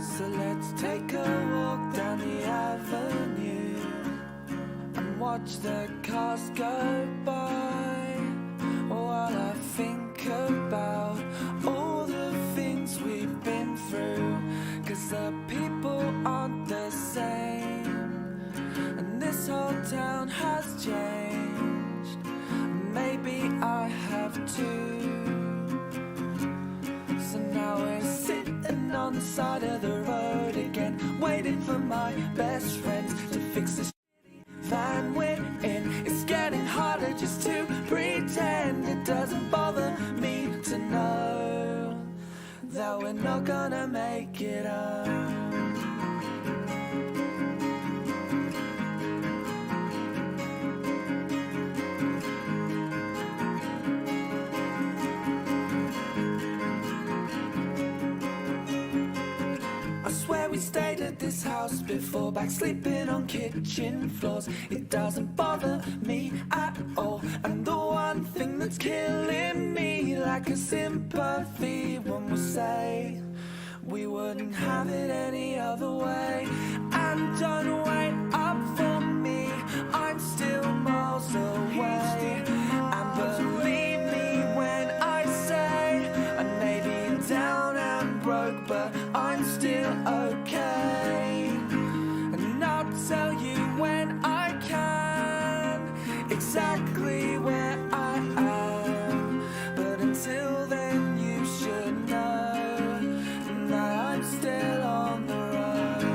So let's take a walk down the avenue and watch the cars go by, while I think about all the things we've been through. 'Cause the people aren't the same, and this whole town has changed. Maybe I have too. So now we're sitting on the side of the road again, waiting for my best friends to fix this shitty van we're in. It's getting harder just to pretend. It doesn't bother me to know that we're not gonna make it up. We stayed at this house before, back sleeping on kitchen floors. It doesn't bother me at all. And the one thing that's killing me, like a sympathy, when we say we wouldn't have it any other way. And don't wait up for me, I'm still miles away. And believe me when I say I may be down and broke, but I'm still okay. And I'll tell you when I can exactly where I am. But until then you should know that I'm still on the road.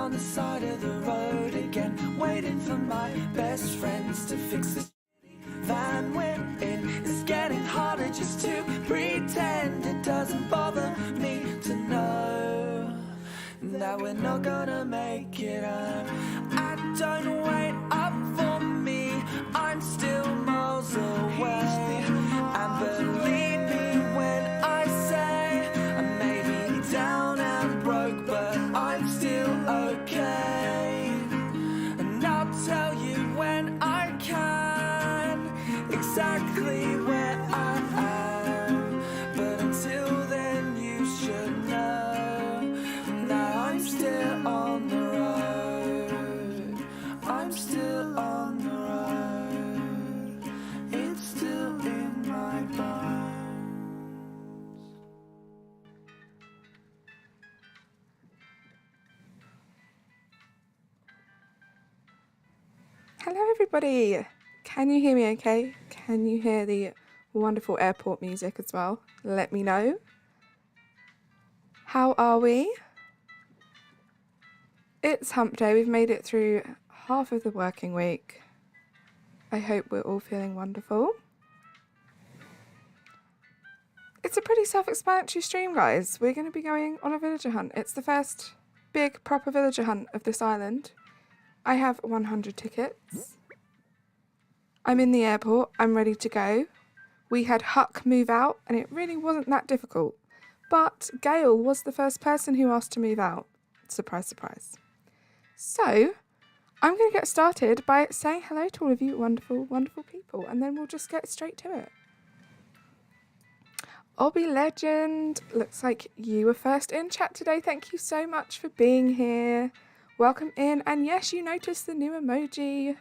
On the side of the road again, waiting for my best friends to fix this van we're in. It's getting harder just to pretend. It doesn't bother me to know that we're not gonna make it up. And don't wait up for me, I'm still miles away. And believe me when I say I may be down and broke, but I'm still okay. And I'll tell you when I can exactly where I am. But until then you should know that I'm still on the road. I'm still on the road. It's still in my bones. Hello everybody, can you hear me okay? Can you hear the wonderful airport music as well? Let me know. How are we? It's hump day, we've made it through half of the working week. I hope we're all feeling wonderful. It's a pretty self-explanatory stream, guys. We're going to be going on a villager hunt. It's the first big proper villager hunt of this island. I have 100 tickets. I'm in the airport. I'm ready to go. We had Huck move out and it really wasn't that difficult. But Gail was the first person who asked to move out. Surprise, surprise. So I'm going to get started by saying hello to all of you wonderful, wonderful people, and then we'll just get straight to it. Obby Legend, looks like you were first in chat today. Thank you so much for being here. Welcome in, and yes, you noticed the new emoji.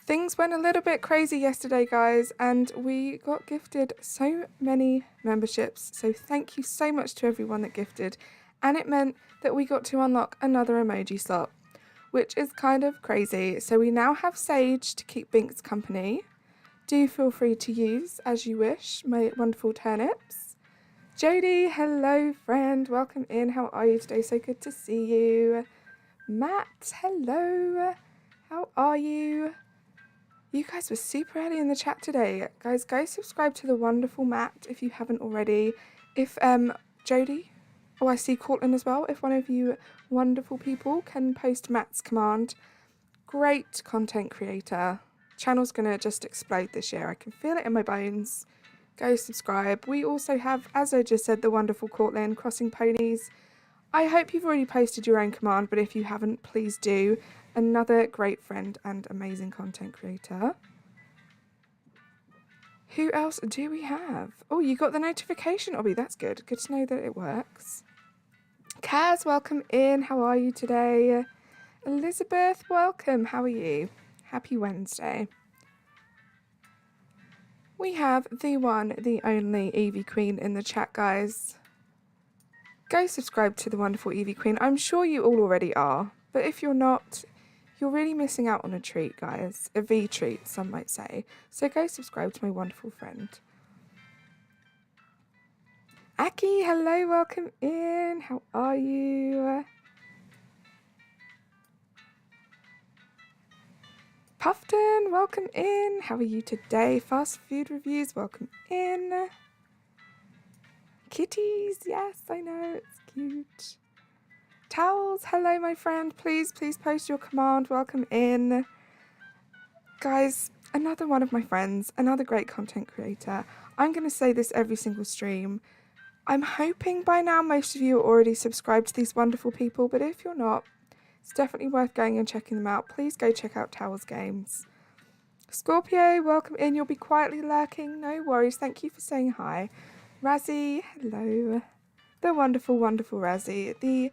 Things went a little bit crazy yesterday, guys, and we got gifted so many memberships, so thank you so much to everyone that gifted, and it meant that we got to unlock another emoji slot, which is kind of crazy. So we now have Sage to keep Binks company. Do feel free to use as you wish, my wonderful turnips. Jodie, hello friend, welcome in. How are you today? So good to see you. Matt, hello. How are you? You guys were super early in the chat today. Guys, go subscribe to the wonderful Matt if you haven't already. If Jodie, oh I see Cortland as well. If one of you wonderful people can post Matt's command. Great content creator. Channel's gonna just explode this year. I can feel it in my bones. Go subscribe. We also have, as I just said, the wonderful Cortland Crossing Ponies. I hope you've already posted your own command, but if you haven't, please do. Another great friend and amazing content creator. Who else do we have? Oh, you got the notification, Obby. That's good. Good to know that it works. Kaz, welcome in. How are you today? Elizabeth, welcome. How are you? Happy Wednesday. We have the one, the only Evie Queen in the chat, guys. Go subscribe to the wonderful Evie Queen. I'm sure you all already are, but if you're not, you're really missing out on a treat, guys. A V treat, some might say. So go subscribe to my wonderful friend. Aki, hello, welcome in. How are you? Puffton, welcome in. How are you today? Fast food reviews, welcome in. Kitties, yes, I know, it's cute. Towels, hello, my friend. Please post your command. Welcome in. Guys, another one of my friends, another great content creator. I'm going to say this every single stream. I'm hoping by now most of you are already subscribed to these wonderful people, but if you're not, it's definitely worth going and checking them out. Please go check out Towers Games. Scorpio, welcome in. You'll be quietly lurking. No worries. Thank you for saying hi. Razzie, hello. The wonderful, wonderful Razzie. The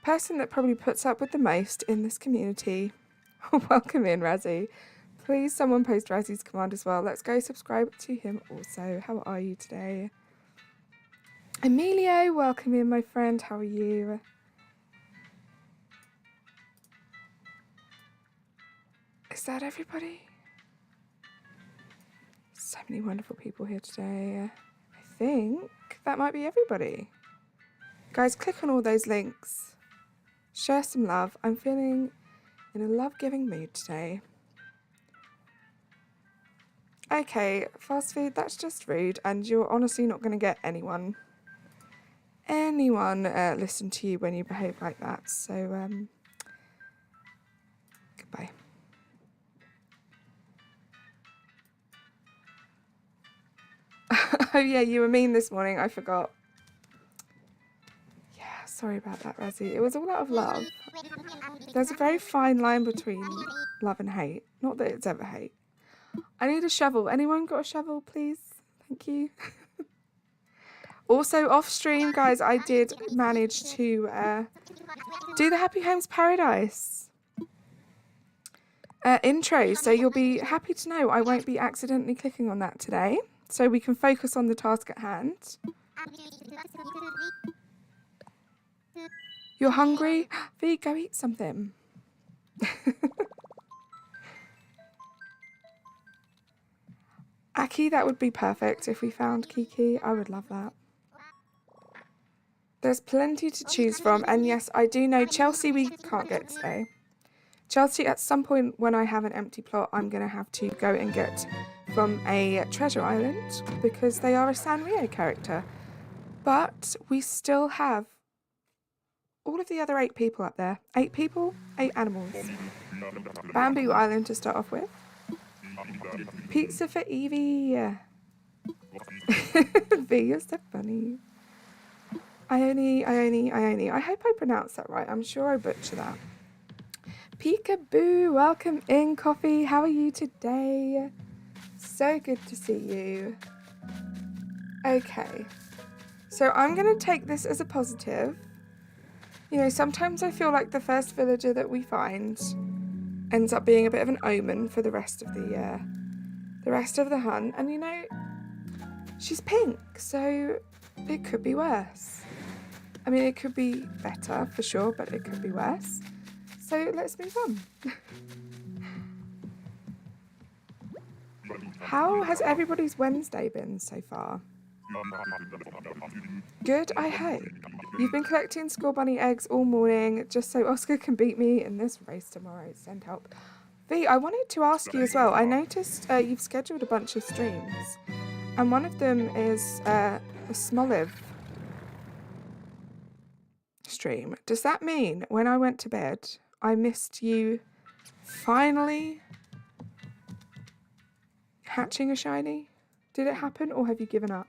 person that probably puts up with the most in this community. Welcome in, Razzie. Please, someone post Razzie's command as well. Let's go subscribe to him also. How are you today? Emilio, welcome in, my friend. How are you? Is that everybody? So many wonderful people here today. I think that might be everybody. Guys, click on all those links. Share some love. I'm feeling in a love-giving mood today. Okay, fast food, that's just rude, and you're honestly not going to get anyone listen to you when you behave like that. So, goodbye. Oh yeah, you were mean this morning. I forgot. Yeah, sorry about that, Razzie. It was all out of love. There's a very fine line between love and hate. Not that it's ever hate. I need a shovel. Anyone got a shovel, please? Thank you. Also, off stream, guys, I did manage to do the Happy Homes Paradise intro. So you'll be happy to know I won't be accidentally clicking on that today. So we can focus on the task at hand. You're hungry? V, go eat something. Aki, that would be perfect if we found Kiki. I would love that. There's plenty to choose from. And yes, I do know Chelsea we can't get today. Chelsea, at some point when I have an empty plot, I'm going to have to go and get from a treasure island because they are a Sanrio character. But we still have all of the other 8 people up there. 8 people, 8 animals. Bamboo Island to start off with. Pizza for Evie. V, you're so funny. Ione. I hope I pronounced that right. I'm sure I butcher that. Peekaboo, welcome in, Coffee. How are you today? So good to see you. Okay. So I'm going to take this as a positive. You know, sometimes I feel like the first villager that we find ends up being a bit of an omen for the rest of the hunt. And you know, she's pink, so it could be worse. I mean, it could be better for sure, but it could be worse. So let's move on. How has everybody's Wednesday been so far? Good, I hope. You've been collecting school bunny eggs all morning just so Oscar can beat me in this race tomorrow. Send help. V, I wanted to ask you as well. I noticed you've scheduled a bunch of streams, and one of them is a Smoliv stream. Does that mean when I went to bed, I missed you finally hatching a shiny? Did it happen, or have you given up?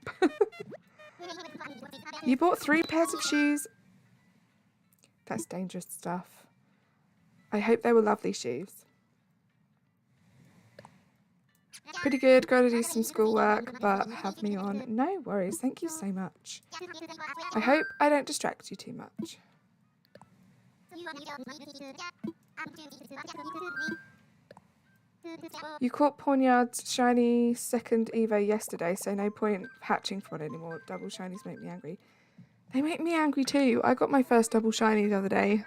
You bought 3 pairs of shoes. That's dangerous stuff. I hope they were lovely shoes. Pretty good. Got to do some schoolwork, but have me on. No worries. Thank you so much. I hope I don't distract you too much. You caught Pawnyard's shiny second Evo yesterday, so no point hatching for it anymore. Double shinies make me angry. They make me angry too. I got my first double shiny the other day.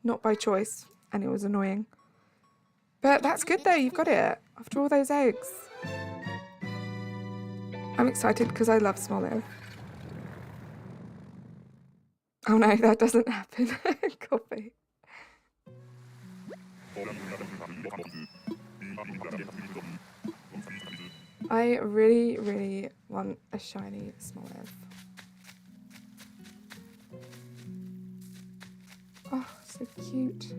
Not by choice, and it was annoying. But that's good though, you've got it. After all those eggs. I'm excited because I love Smoliv. Oh no, that doesn't happen. Coffee. I really, really want a shiny Smoliv. Oh, so cute.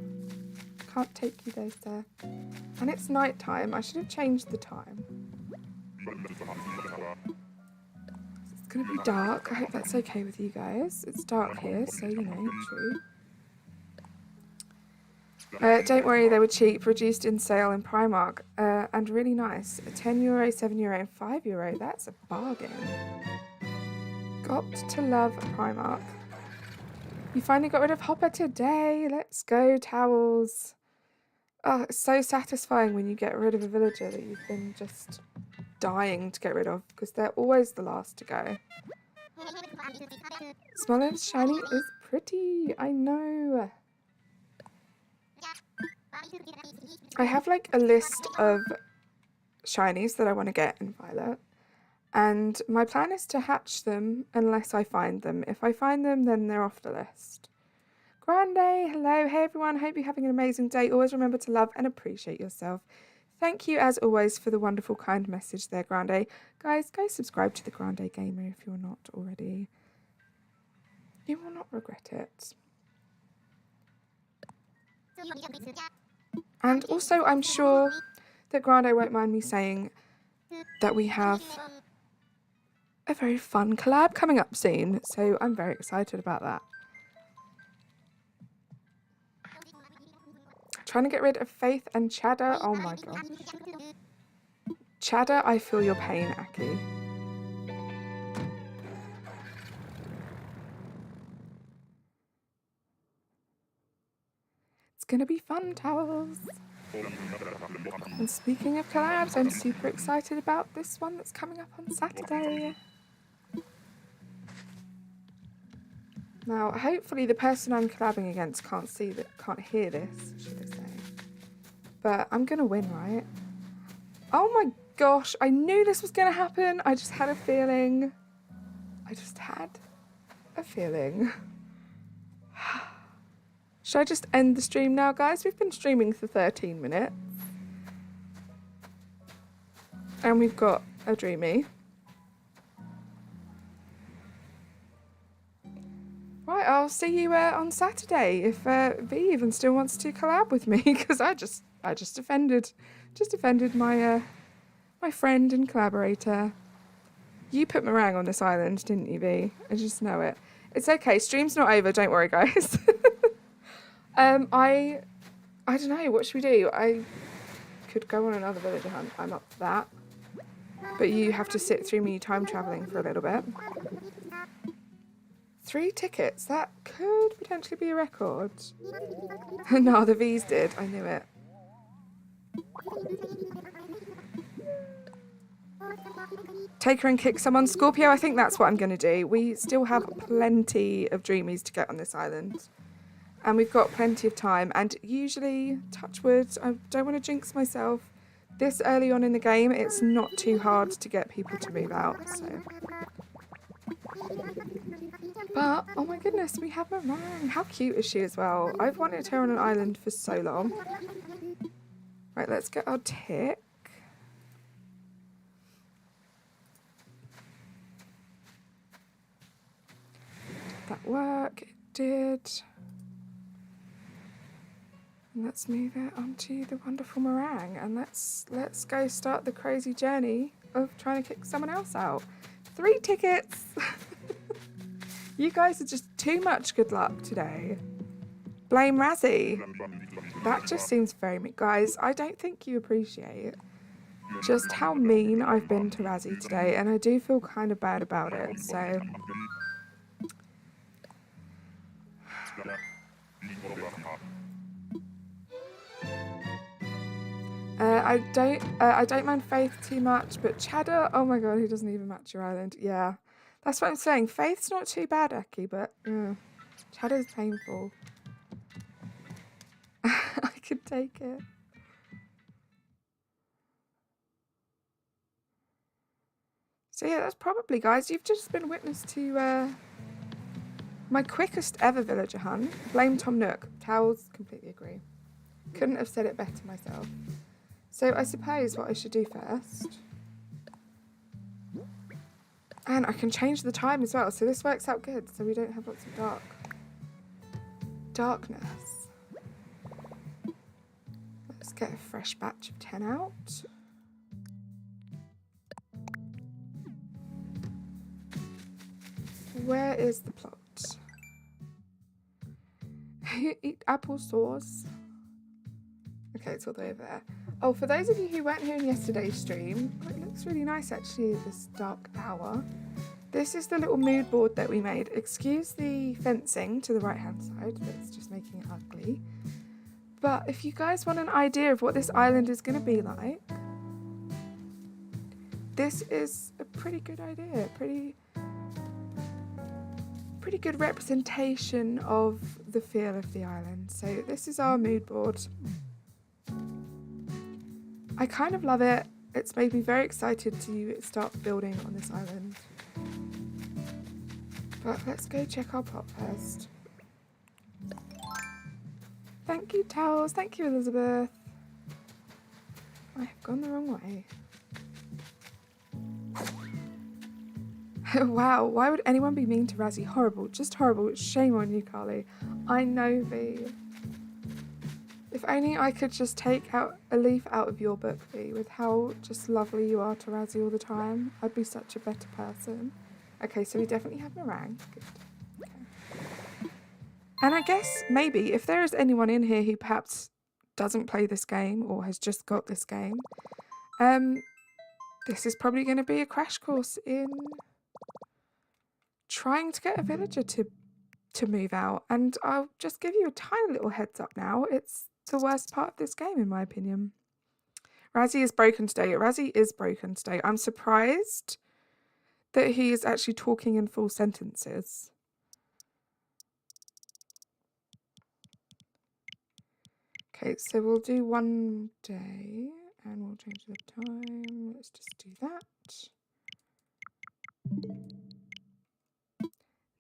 Can't take you guys there. And it's night time. I should have changed the time. It's going to be dark. I hope that's okay with you guys. It's dark here, so you know, true. Don't worry, they were cheap, reduced in sale in Primark, and really nice. €10, €7 and €5. That's a bargain. Got to love Primark. You finally got rid of Hopper today. Let's go, towels. Oh, it's so satisfying when you get rid of a villager that you've been just dying to get rid of, because they're always the last to go. Smoliv's shiny is pretty, I know. I have like a list of shinies that I want to get in Violet, and my plan is to hatch them unless I find them. If I find them, then they're off the list. Grande, hello, hey everyone, hope you're having an amazing day. Always remember to love and appreciate yourself. Thank you as always for the wonderful kind message there, Grande. Guys, go subscribe to the Grande Gamer if you're not already. You will not regret it. And also, I'm sure that Grande won't mind me saying that we have a very fun collab coming up soon. So I'm very excited about that. Trying to get rid of Faith and Cheddar. Oh my god. Cheddar, I feel your pain, Aki. It's gonna be fun, towels. And speaking of collabs, I'm super excited about this one that's coming up on Saturday. Now, hopefully the person I'm collabing against can't hear this, should I say. But I'm gonna win, right? Oh my gosh, I knew this was gonna happen. I just had a feeling. Should I just end the stream now, guys? We've been streaming for 13 minutes. And we've got a dreamy. Right, I'll see you on Saturday if V even still wants to collab with me, because I just offended my my friend and collaborator. You put meringue on this island, didn't you, V? I just know it. It's okay. Stream's not over. Don't worry, guys. I don't know. What should we do? I could go on another villager hunt. I'm up for that. But you have to sit through me time traveling for a little bit. 3 tickets. That could potentially be a record. No, the V's did. I knew it. Take her and kick someone. Scorpio, I think that's what I'm going to do. We still have plenty of dreamies to get on this island. And we've got plenty of time. And usually, touch wood, I don't want to jinx myself. This early on in the game, it's not too hard to get people to move out. So But, oh my goodness, we have meringue. How cute is she as well? I've wanted her on an island for so long. Right, let's get our tick. Did that work? It did. And let's move it onto the wonderful meringue. And let's go start the crazy journey of trying to kick someone else out. 3 tickets! You guys are just too much good luck today. Blame Razzie. That just seems very mean. Guys, I don't think you appreciate just how mean I've been to Razzie today, and I do feel kind of bad about it, so... I don't mind Faith too much, but Cheddar, oh my god, he doesn't even match your island. Yeah, that's what I'm saying. Faith's not too bad, Eki, but yeah, Cheddar's painful. I could take it. So yeah, that's probably, guys, you've just been witness to my quickest ever villager hunt. Blame Tom Nook. Towels, completely agree. Couldn't have said it better myself. So I suppose what I should do first, and I can change the time as well, so this works out good, so we don't have lots of darkness. Let's get a fresh batch of 10 out. Where is the plot? Eat applesauce. Okay, it's all the way over there. Oh, for those of you who weren't here in yesterday's stream, it looks really nice actually, this dark hour. This is the little mood board that we made. Excuse the fencing to the right hand side, that's just making it ugly. But if you guys want an idea of what this island is going to be like, this is a pretty good idea, pretty good representation of the feel of the island. So this is our mood board. I kind of love it. It's made me very excited to start building on this island. But let's go check our plot first. Thank you, Towels. Thank you, Elizabeth. I have gone the wrong way. Wow, why would anyone be mean to Razzie? Horrible, just horrible. Shame on you, Carly. I know, V. If only I could just take out a leaf out of your book, V, with how just lovely you are to Razzie all the time. I'd be such a better person. Okay, so we definitely have meringue. Good. Okay. And I guess maybe if there is anyone in here who perhaps doesn't play this game or has just got this game, this is probably going to be a crash course in trying to get a villager to move out. And I'll just give you a tiny little heads up now. It's the worst part of this game, in my opinion. Razzie is broken today. Razzie is broken today. I'm surprised that he is actually talking in full sentences. Okay, so we'll do one day and we'll change the time. Let's just do that.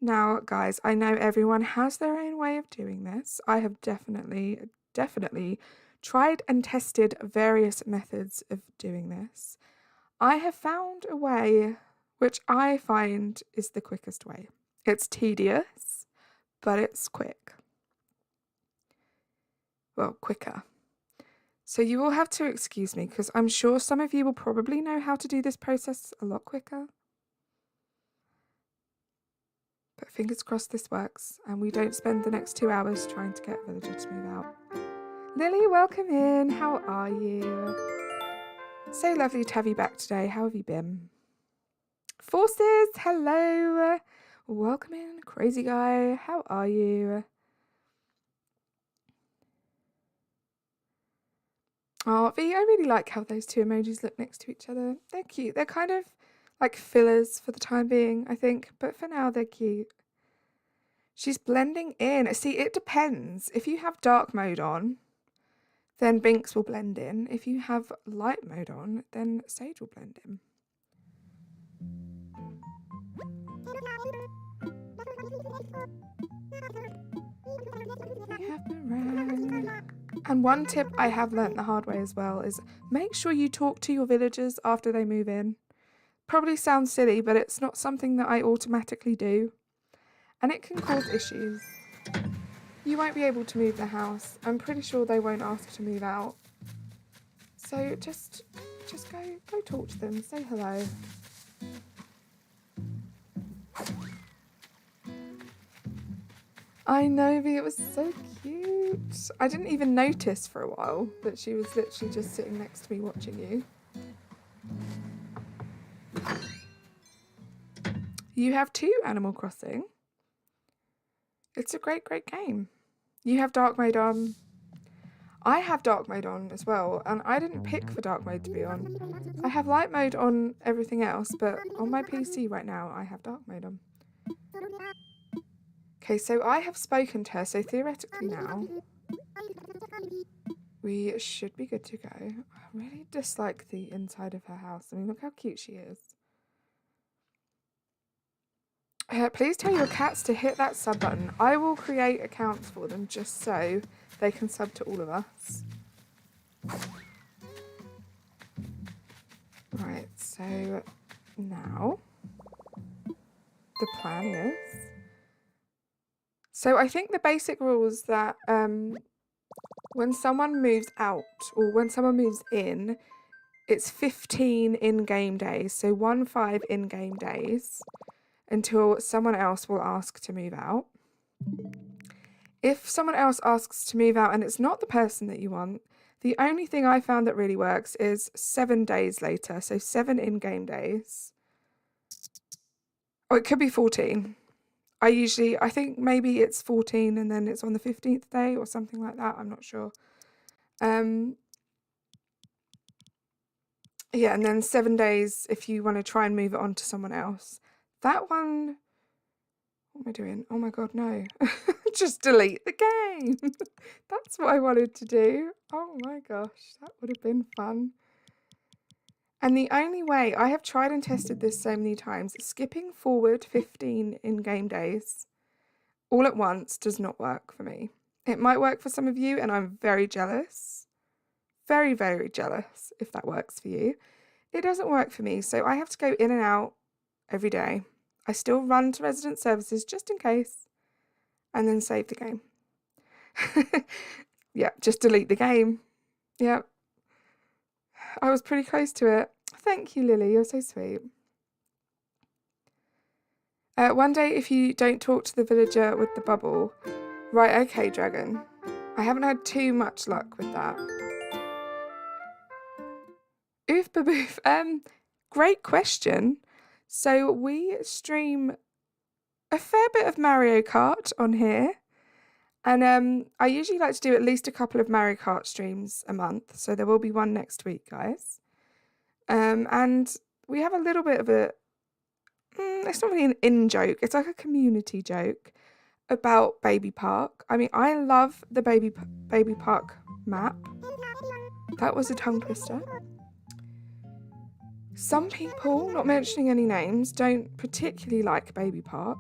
Now, guys, I know everyone has their own way of doing this. I have definitely tried and tested various methods of doing this. I have found a way which I find is the quickest way. It's tedious, but it's quick. Well, quicker. So you will have to excuse me because I'm sure some of you will probably know how to do this process a lot quicker. But fingers crossed this works and we don't spend the next 2 hours trying to get a villager to move out. Lily, welcome in. How are you? So lovely to have you back today. How have you been? Forces, hello. Welcome in, crazy guy. How are you? Oh, V, I really like how those two emojis look next to each other. They're cute. They're kind of like fillers for the time being, I think. But for now, they're cute. She's blending in. See, it depends. If you have dark mode on, then Binks will blend in. If you have light mode on, then Sage will blend in. And one tip I have learnt the hard way as well is make sure you talk to your villagers after they move in. Probably sounds silly, but it's not something that I automatically do. And it can cause issues. You won't be able to move the house. I'm pretty sure they won't ask to move out. So just go talk to them, say hello. I know, but it was so cute. I didn't even notice for a while that she was literally just sitting next to me watching you. You have 2 Animal Crossing. It's a great, great game. You have dark mode on. I have dark mode on as well, and I didn't pick for dark mode to be on. I have light mode on everything else, but on my PC right now, I have dark mode on. Okay, so I have spoken to her, so theoretically now, we should be good to go. I really dislike the inside of her house. I mean, look how cute she is. Please tell your cats to hit that sub button. I will create accounts for them just so they can sub to all of us. Right, so now the plan is... So I think the basic rules that when someone moves out or when someone moves in, it's 15 in-game days. So 15 in-game days until someone else will ask to move out. If someone else asks to move out and it's not the person that you want, the only thing I found that really works is 7 days later. So 7 in-game days. Or it could be 14. I think maybe it's 14 and then it's on the 15th day or something like that. I'm not sure. Yeah, and then 7 days if you want to try and move it on to someone else. That one... What am I doing? Oh my god, no. Just delete the game. That's what I wanted to do. Oh my gosh, that would have been fun. And the only way, I have tried and tested this so many times, skipping forward 15 in-game days all at once does not work for me. It might work for some of you, and I'm very jealous. Very, very jealous if that works for you. It doesn't work for me, so I have to go in and out every day. I still run to resident services just in case, and then save the game. Yeah, just delete the game. Yeah. I was pretty close to it. Thank you, Lily. You're so sweet. One day, if you don't talk to the villager with the bubble... Right, okay, Dragon. I haven't had too much luck with that. Oof, baboof. Great question. So we stream a fair bit of Mario Kart on here. And I usually like to do at least a couple of Mario Kart streams a month. So there will be one next week, guys. And we have a little bit of a... it's not really an in-joke. It's like a community joke about Baby Park. I mean, I love the Baby Park map. That was a tongue twister. Some people, not mentioning any names, don't particularly like Baby Park.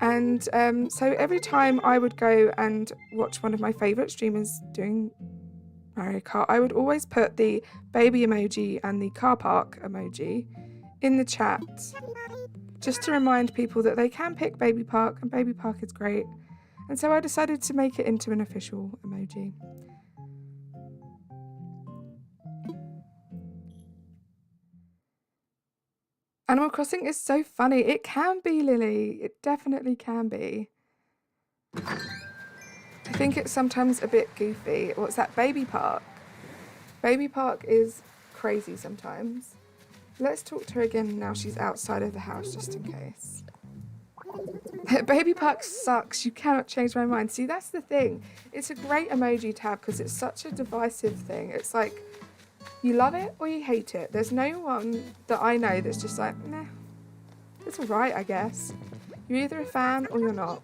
And so every time I would go and watch one of my favourite streamers doing Mario Kart, I would always put the baby emoji and the car park emoji in the chat, just to remind people that they can pick Baby Park, and Baby Park is great. And so I decided to make it into an official emoji. Animal Crossing is so funny. It can be, Lily. It definitely can be. I think it's sometimes a bit goofy. What's that? Baby Park. Baby Park is crazy sometimes. Let's talk to her again now she's outside of the house, just in case. Baby Park sucks. You cannot change my mind. See, that's the thing. It's a great emoji to have because it's such a divisive thing. It's like, you love it or you hate it. There's no one that I know that's just like, meh, it's alright, I guess. You're either a fan or you're not.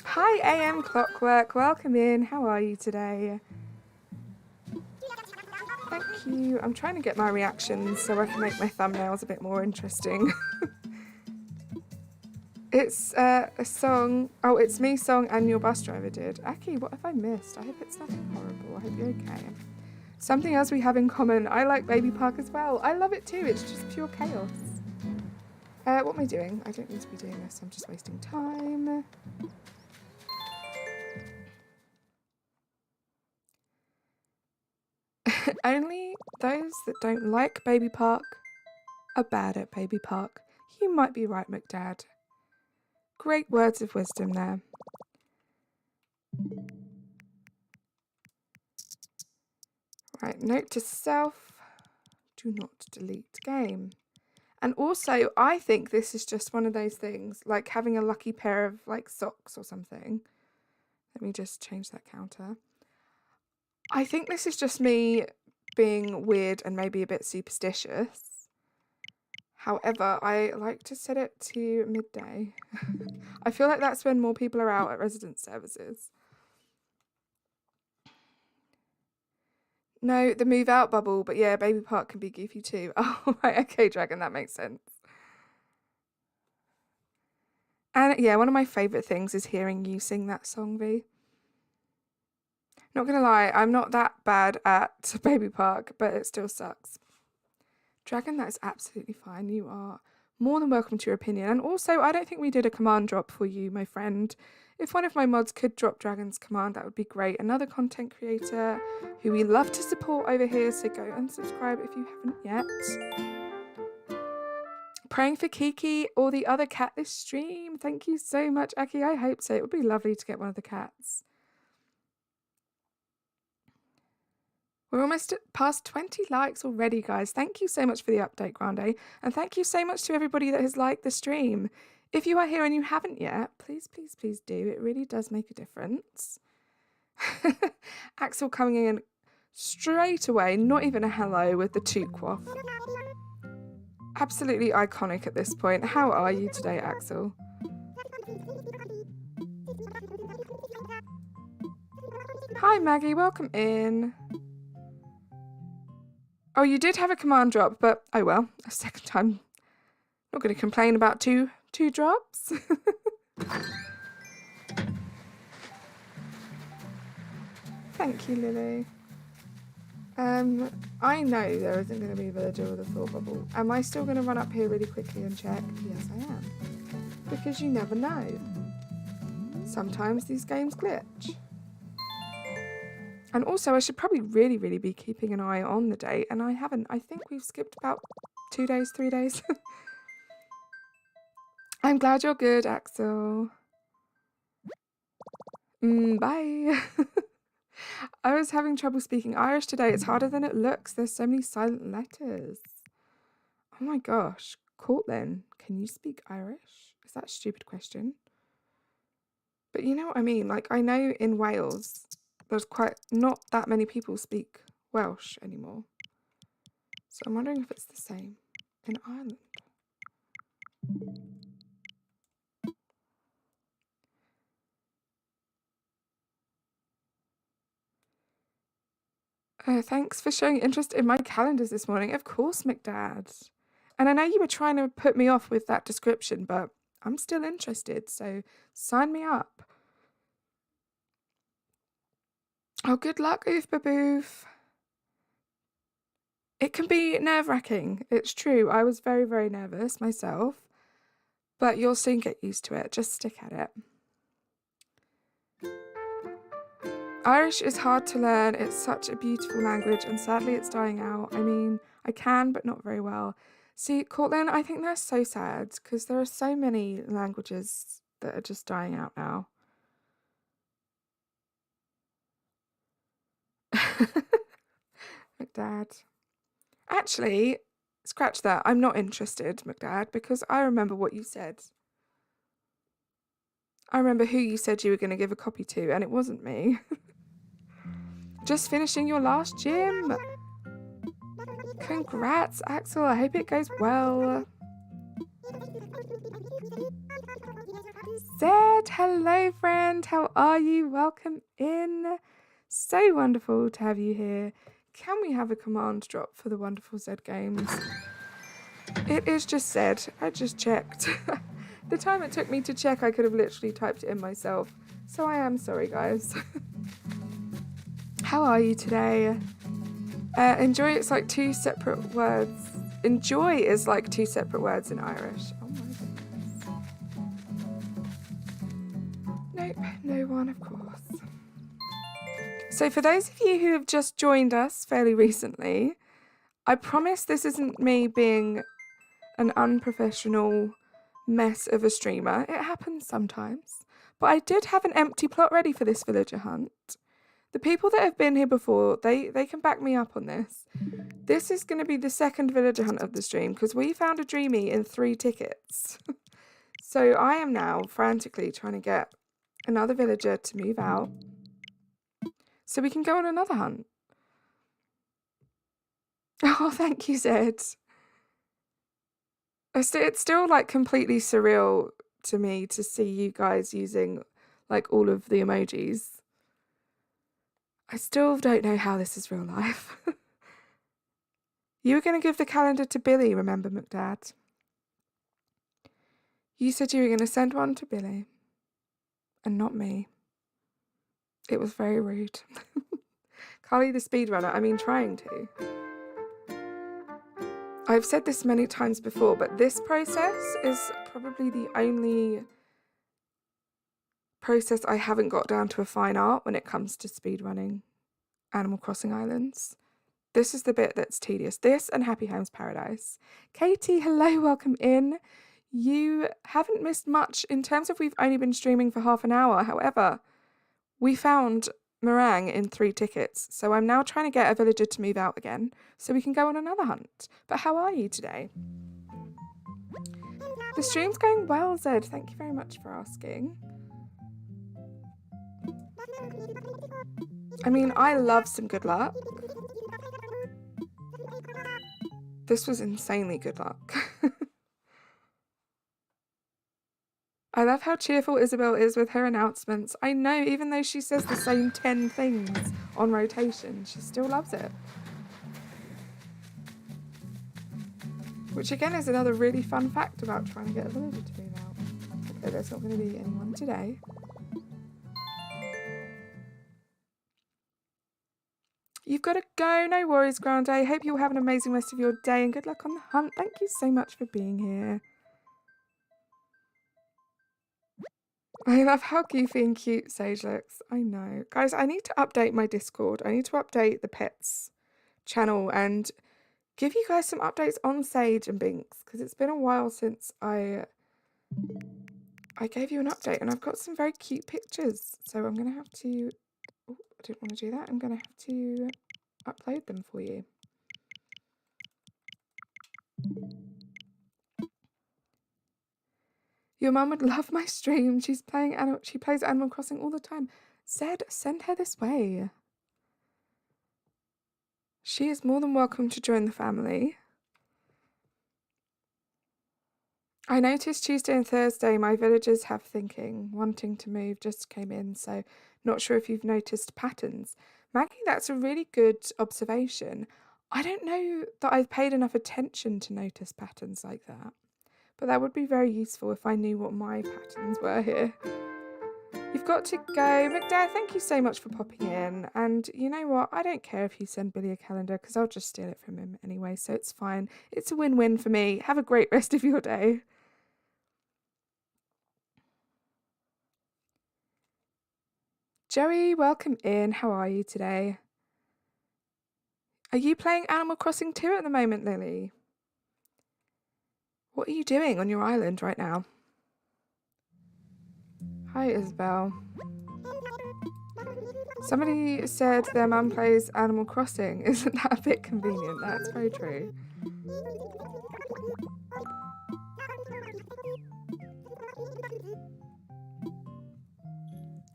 Hi, AM Clockwork. Welcome in. How are you today? Thank you. I'm trying to get my reactions so I can make my thumbnails a bit more interesting. It's a song. Oh, it's me song and your bus driver did. Aki, what have I missed? I hope it's nothing horrible. I hope you're okay. Something else we have in common. I like Baby Park as well. I love it too. It's just pure chaos. What am I doing? I don't need to be doing this. I'm just wasting time. Only those that don't like Baby Park are bad at Baby Park. You might be right, McDad. Great words of wisdom there. Right, note to self, do not delete game. And also, I think this is just one of those things, like having a lucky pair of like socks or something. Let me just change that counter. I think this is just me being weird and maybe a bit superstitious. However, I like to set it to midday. I feel like that's when more people are out at resident services. No, the move out bubble, but yeah, Baby Park can be goofy too. Oh, right, okay, Dragon, that makes sense. And yeah, one of my favourite things is hearing you sing that song, V. Not gonna lie, I'm not that bad at Baby Park, but it still sucks. Dragon, that is absolutely fine. You are more than welcome to your opinion. And also, I don't think we did a command drop for you, my friend. If one of my mods could drop Dragon's command, that would be great. Another content creator who we love to support over here, so go and subscribe if you haven't yet. Praying for Kiki or the other cat this stream. Thank you so much, Aki. I hope so. It would be lovely to get one of the cats. We're almost past 20 likes already, guys. Thank you so much for the update, Grande. And thank you so much to everybody that has liked the stream. If you are here and you haven't yet, please, please, please do. It really does make a difference. Axel coming in straight away, not even a hello, with the toque quaff. Absolutely iconic at this point. How are you today, Axel? Hi, Maggie. Welcome in. Oh, you did have a command drop, but oh well, a second time. Not going to complain about two drops. Thank you, Lily. I know there isn't going to be a villager with a thought bubble. Am I still going to run up here really quickly and check? Yes, I am. Because you never know. Sometimes these games glitch. And also, I should probably really, really be keeping an eye on the date, and I haven't. I think we've skipped about 2 days, 3 days. I'm glad you're good, Axel. Bye. I was having trouble speaking Irish today. It's harder than it looks. There's so many silent letters. Oh my gosh. Cortland, can you speak Irish? Is that a stupid question? But you know what I mean? Like, I know in Wales, there's not that many people speak Welsh anymore. So I'm wondering if it's the same in Ireland. Thanks for showing interest in my calendars this morning. Of course, McDad. And I know you were trying to put me off with that description, but I'm still interested, so sign me up. Oh, good luck, Oof Baboof. It can be nerve-wracking. It's true. I was very, very nervous myself, but you'll soon get used to it. Just stick at it. Irish is hard to learn. It's such a beautiful language, and sadly it's dying out. I mean, I can, but not very well. See, Cortland, I think that's so sad, because there are so many languages that are just dying out now. McDad. Actually, scratch that. I'm not interested, McDad, because I remember what you said. I remember who you said you were going to give a copy to, and it wasn't me. Just finishing your last gym. Congrats, Axel. I hope it goes well. Zed, hello, friend. How are you? Welcome in. So wonderful to have you here. Can we have a command drop for the wonderful Zed Games? It is just Zed. I just checked. The time it took me to check, I could have literally typed it in myself. So I am sorry, guys. How are you today? Enjoy, it's like two separate words. Enjoy is like two separate words in Irish. Oh my goodness. Nope, no one, of course. So for those of you who have just joined us fairly recently, I promise this isn't me being an unprofessional mess of a streamer. It happens sometimes. But I did have an empty plot ready for this villager hunt. The people that have been here before, they can back me up on this. This is going to be the second villager hunt of the stream because we found a dreamie in 3 tickets. So I am now frantically trying to get another villager to move out so we can go on another hunt. Oh, thank you, Zed. It's still like completely surreal to me to see you guys using like all of the emojis. I still don't know how this is real life. You were going to give the calendar to Billy, remember, McDad? You said you were going to send one to Billy and not me. It was very rude. Carly the speedrunner, I mean trying to. I've said this many times before, but this process is probably the only process I haven't got down to a fine art when it comes to speedrunning Animal Crossing Islands. This is the bit that's tedious. This and Happy Homes Paradise. Katie, hello, welcome in. You haven't missed much in terms of we've only been streaming for half an hour. However, we found meringue in 3 tickets. So I'm now trying to get a villager to move out again so we can go on another hunt. But how are you today? The stream's going well, Zed. Thank you very much for asking. I mean, I love some good luck. This was insanely good luck. I love how cheerful Isabel is with her announcements. I know, even though she says the same 10 things on rotation, she still loves it. Which again is another really fun fact about trying to get a villager to move out. Okay, there's not going to be anyone today. You've got to go. No worries, Grande. Hope you'll have an amazing rest of your day and good luck on the hunt. Thank you so much for being here. I love how goofy and cute Sage looks. I know. Guys, I need to update my Discord. I need to update the pets channel and give you guys some updates on Sage and Binks because it's been a while since I gave you an update and I've got some very cute pictures. So I'm going to have to... Oh, I didn't want to do that. I'm going to have to upload them for you. Your mum would love my stream. She plays Animal Crossing all the time. Zed, send her this way. She is more than welcome to join the family. I noticed Tuesday and Thursday my villagers have thinking, wanting to move, just came in, so not sure if you've noticed patterns. Maggie, that's a really good observation. I don't know that I've paid enough attention to notice patterns like that. But that would be very useful if I knew what my patterns were here. You've got to go. McDad, thank you so much for popping in. And you know what? I don't care if you send Billy a calendar because I'll just steal it from him anyway, so it's fine. It's a win-win for me. Have a great rest of your day. Joey, welcome in. How are you today? Are you playing Animal Crossing 2 at the moment, Lily? What are you doing on your island right now? Hi, Isabel. Somebody said their mum plays Animal Crossing. Isn't that a bit convenient? That's very true.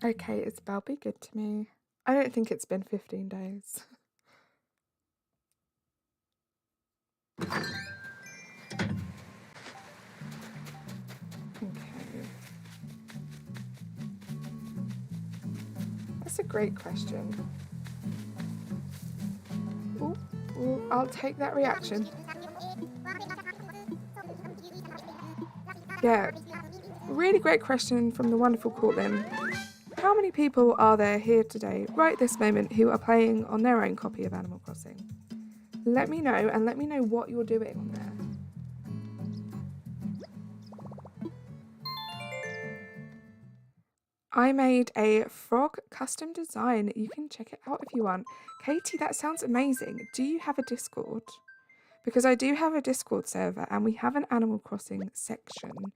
Okay, Isabel, be good to me. I don't think it's been 15 days. That's a great question. Ooh, I'll take that reaction. Yeah, really great question from the wonderful Cortland. How many people are there here today, right this moment, who are playing on their own copy of Animal Crossing? Let me know, and let me know what you're doing on there. I made a frog custom design. You can check it out if you want. Katie, that sounds amazing. Do you have a Discord? Because I do have a Discord server and we have an Animal Crossing section.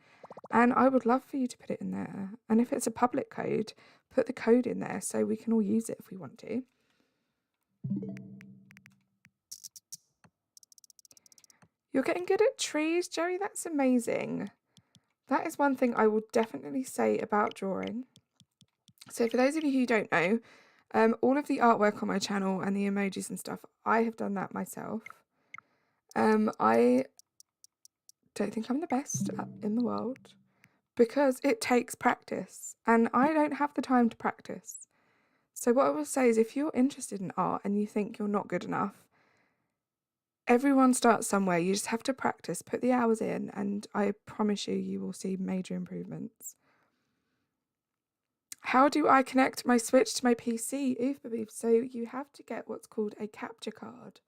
And I would love for you to put it in there. And if it's a public code, put the code in there so we can all use it if we want to. You're getting good at trees, Joey. That's amazing. That is one thing I will definitely say about drawing. So for those of you who don't know, all of the artwork on my channel and the emojis and stuff, I have done that myself. I don't think I'm the best in the world because it takes practice and I don't have the time to practice. So what I will say is if you're interested in art and you think you're not good enough, everyone starts somewhere. You just have to practice, put the hours in, and I promise you, you will see major improvements. How do I connect my Switch to my PC? Oof. So you have to get what's called a capture card.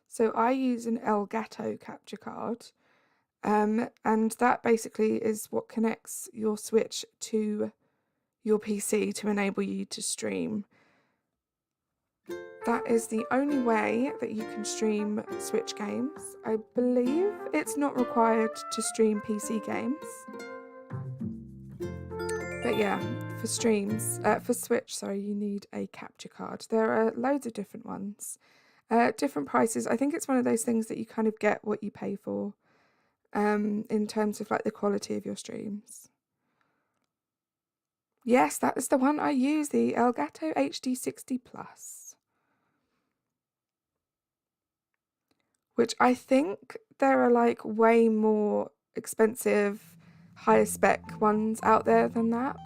So I use an Elgato capture card, and that basically is what connects your Switch to your PC to enable you to stream. That is the only way that you can stream Switch games. I believe it's not required to stream PC games. But yeah, for streams, for Switch, sorry, you need a capture card. There are loads of different ones, different prices. I think it's one of those things that you kind of get what you pay for, in terms of like the quality of your streams. Yes, that is the one I use, the Elgato HD60 Plus. Which I think there are like way more expensive, higher spec ones out there than that.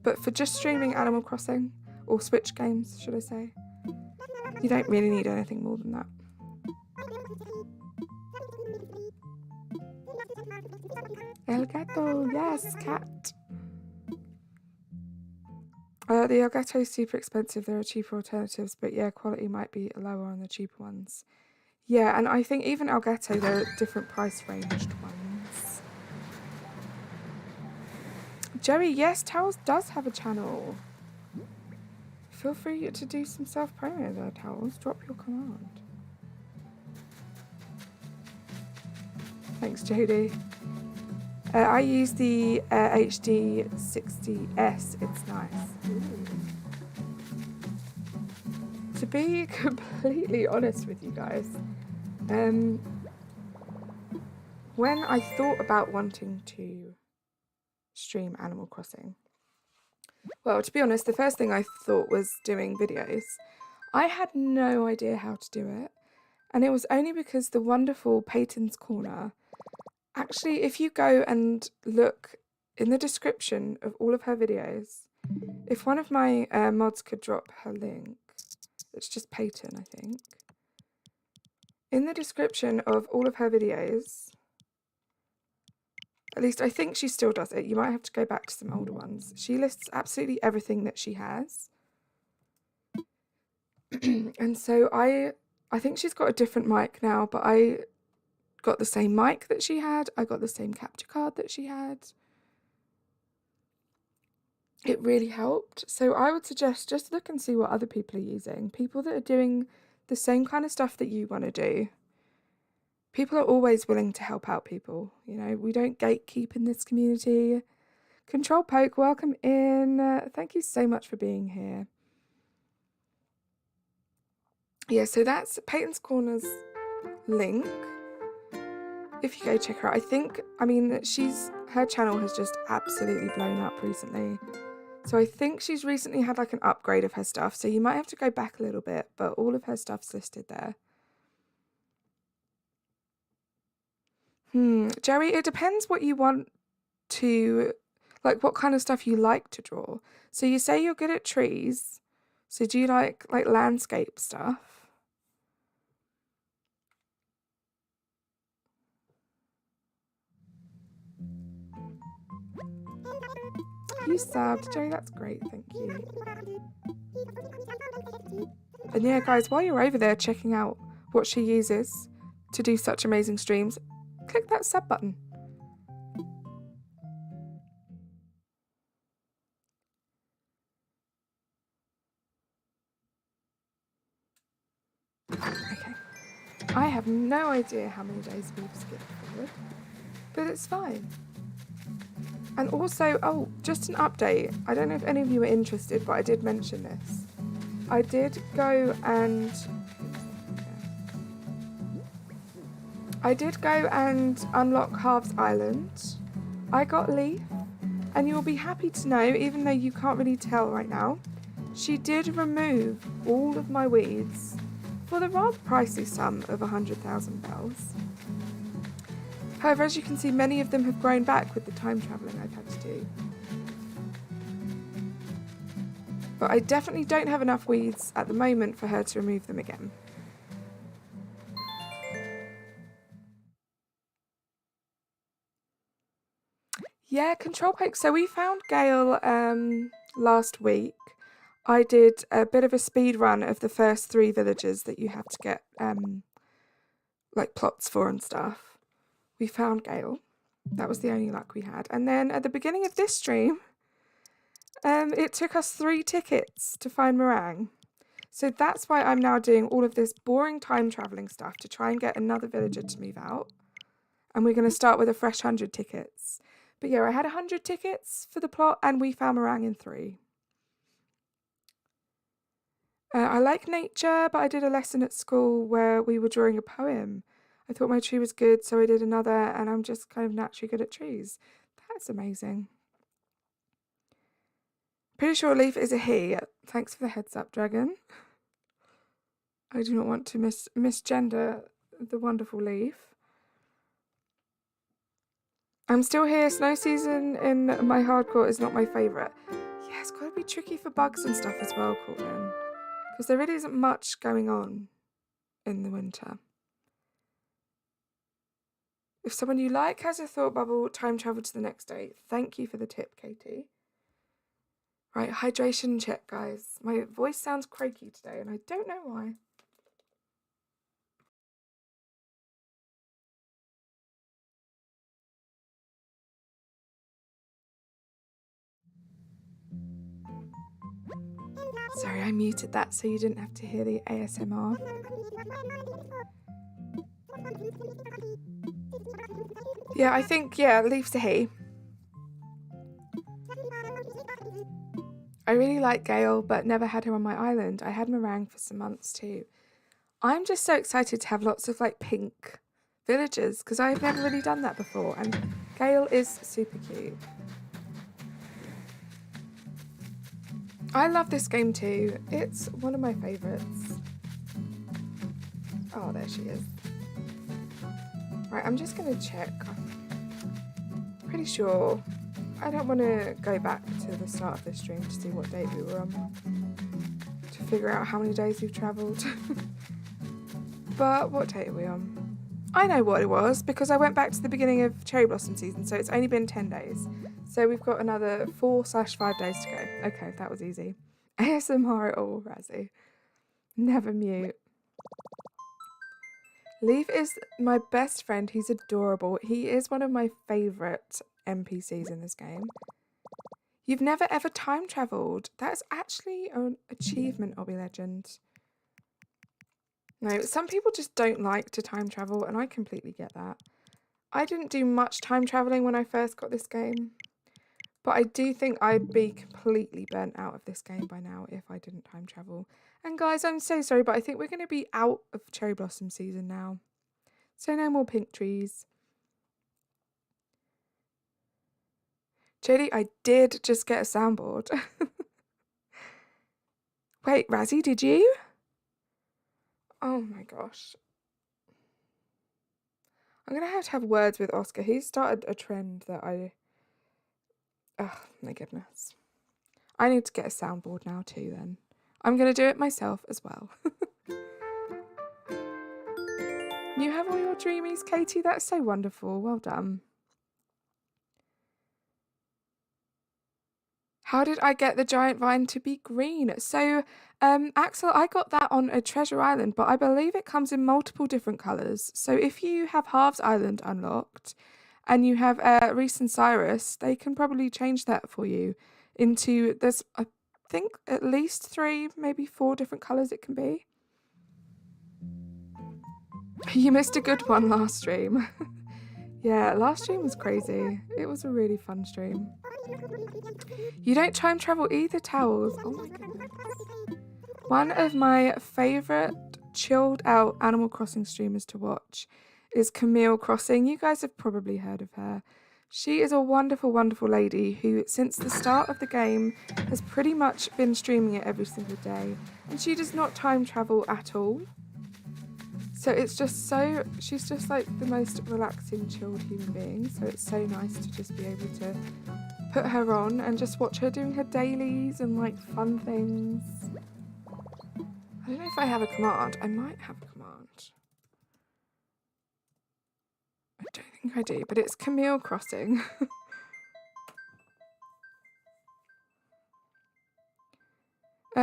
But for just streaming Animal Crossing, or Switch games, should I say, you don't really need anything more than that. Elgato, yes, cat. The Elgato is super expensive. There are cheaper alternatives, but yeah, quality might be lower on the cheaper ones. Yeah, and I think even Elgato, there are different price ranged ones. Joey, yes, Towels does have a channel. Feel free to do some self-promo there, Towels. Drop your command. Thanks, Jodie. I use the HD60S. It's nice. Ooh. To be completely honest with you guys, when I thought about wanting to stream Animal Crossing, well, to be honest, the first thing I thought was doing videos. I had no idea how to do it, and it was only because the wonderful Peyton's Corner, actually, if you go and look in the description of all of her videos, if one of my mods could drop her link, it's just Peyton, I think. In the description of all of her videos, at least I think she still does it. You might have to go back to some older ones. She lists absolutely everything that she has. And so I think she's got a different mic now, but I got the same mic that she had. I got the same capture card that she had. It really helped. So I would suggest just look and see what other people are using. People that are doing the same kind of stuff that you want to do. People are always willing to help out people. You know, we don't gatekeep in this community. Control Poke, welcome in. Thank you so much for being here. Yeah, so that's Peyton's Corner's link. If you go check her out, her channel has just absolutely blown up recently. So I think she's recently had like an upgrade of her stuff. So you might have to go back a little bit, but all of her stuff's listed there. Joey, it depends what you want to, like what kind of stuff you like to draw. So you say you're good at trees. So do you like landscape stuff? You subbed. Joey, that's great. Thank you. And yeah, guys, while you're over there checking out what she uses to do such amazing streams, click that sub button. Okay. I have no idea how many days we've skipped forward, but it's fine. And also, oh, just an update. I don't know if any of you are interested, but I did mention this. I did go and unlock Halves Island. I got Leaf, and you'll be happy to know, even though you can't really tell right now, she did remove all of my weeds for the rather pricey sum of 100,000 bells. However, as you can see, many of them have grown back with the time travelling I've had to do. But I definitely don't have enough weeds at the moment for her to remove them again. Yeah, control poke. So we found Gale last week. I did a bit of a speed run of the first 3 villages that you have to get like plots for and stuff. We found Gale. That was the only luck we had. And then at the beginning of this stream, it took us 3 tickets to find Meringue. So that's why I'm now doing all of this boring time travelling stuff to try and get another villager to move out. And we're going to start with a fresh 100 tickets. But yeah, I had 100 tickets for the plot and we found Meringue in 3. I like nature, but I did a lesson at school where we were drawing a poem. I thought my tree was good, so I did another, and I'm just kind of naturally good at trees. That's amazing. Pretty sure Leaf is a he. Thanks for the heads up, Dragon. I do not want to misgender the wonderful Leaf. I'm still here. Snow season in my hardcore is not my favourite. Yeah, it's got to be tricky for bugs and stuff as well, Cortland. Because there really isn't much going on in the winter. If someone you like has a thought bubble, time travel to the next day. Thank you for the tip, Katie. Right, hydration check, guys. My voice sounds croaky today, and I don't know why. Sorry, I muted that so you didn't have to hear the ASMR. Yeah, I think, Leaf's a he. I really like Gale, but never had her on my island. I had Meringue for some months too. I'm just so excited to have lots of like pink villagers because I've never really done that before, and Gale is super cute. I love this game too. It's one of my favourites. Oh, there she is. Right, I'm just going to check. Pretty sure. I don't want to go back to the start of this stream to see what date we were on. To figure out how many days we've travelled. But what date are we on? I know what it was because I went back to the beginning of cherry blossom season, so it's only been 10 days. So we've got another 4/5 days to go. Okay, that was easy. ASMR at all, Razzie. Never mute. Leaf is my best friend. He's adorable. He is one of my favourite NPCs in this game. You've never ever time travelled. That's actually an achievement, Obby Legend. No, some people just don't like to time travel, and I completely get that. I didn't do much time travelling when I first got this game, but I do think I'd be completely burnt out of this game by now if I didn't time travel. And guys, I'm so sorry, but I think we're going to be out of cherry blossom season now. So no more pink trees. Jodie, I did just get a soundboard. Wait, Razzie, did you? Oh my gosh. I'm going to have words with Oscar. He's started a trend that oh my goodness. I need to get a soundboard now too then. I'm going to do it myself as well. You have all your dreamies, Katie. That's so wonderful. Well done. How did I get the giant vine to be green? So, Axel, I got that on a treasure island, but I believe it comes in multiple different colours. So if you have Halves Island unlocked and you have Reese and Cyrus, they can probably change that for you into, there's, I think, at least 3, maybe 4 different colours it can be. You missed a good one last stream. Yeah, last stream was crazy. It was a really fun stream. You don't time travel either, Towels. Oh my goodness. One of my favourite chilled out Animal Crossing streamers to watch is Camille Crossing. You guys have probably heard of her. She is a wonderful, wonderful lady who, since the start of the game, has pretty much been streaming it every single day. And she does not time travel at all. So it's just so, she's just like the most relaxing, chilled human being. So it's so nice to just be able to put her on and just watch her doing her dailies and like fun things. I don't know if I have a command. I might have a command. I don't think I do, but it's Camille Crossing.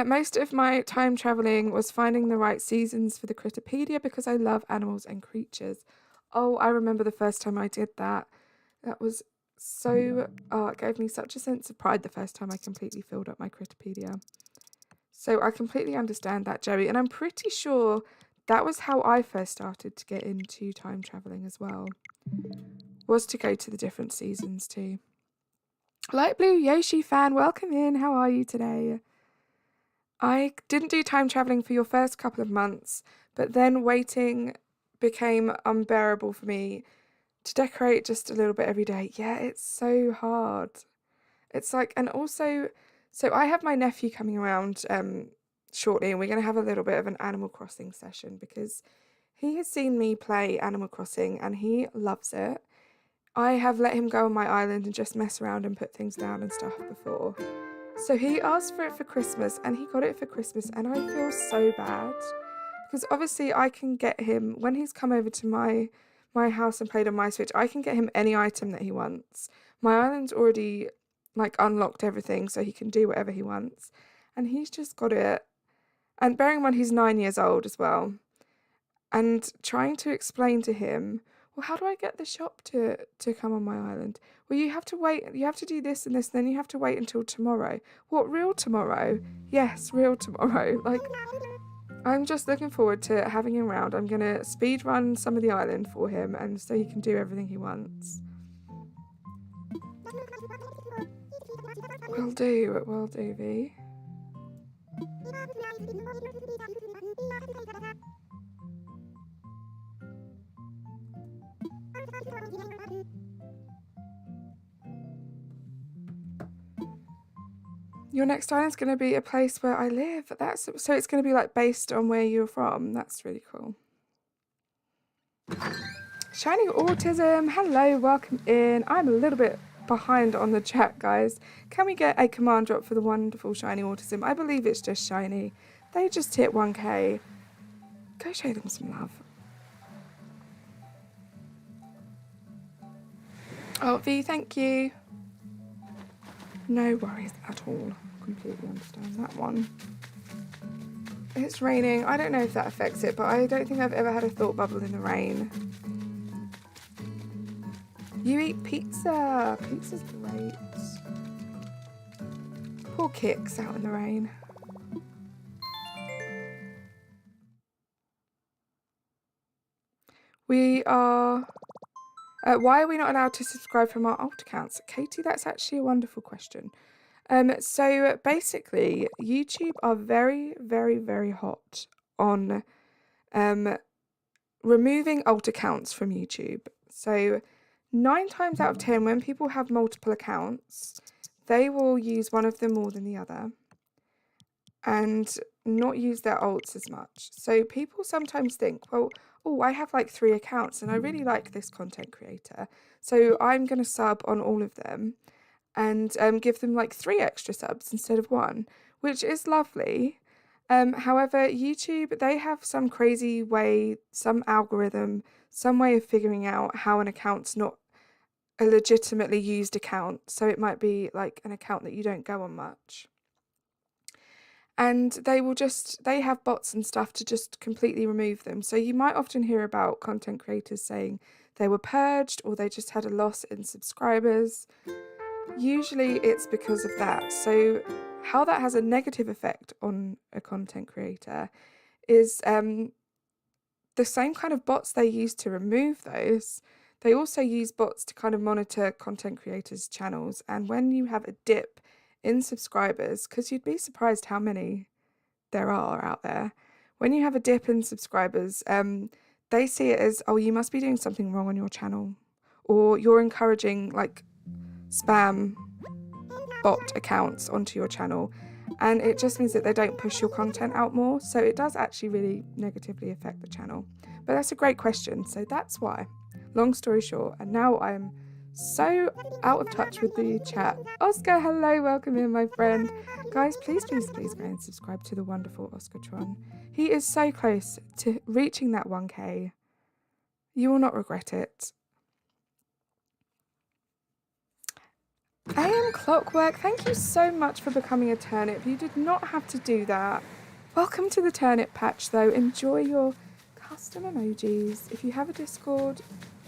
Most of my time travelling was finding the right seasons for the Critterpedia because I love animals and creatures. Oh, I remember the first time I did that. That was so... it gave me such a sense of pride the first time I completely filled up my Critterpedia. So I completely understand that, Joey. And I'm pretty sure that was how I first started to get into time travelling as well. Was to go to the different seasons too. Light Blue Yoshi fan, welcome in. How are you today? I didn't do time travelling for your first couple of months, but then waiting became unbearable for me to decorate just a little bit every day. Yeah, it's so hard. It's like, and also, so I have my nephew coming around shortly, and we're going to have a little bit of an Animal Crossing session because he has seen me play Animal Crossing and he loves it. I have let him go on my island and just mess around and put things down and stuff before. So he asked for it for Christmas and he got it for Christmas and I feel so bad because obviously I can get him, when he's come over to my house and played on my Switch, I can get him any item that he wants. My island's already like unlocked everything so he can do whatever he wants and he's just got it. And bearing in mind he's 9 years old as well, and trying to explain to him, well, how do I get the shop to come on my island? Well, you have to wait, you have to do this and this, and then you have to wait until tomorrow. What, real tomorrow? Yes, real tomorrow. Like, I'm just looking forward to having him around. I'm going to speed run some of the island for him, and so he can do everything he wants. Will do, V. Your next island's going to be a place where I live. So it's going to be like based on where you're from. That's really cool. Shiny Autism, hello, welcome in. I'm a little bit behind on the chat, guys. Can we get a command drop for the wonderful Shiny Autism? I believe it's just Shiny. They just hit 1k. Go show them some love. Oh, V, thank you. No worries at all. Completely understand that one. It's raining. I don't know if that affects it, but I don't think I've ever had a thought bubble in the rain. You eat pizza. Pizza's great. Poor Kix out in the rain. We are... why are we not allowed to subscribe from our alt accounts? Katie, that's actually a wonderful question. So basically, YouTube are very, very, very hot on removing alt accounts from YouTube. So 9 times out of 10, when people have multiple accounts, they will use one of them more than the other and not use their alts as much. So people sometimes think, well, oh, I have like 3 accounts and I really like this content creator, so I'm going to sub on all of them and give them like 3 extra subs instead of 1, which is lovely. However, YouTube, they have some crazy way, some algorithm, some way of figuring out how an account's not a legitimately used account. So it might be like an account that you don't go on much. And they have bots and stuff to just completely remove them. So you might often hear about content creators saying they were purged or they just had a loss in subscribers. Usually it's because of that. So how that has a negative effect on a content creator is the same kind of bots they use to remove those. They also use bots to kind of monitor content creators' channels. And when you have a dip in subscribers, because you'd be surprised how many there are out there, when you have a dip in subscribers, they see it as, oh, you must be doing something wrong on your channel, or you're encouraging like spam bot accounts onto your channel, and it just means that they don't push your content out more. So it does actually really negatively affect the channel. But that's a great question, so that's why. Long story short, and now I'm so out of touch with the chat. Oscar, hello, welcome in, my friend. Guys, please go and subscribe to the wonderful Oscartron. He is so close to reaching that 1K. You will not regret it. AM Clockwork, thank you so much for becoming a turnip. You did not have to do that. Welcome to the turnip patch though. Enjoy your custom emojis. If you have a Discord,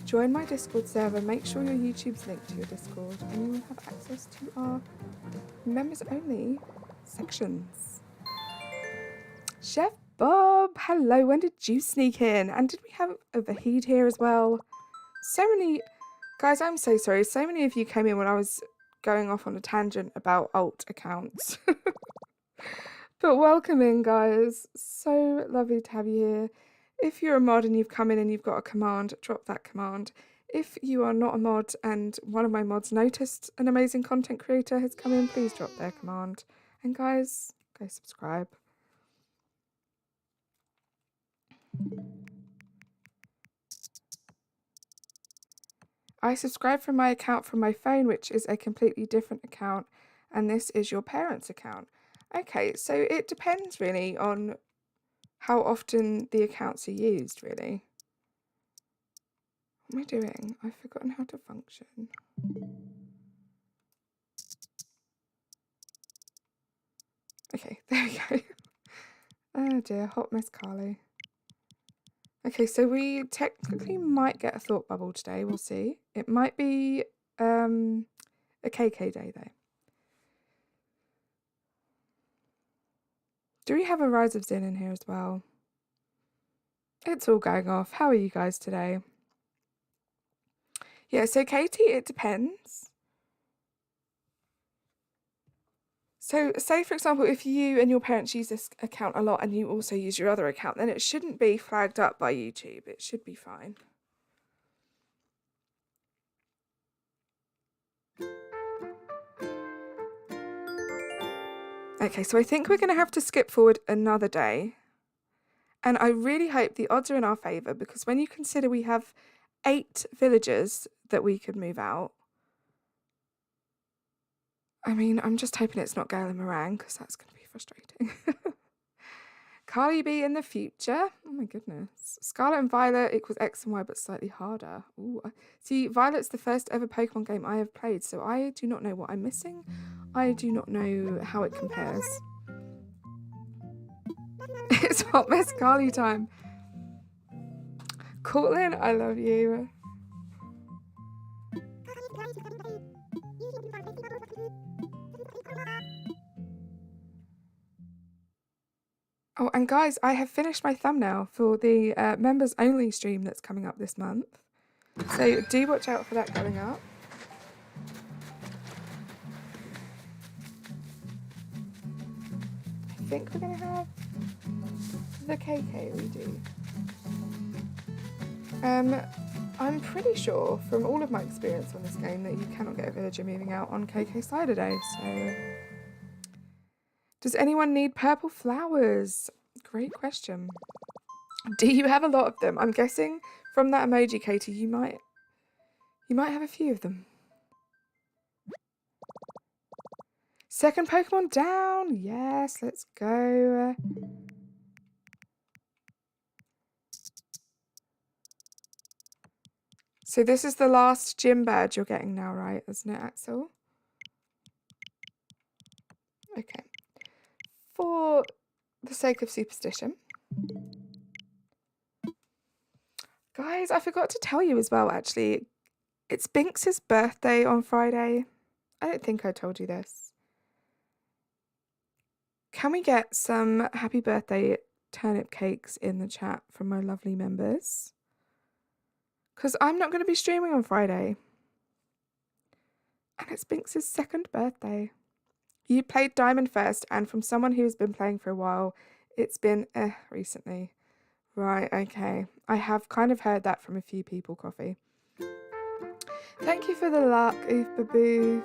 join my Discord server. Make sure your YouTube's linked to your Discord and you will have access to our members only sections. Chef Bob, hello. When did you sneak in? And did we have a Vahid here as well? So many, guys, I'm so sorry. So many of you came in when I was going off on a tangent about alt accounts. But welcome in, guys. So lovely to have you here. If you're a mod and you've come in and you've got a command, drop that command. If you are not a mod and one of my mods noticed an amazing content creator has come in, please drop their command. And guys, go subscribe. I subscribe from my account from my phone, which is a completely different account, and this is your parents' account. Okay, so it depends really on how often the accounts are used, really. What am I doing? I've forgotten how to function. Okay, there we go. Oh dear, hot mess Carly. Okay, so we technically might get a thought bubble today, we'll see. It might be a KK day though. Do we have a Rise of Zin in here as well? It's all going off. How are you guys today? Yeah, so Katie, it depends. So say, for example, if you and your parents use this account a lot and you also use your other account, then it shouldn't be flagged up by YouTube. It should be fine. Okay, so I think we're going to have to skip forward another day. And I really hope the odds are in our favour, because when you consider we have 8 villagers that we could move out, I mean, I'm just hoping it's not Gale and Meringue, because that's going to be frustrating. Carly B in the future. Oh my goodness. Scarlet and Violet equals X and Y, but slightly harder. Ooh. See, Violet's the first ever Pokemon game I have played, so I do not know what I'm missing. I do not know how it compares. It's hot mess Carly time. Cortland, I love you. Oh, and guys, I have finished my thumbnail for the members only stream that's coming up this month. So do watch out for that going up. I think we're going to have the KK we do. I'm pretty sure from all of my experience on this game that you cannot get a villager moving out on KK Slider Day, so... Does anyone need purple flowers? Great question. Do you have a lot of them? I'm guessing from that emoji, Katie, you might have a few of them. Second Pokemon down. Yes, let's go. So this is the last gym badge you're getting now, right? Isn't it, Axel? Okay. For the sake of superstition. Guys, I forgot to tell you as well, actually. It's Binks's birthday on Friday. I don't think I told you this. Can we get some happy birthday turnip cakes in the chat from my lovely members? Because I'm not going to be streaming on Friday. And it's Binks's second birthday. You played Diamond first, and from someone who's been playing for a while, it's been recently. Right, okay. I have kind of heard that from a few people, Coffee. Thank you for the luck, Oof Baboo.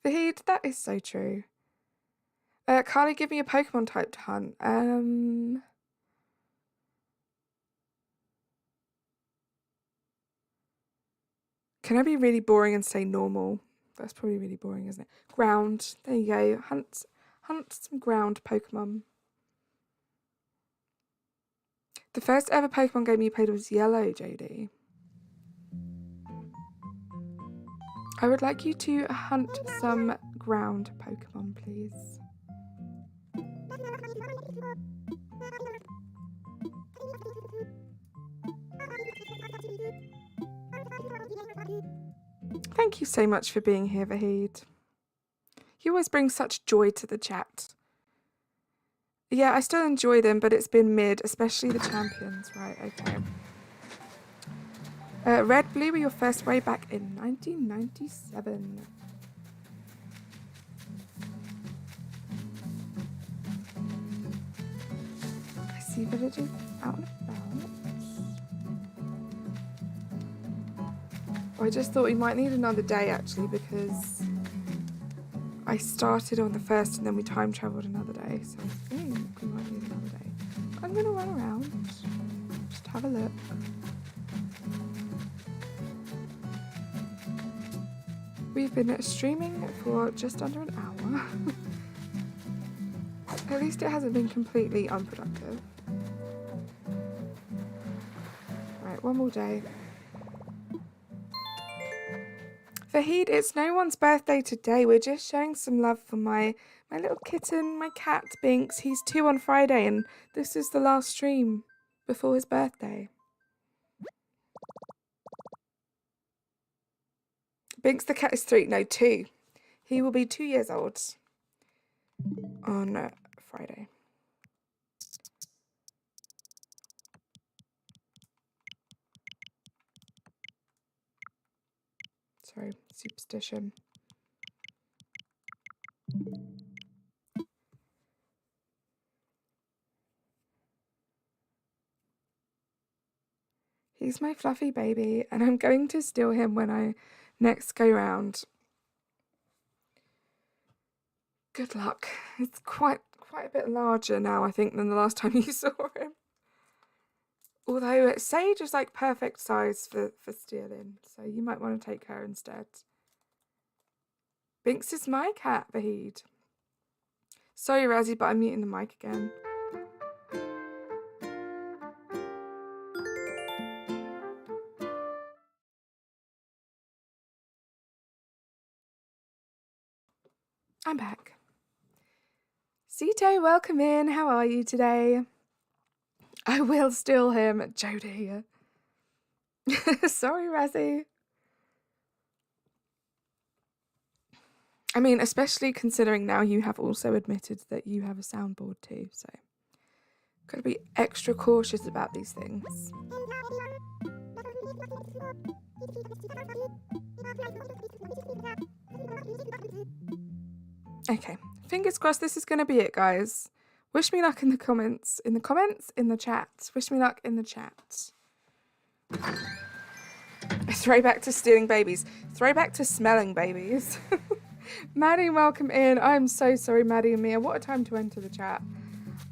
Vahid, that is so true. Carly, give me a Pokemon type to hunt. Can I be really boring and say normal? That's probably really boring, isn't it? Ground. There you go. Hunt some ground Pokemon. The first ever Pokemon game you played was Yellow, JD. I would like you to hunt some ground Pokemon, please. Thank you so much for being here, Vahid. You always bring such joy to the chat. Yeah, I still enjoy them, but it's been mid, especially the champions. Right, okay. Red Blue were your first way back in 1997. I see villagers out and about. Oh, I just thought we might need another day, actually, because I started on the first and then we time travelled another day, so I think we might need another day. I'm going to run around, just have a look. We've been streaming for just under an hour. At least it hasn't been completely unproductive. Right, one more day. Vahid, it's no one's birthday today. We're just showing some love for my little kitten, my cat, Binks. He's 2 on Friday, and this is the last stream before his birthday. Binks the cat is 3. No, 2. He will be 2 years old on Friday. Sorry, superstition. He's my fluffy baby, and I'm going to steal him when I next go round. Good luck. It's quite a bit larger now, I think, than the last time you saw him. Although Sage is like perfect size for stealing, so you might want to take her instead. Binks is my cat, Vahid. Sorry, Razzie, but I'm muting the mic again. I'm back. Sito, welcome in. How are you today? I will steal him, Jodie. Sorry, Razzie. I mean, especially considering now you have also admitted that you have a soundboard too, so gotta be extra cautious about these things. Okay, fingers crossed this is gonna be it, guys. Wish me luck in the comments. In the chat. Wish me luck in the chat. Throwback to stealing babies. Throwback to smelling babies. Maddie, welcome in. I'm so sorry, Maddie and Mia. What a time to enter the chat.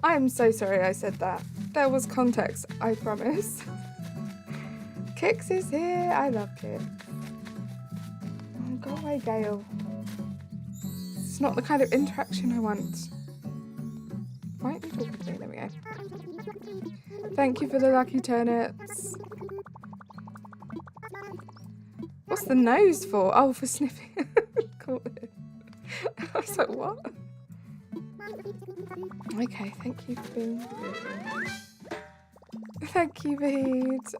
I'm so sorry I said that. There was context, I promise. Kix is here. I love Kix. Oh, go away, Gale. It's not the kind of interaction I want. Why aren't you talking to me? There we go. Thank you for the lucky turnips. What's the nose for? Oh, for sniffing. Cool. I was like, what? Okay, thank you for being... Thank you, Vahid.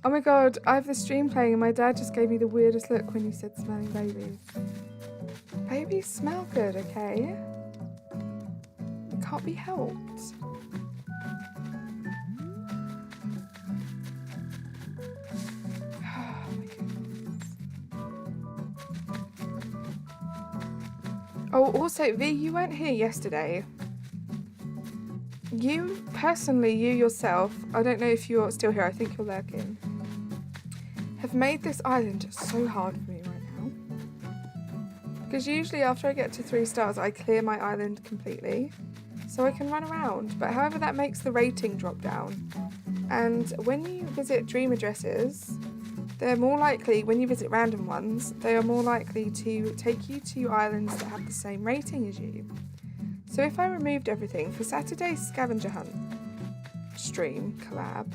Oh my god, I have the stream playing and my dad just gave me the weirdest look when you said smelling babies. Babies smell good, okay? It can't be helped. Oh my goodness. Oh, also, V, you weren't here yesterday. You, personally, you yourself, I don't know if you're still here, I think you're lurking, have made this island so hard for me right now. Because usually after I get to 3 stars, I clear my island completely, so I can run around. But however, that makes the rating drop down. And when you visit dream addresses, they're more likely, when you visit random ones, they are more likely to take you to islands that have the same rating as you. So if I removed everything for Saturday's scavenger hunt stream collab,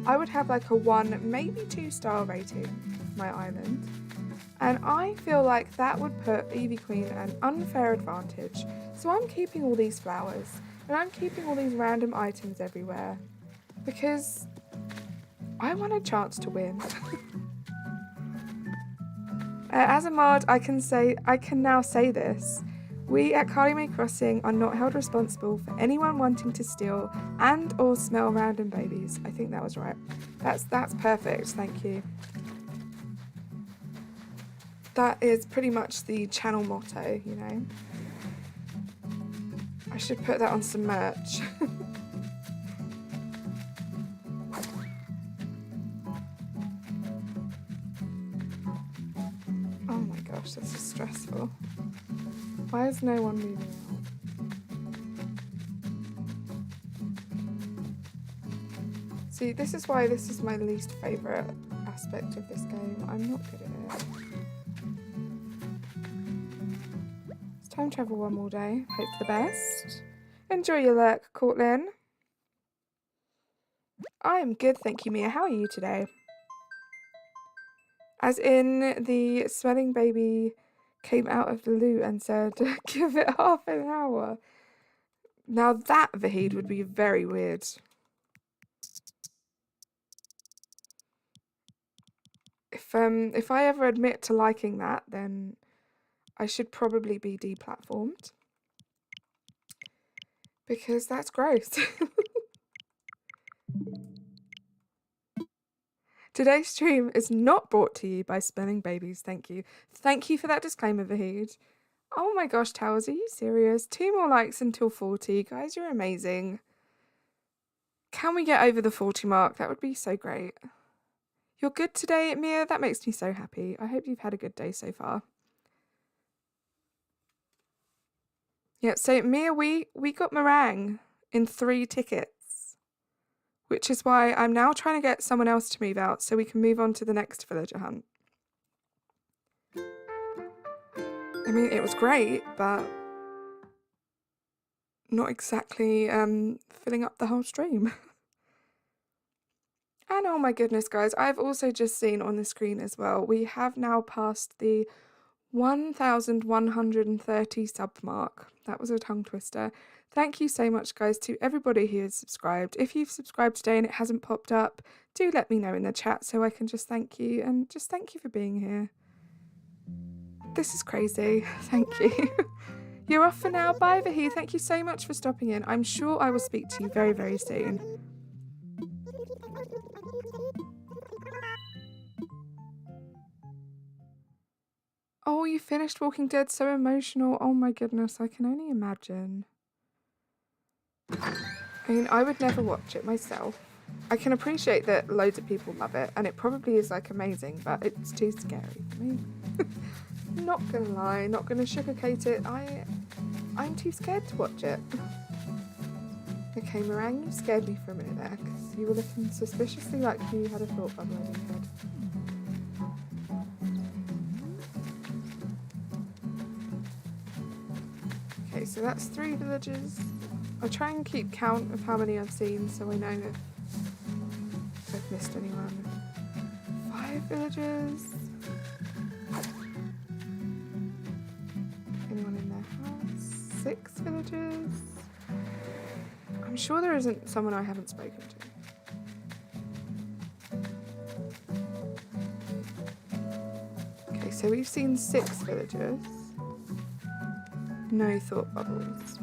I would have like a 1, maybe 2-star rating for my island. And I feel like that would put Evie Queen at an unfair advantage. So I'm keeping all these flowers and I'm keeping all these random items everywhere because I want a chance to win. As a mod, I can now say this. We at Carly Mae Crossing are not held responsible for anyone wanting to steal and or smell random babies. I think that was right. That's perfect, thank you. That is pretty much the channel motto, you know. I should put that on some merch. Oh my gosh, this is stressful. Why is no one moving out? See, this is why this is my least favourite aspect of this game. I'm not good at it. It's time travel one more day. Hope for the best. Enjoy your lurk, Cortland. I'm good, thank you, Mia. How are you today? As in, the smelling baby came out of the loo and said, give it half an hour. Now that, Vahid, would be very weird. If I ever admit to liking that, then I should probably be deplatformed. Because that's gross. Today's stream is not brought to you by smelling babies, thank you. Thank you for that disclaimer, Vahid. Oh my gosh, Towers, are you serious? 2 more likes until 40. Guys, you're amazing. Can we get over the 40 mark? That would be so great. You're good today, Mia? That makes me so happy. I hope you've had a good day so far. Yeah, so Mia, we got meringue in 3 tickets, which is why I'm now trying to get someone else to move out so we can move on to the next villager hunt. I mean, it was great, but not exactly filling up the whole stream. And oh my goodness, guys, I've also just seen on the screen as well, we have now passed the 1,130 sub mark. That was a tongue twister. Thank you so much, guys, to everybody who has subscribed. If you've subscribed today and it hasn't popped up, do let me know in the chat so I can just thank you and just thank you for being here. This is crazy. Thank you. You're off for now. Bye, Vahi. Thank you so much for stopping in. I'm sure I will speak to you very, very soon. Oh, you finished Walking Dead, so emotional. Oh my goodness, I can only imagine. I mean, I would never watch it myself. I can appreciate that loads of people love it, and it probably is like amazing, but it's too scary for me. Not gonna lie, not gonna sugarcoat it. I'm too scared to watch it. Okay, Meringue, you scared me for a minute there, because you were looking suspiciously like you had a thought bubble in your head. Okay, so that's 3 villages. I'll try and keep count of how many I've seen so I know if missed anyone. 5 villagers. Anyone in their house? 6 villagers. I'm sure there isn't someone I haven't spoken to. Okay, so we've seen 6 villagers. No thought bubbles.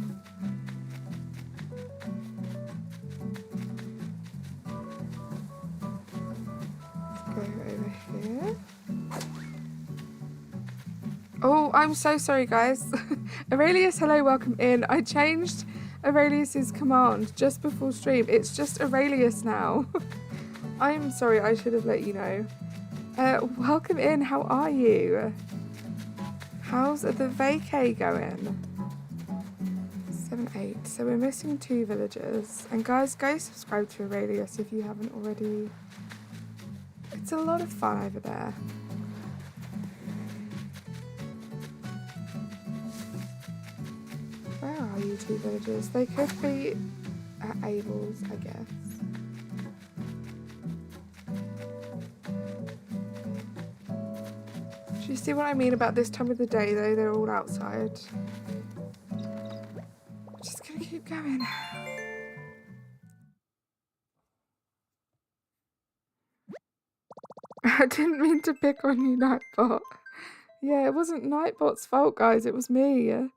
Go over here. Oh, I'm so sorry, guys. Aurelius, hello, welcome in. I changed Aurelius's command just before stream. It's just Aurelius now. I'm sorry, I should have let you know. Welcome in, how are you? How's the vacay going? 7, 8. So we're missing 2 villagers. And guys, go subscribe to Aurelius if you haven't already. It's a lot of fun over there. Where are you 2 villagers? They could be at Abel's, I guess. Do you see what I mean about this time of the day though? They're all outside. I'm just gonna keep going. I didn't mean to pick on you, Nightbot. Yeah, it wasn't Nightbot's fault, guys. It was me.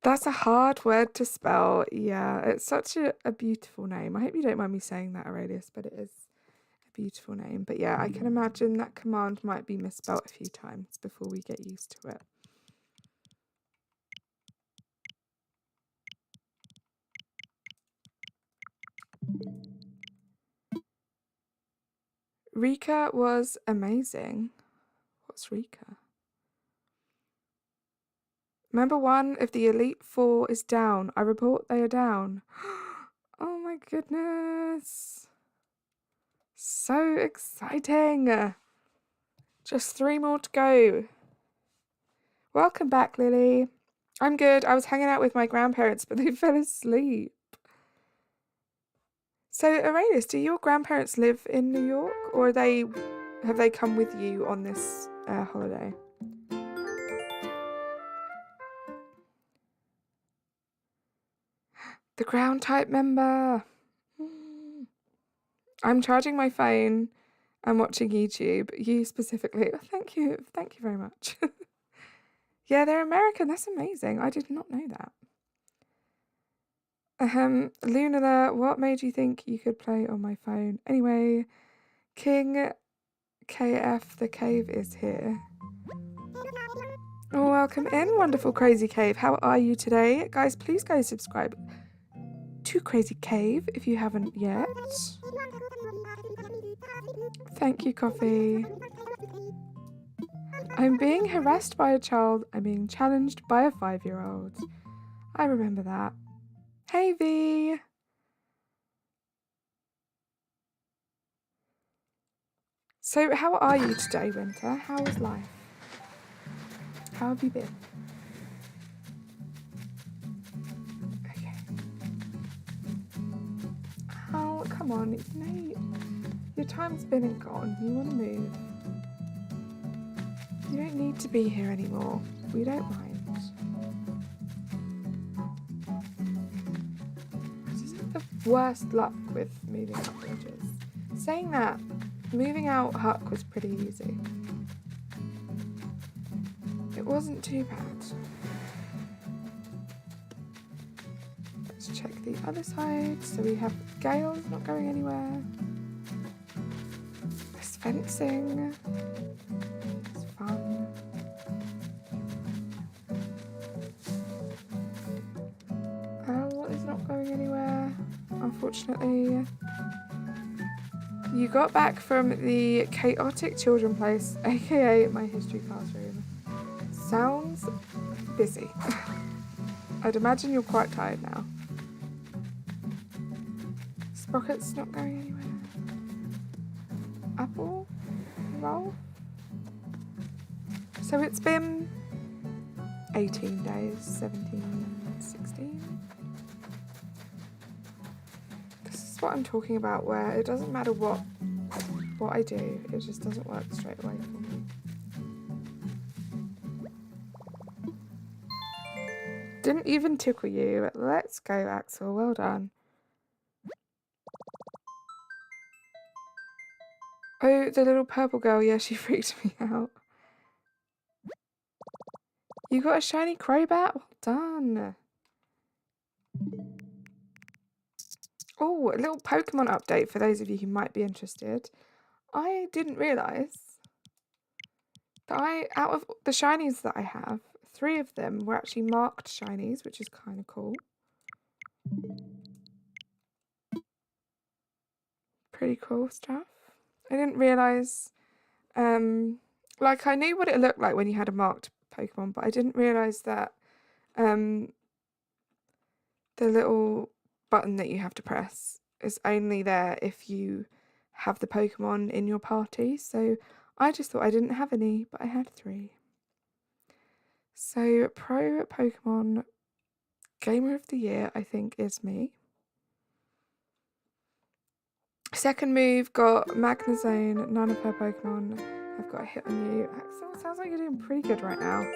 That's a hard word to spell. Yeah, it's such a beautiful name. I hope you don't mind me saying that, Aurelius, but it is a beautiful name. But yeah, I can imagine that command might be misspelt a few times before we get used to it. Rika was amazing. What's Rika? Member 1 of the Elite 4 is down. I report they are down. Oh my goodness. So exciting. Just 3 more to go. Welcome back, Lily. I'm good. I was hanging out with my grandparents, but they fell asleep. So, Aurelius, do your grandparents live in New York, or have they come with you on this holiday? The ground type member. I'm charging my phone and watching YouTube. You specifically. Oh, thank you. Thank you very much. Yeah, they're American. That's amazing. I did not know that. Lunala, what made you think you could play on my phone? Anyway, King KF, the cave is here. Oh, welcome in, wonderful Crazy Cave. How are you today? Guys, please go subscribe to Crazy Cave if you haven't yet. Thank you, Coffee. I'm being harassed by a child. I'm being challenged by a 5-year-old. I remember that. Hey, V. So, how are you today, Winter? How is life? How have you been? Okay. Oh, come on. You know, your time's been and gone. You want to move. You don't need to be here anymore. We don't mind. I just have the worst luck with moving out villages. Saying that, moving out Huck was pretty easy. It wasn't too bad. Let's check the other side. So we have Gale's not going anywhere. There's fencing. It's fun. Al is not going anywhere, unfortunately. You got back from the chaotic children place, aka my history classroom. Sounds busy. I'd imagine you're quite tired now. Sprocket's not going anywhere. Apple? Roll? So it's been 18 days, 17, 16. This has That's what I'm talking about, where it doesn't matter what I do, it just doesn't work straight away for me. Didn't even tickle you. Let's go, Axel. Well done. Oh, the little purple girl. Yeah, she freaked me out. You got a shiny Crobat? Well done. Oh, a little Pokemon update for those of you who might be interested. I didn't realise that out of the shinies that I have, 3 of them were actually marked shinies, which is kind of cool. Pretty cool stuff. I didn't realise, like I knew what it looked like when you had a marked Pokemon, but I didn't realise that the little button that you have to press is only there if you have the Pokemon in your party. So I just thought I didn't have any, but I had 3. So Pro Pokemon Gamer of the Year, I think, is me. Second move, got Magnezone. None of her Pokemon have got a hit on you. Axel, sounds like you're doing pretty good right now.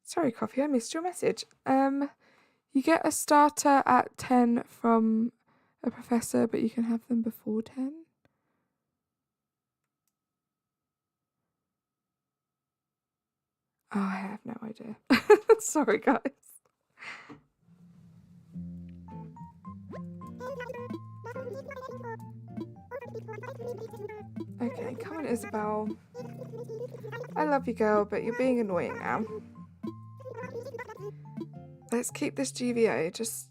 Sorry, Coffee, I missed your message. You get a starter at 10 from a professor, but you can have them before 10. Oh, I have no idea. Sorry, guys. Okay, come on, Isabel. I love you, girl, but you're being annoying now. Let's keep this GVO. Just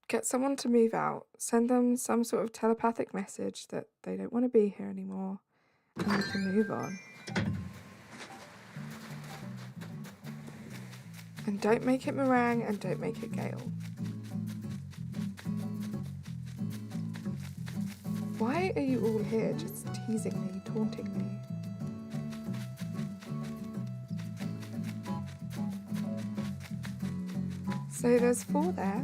get someone to move out. Send them some sort of telepathic message that they don't want to be here anymore. And we can move on. And don't make it Meringue and don't make it Gale. Why are you all here just teasing me, taunting me? So there's 4 there.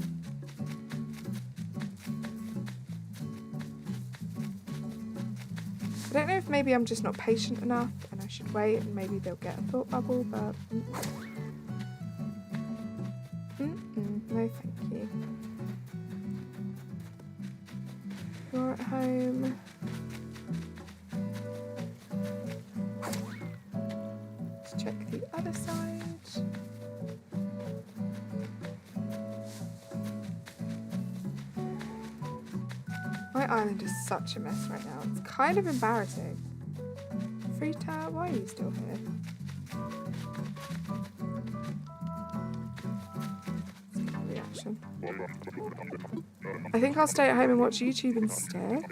I don't know if maybe I'm just not patient enough and I should wait and maybe they'll get a thought bubble, but... no thank you. You're at home. Let's check the other side. My island is such a mess right now. It's kind of embarrassing. Frita, why are you still here? Reaction. I think I'll stay at home and watch YouTube instead.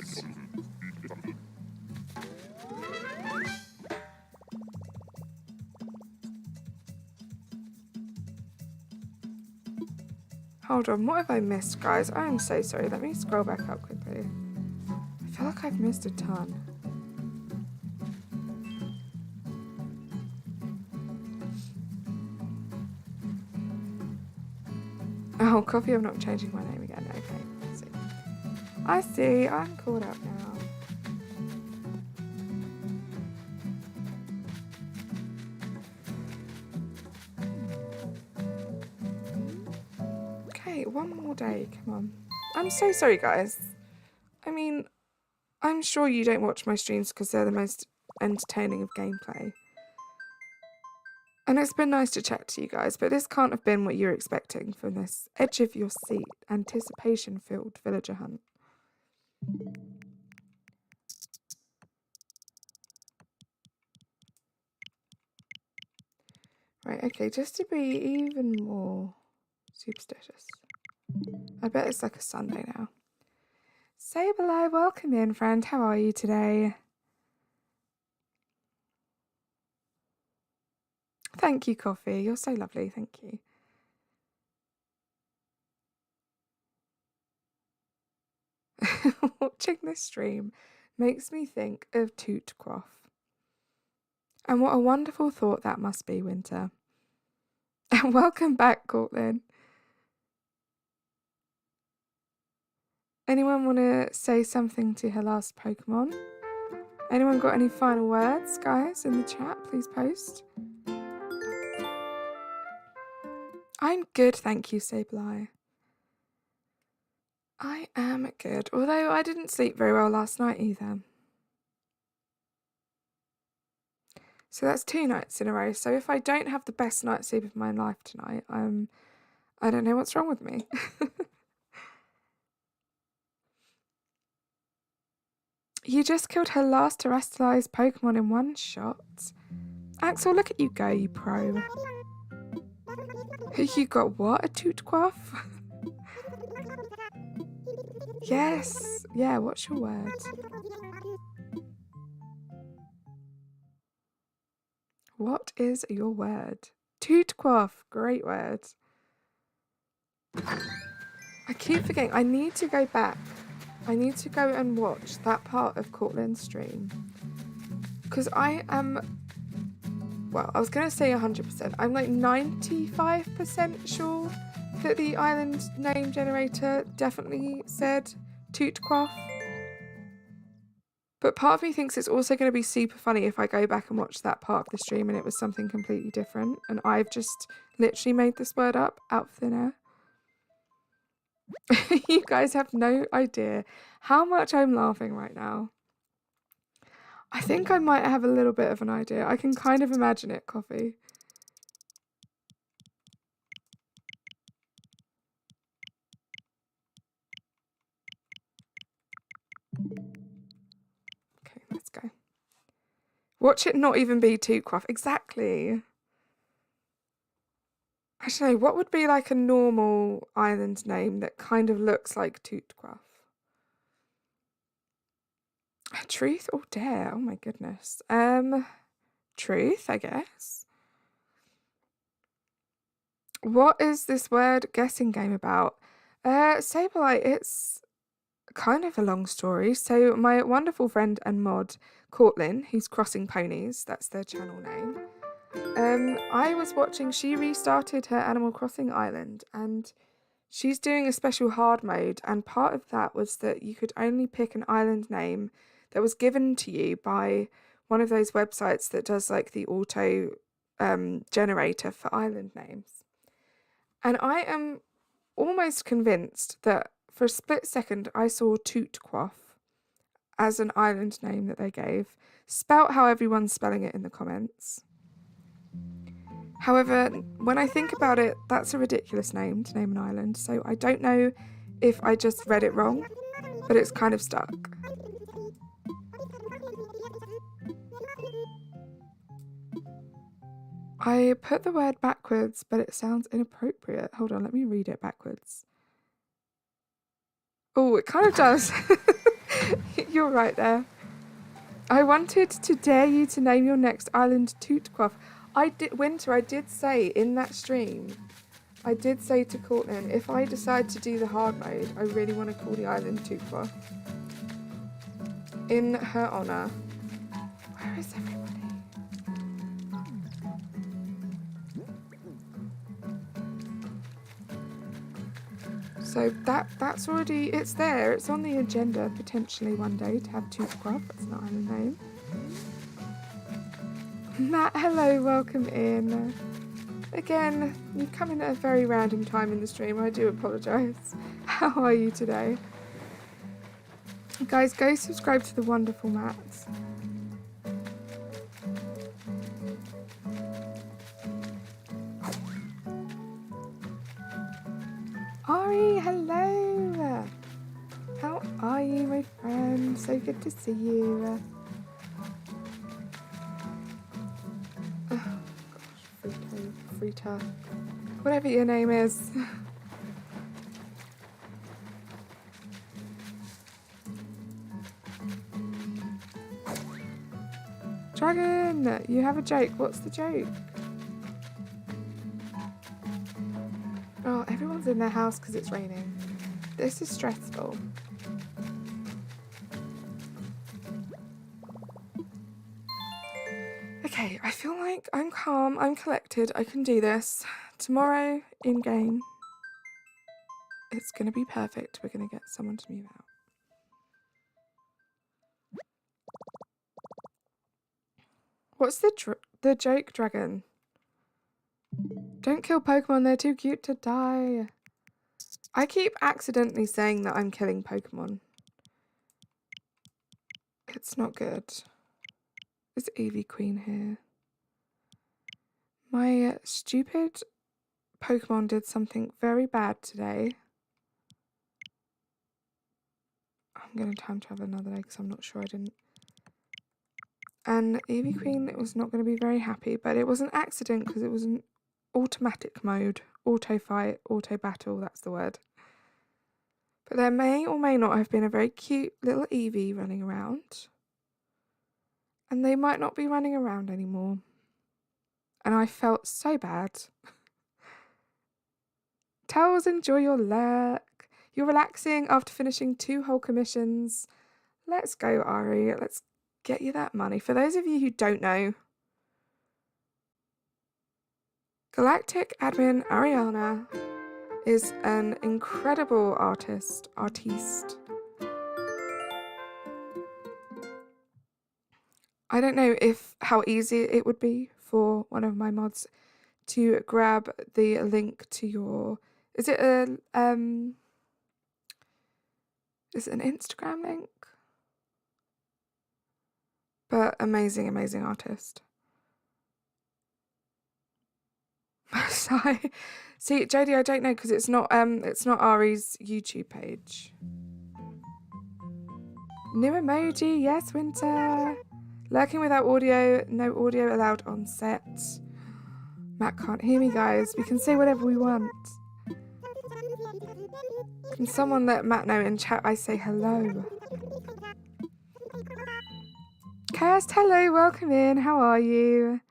Hold on, what have I missed, guys? I am so sorry. Let me scroll back up quickly. I feel like I've missed a ton. Oh, Coffee, I'm not changing my name again. Okay, I see. I'm caught up now. Okay, one more day. Come on. I'm so sorry, guys. I mean, I'm sure you don't watch my streams because they're the most entertaining of gameplay. And it's been nice to chat to you guys, but this can't have been what you're expecting from this edge of your seat, anticipation-filled villager hunt. Right, okay, just to be even more superstitious. I bet it's like a Sunday now. Sableye, welcome in, friend. How are you today? Thank you, Coffee. You're so lovely. Thank you. Watching this stream makes me think of Toot Quaff. And what a wonderful thought that must be, Winter. And welcome back, Cortland. Anyone want to say something to her last Pokemon? Anyone got any final words, guys, in the chat? Please post. I'm good, thank you, Sableye. I am good, although I didn't sleep very well last night either. So that's 2 nights in a row. So if I don't have the best night's sleep of my life tonight, I don't know what's wrong with me. You just killed her last terrestrialized Pokemon in one shot. Axel, look at you go, you pro. You got what? A Tootquaff? Yes. Yeah, what's your word? What is your word? Tootquaff. Great word. I keep forgetting. I need to go back. I need to go and watch that part of Cortland's stream. Because I am... Well, I was going to say 100%. I'm like 95% sure that the island name generator definitely said Tootquaff. But part of me thinks it's also going to be super funny if I go back and watch that part of the stream and it was something completely different. And I've just literally made this word up out of thin air. You guys have no idea how much I'm laughing right now. I think I might have a little bit of an idea. I can kind of imagine it, Coffee. Okay, let's go. Watch it not even be Tootquaff. Exactly. I don't know, what would be like a normal island name that kind of looks like Tootquaff? Truth or dare? Oh my goodness. Truth, I guess. What is this word guessing game about? Sableye, it's kind of a long story. So my wonderful friend and mod, Cortland, who's Crossing Ponies, that's their channel name. I was watching, she restarted her Animal Crossing island and she's doing a special hard mode, and part of that was that you could only pick an island name that was given to you by one of those websites that does like the auto generator for island names. And I am almost convinced that for a split second I saw Tootquaff as an island name that they gave, spelt how everyone's spelling it in the comments. However, when I think about it, that's a ridiculous name to name an island, so I don't know if I just read it wrong, but it's kind of stuck. I put the word backwards, but it sounds inappropriate. Hold on, let me read it backwards. Oh, it kind of does. You're right there. I wanted to dare you to name your next island Tootquaff. Winter, I did say in that stream, I did say to Cortland, if I decide to do the hard mode, I really want to call the island Tootquaff. In her honour. Where is everybody? So that's already, it's there. It's on the agenda potentially one day to have Tootquaff. That's an island name. Matt, hello, welcome in. Again, you've come in at a very random time in the stream. I do apologise. How are you today? Guys, go subscribe to the wonderful Matt. Ari, hello. How are you, my friend? So good to see you. Frita, whatever your name is. Dragon, you have a joke. What's the joke? Oh, everyone's in their house because it's raining. This is stressful. Okay, Okay, I feel like I'm calm, I'm collected, I can do this. Tomorrow, in-game, it's going to be perfect. We're going to get someone to move out. What's the joke, dragon? Don't kill Pokemon, they're too cute to die. I keep accidentally saying that I'm killing Pokemon. It's not good. Is Eevee Queen here? My stupid Pokemon did something very bad today. I'm going to time travel another day because I'm not sure I didn't. And Eevee Queen was not going to be very happy, but it was an accident because it was an automatic mode. Auto fight, auto battle, that's the word. But there may or may not have been a very cute little Eevee running around. And they might not be running around anymore. And I felt so bad. Tells, enjoy your lurk. You're relaxing after finishing 2 whole commissions. Let's go, Ari. Let's get you that money. For those of you who don't know, Galactic Admin Ariana is an incredible artiste. I don't know how easy it would be for one of my mods to grab the link to your... Is it an Instagram link? But amazing, amazing artist. Sigh. See, Jodie, I don't know because it's not Ari's YouTube page. New emoji, yes, Winter. Lurking without audio, no audio allowed on set. Matt can't hear me, guys. We can say whatever we want. Can someone let Matt know in chat I say hello? Kirst, hello, welcome in. How are you?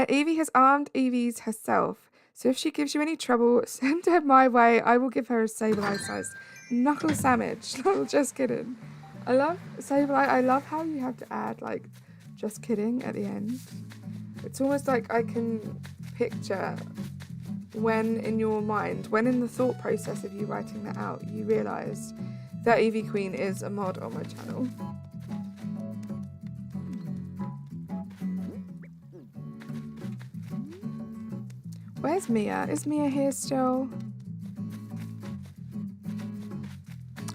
Evie has armed Evie's herself, so if she gives you any trouble, send her my way. I will give her a Sableye-sized knuckle sandwich. Just kidding. I love Sableye. I love how you have to add, like, just kidding at the end. It's almost like I can picture when in your mind, when in the thought process of you writing that out, you realise that Eevee Queen is a mod on my channel. Where's Mia? Is Mia here still?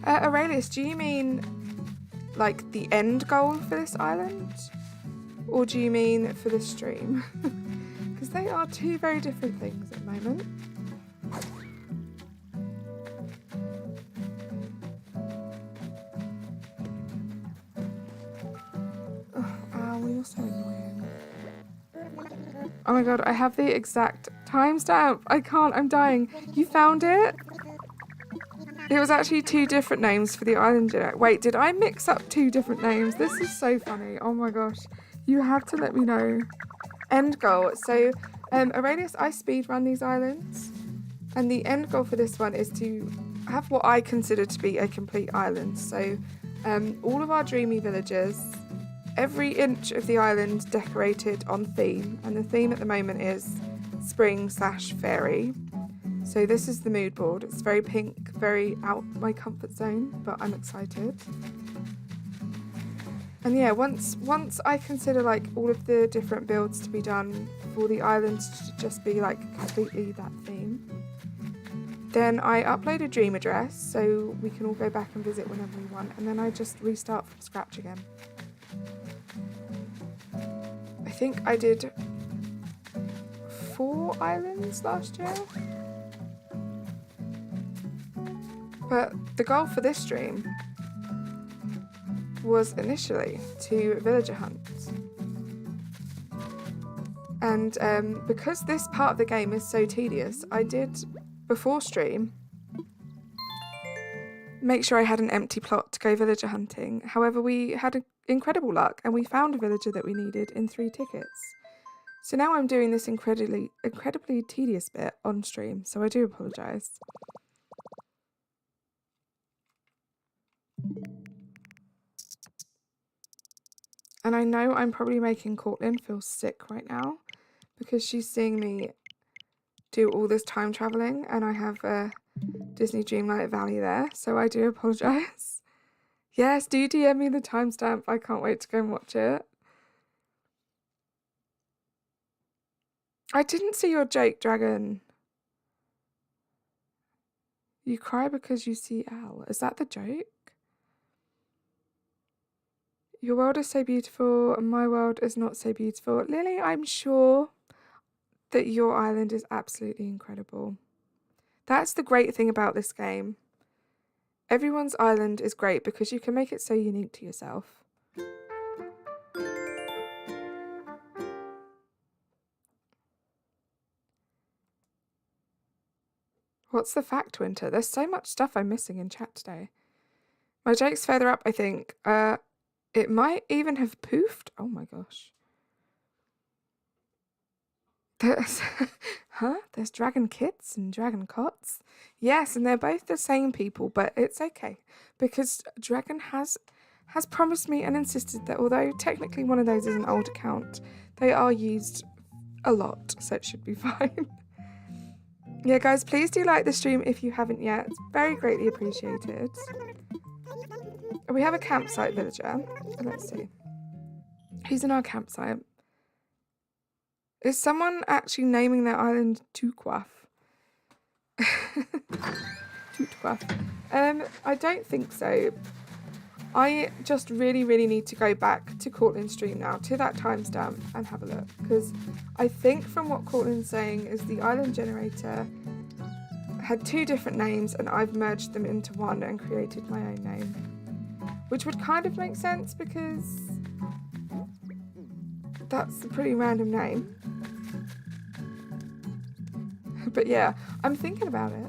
Aurelius, do you mean like the end goal for this island? Or do you mean for the stream? Because they are 2 very different things at the moment. Oh, you're so annoying. Oh my god, I have the exact timestamp. I can't, I'm dying. You found it? It was actually 2 different names for the island. Wait, did I mix up 2 different names? This is so funny. Oh my gosh. You have to let me know. End goal. So, Aurelius, I speedrun these islands. And the end goal for this one is to have what I consider to be a complete island. So, all of our dreamy villages, every inch of the island decorated on theme. And the theme at the moment is spring/fairy. So this is the mood board. It's very pink, very out my comfort zone, but I'm excited. And yeah, once I consider like all of the different builds to be done for the island to just be like completely that theme, then I upload a dream address so we can all go back and visit whenever we want, and then I just restart from scratch again. I think I did 4 islands last year. But the goal for this stream was initially to villager hunt. And because this part of the game is so tedious, I did, before stream, make sure I had an empty plot to go villager hunting. However, we had incredible luck and we found a villager that we needed in 3 tickets. So now I'm doing this incredibly tedious bit on stream, so I do apologise. And I know I'm probably making Cortland feel sick right now because she's seeing me do all this time traveling and I have a Disney Dreamlight Valley there, so I do apologise. Yes, do DM me the timestamp. I can't wait to go and watch it. I didn't see your joke, Dragon. You cry because you see Al. Is that the joke? Your world is so beautiful and my world is not so beautiful. Lily, I'm sure that your island is absolutely incredible. That's the great thing about this game. Everyone's island is great because you can make it so unique to yourself. What's the fact, Winter? There's so much stuff I'm missing in chat today. My joke's further up, I think. It might even have poofed. Oh my gosh. There's, There's dragon kits and dragon cots. Yes, and they're both the same people, but it's okay because Dragon has promised me and insisted that although technically one of those is an old account, they are used a lot, so it should be fine. Yeah, guys, please do like the stream if you haven't yet. It's very greatly appreciated. We have a campsite villager. Let's see. Who's in our campsite? Is someone actually naming their island Tuquaf? Tuquaf. I don't think so. I just really need to go back to Cortland's stream now, to that timestamp, and have a look. Because I think from what Cortland's saying is the island generator had 2 different names and I've merged them into one and created my own name. Which would kind of make sense because that's a pretty random name. But yeah, I'm thinking about it.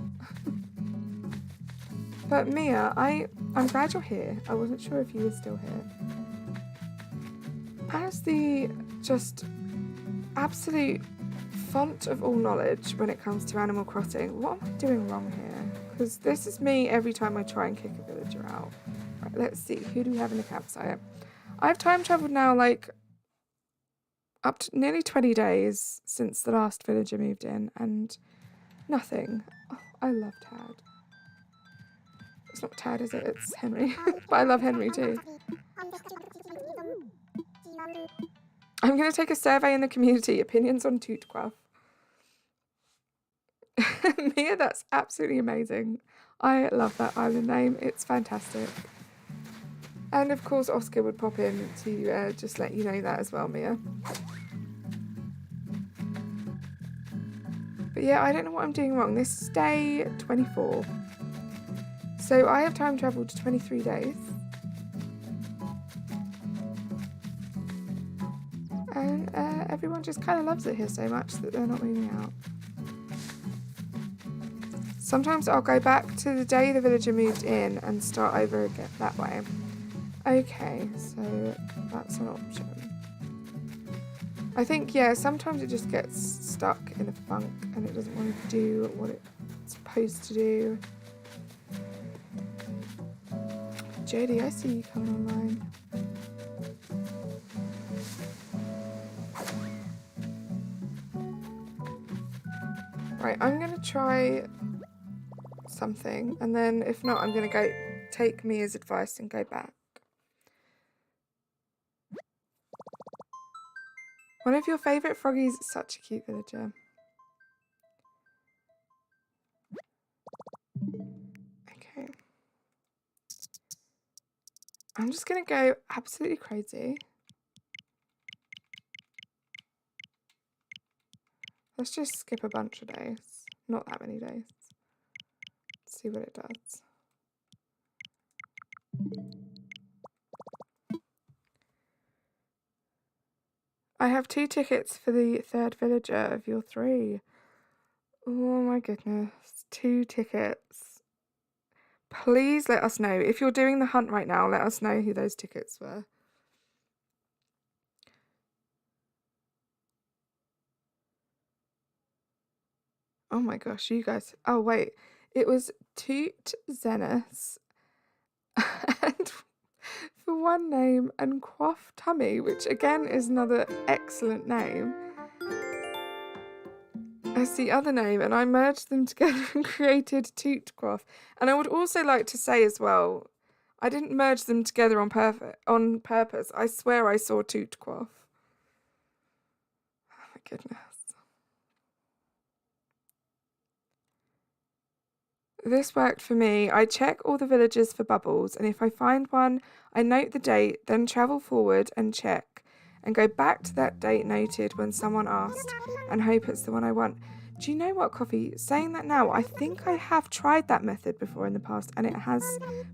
But Mia, I'm glad you're here. I wasn't sure if you were still here. As the just absolute font of all knowledge when it comes to Animal Crossing, what am I doing wrong here? Because this is me every time I try and kick a villager out. Right, let's see. Who do we have in the campsite? I've time traveled now like up to nearly 20 days since the last villager moved in and nothing. Oh, I love Tad. It's not Tad, is it? It's Henry. But I love Henry too. I'm going to take a survey in the community. Opinions on Tootquaff. Mia, that's absolutely amazing. I love that island name. It's fantastic. And of course, Oscar would pop in to just let you know that as well, Mia. But yeah, I don't know what I'm doing wrong. This is day 24. So I have time traveled to 23 days. And everyone just kind of loves it here so much that they're not moving out. Sometimes I'll go back to the day the villager moved in and start over again that way. Okay, so that's an option. I think, yeah, sometimes it just gets stuck in a funk and it doesn't want to do what it's supposed to do. Jodie, I see you coming online. Right, I'm going to try something, and then if not, I'm going to go take Mia's advice and go back. One of your favourite froggies, such a cute villager. Okay. I'm just going to go absolutely crazy. Let's just skip a bunch of days. Not that many days. Let's see what it does. I have 2 tickets for the 3rd villager of your 3. Oh my goodness. 2 tickets. Please let us know. If you're doing the hunt right now, let us know who those tickets were. Oh my gosh, you guys. Oh wait. It was Toot Zenith. And for one name and Quaff Tummy, which again is another excellent name, as the other name, and I merged them together and created Toot Quaff. And I would also like to say as well, I didn't merge them together on purpose. I swear I saw Toot Quaff. Oh my goodness. This worked for me. I check all the villages for bubbles, and if I find one, I note the date, then travel forward and check, and go back to that date noted when someone asked, and hope it's the one I want. Do you know what, Coffee? Saying that now, I think I have tried that method before in the past, and it has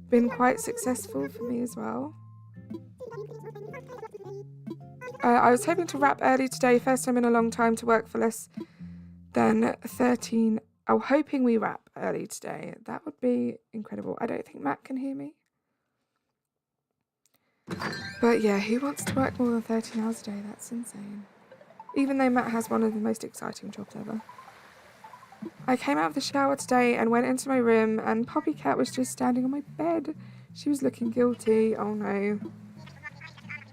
been quite successful for me as well. I was hoping to wrap early today, first time in a long time to work for less than 13. I'm hoping we wrap early today. That would be incredible. I don't think Matt can hear me. But yeah, who wants to work more than 13 hours a day? That's insane. Even though Matt has one of the most exciting jobs ever. I came out of the shower today and went into my room, and Poppy Cat was just standing on my bed. She was looking guilty. Oh no.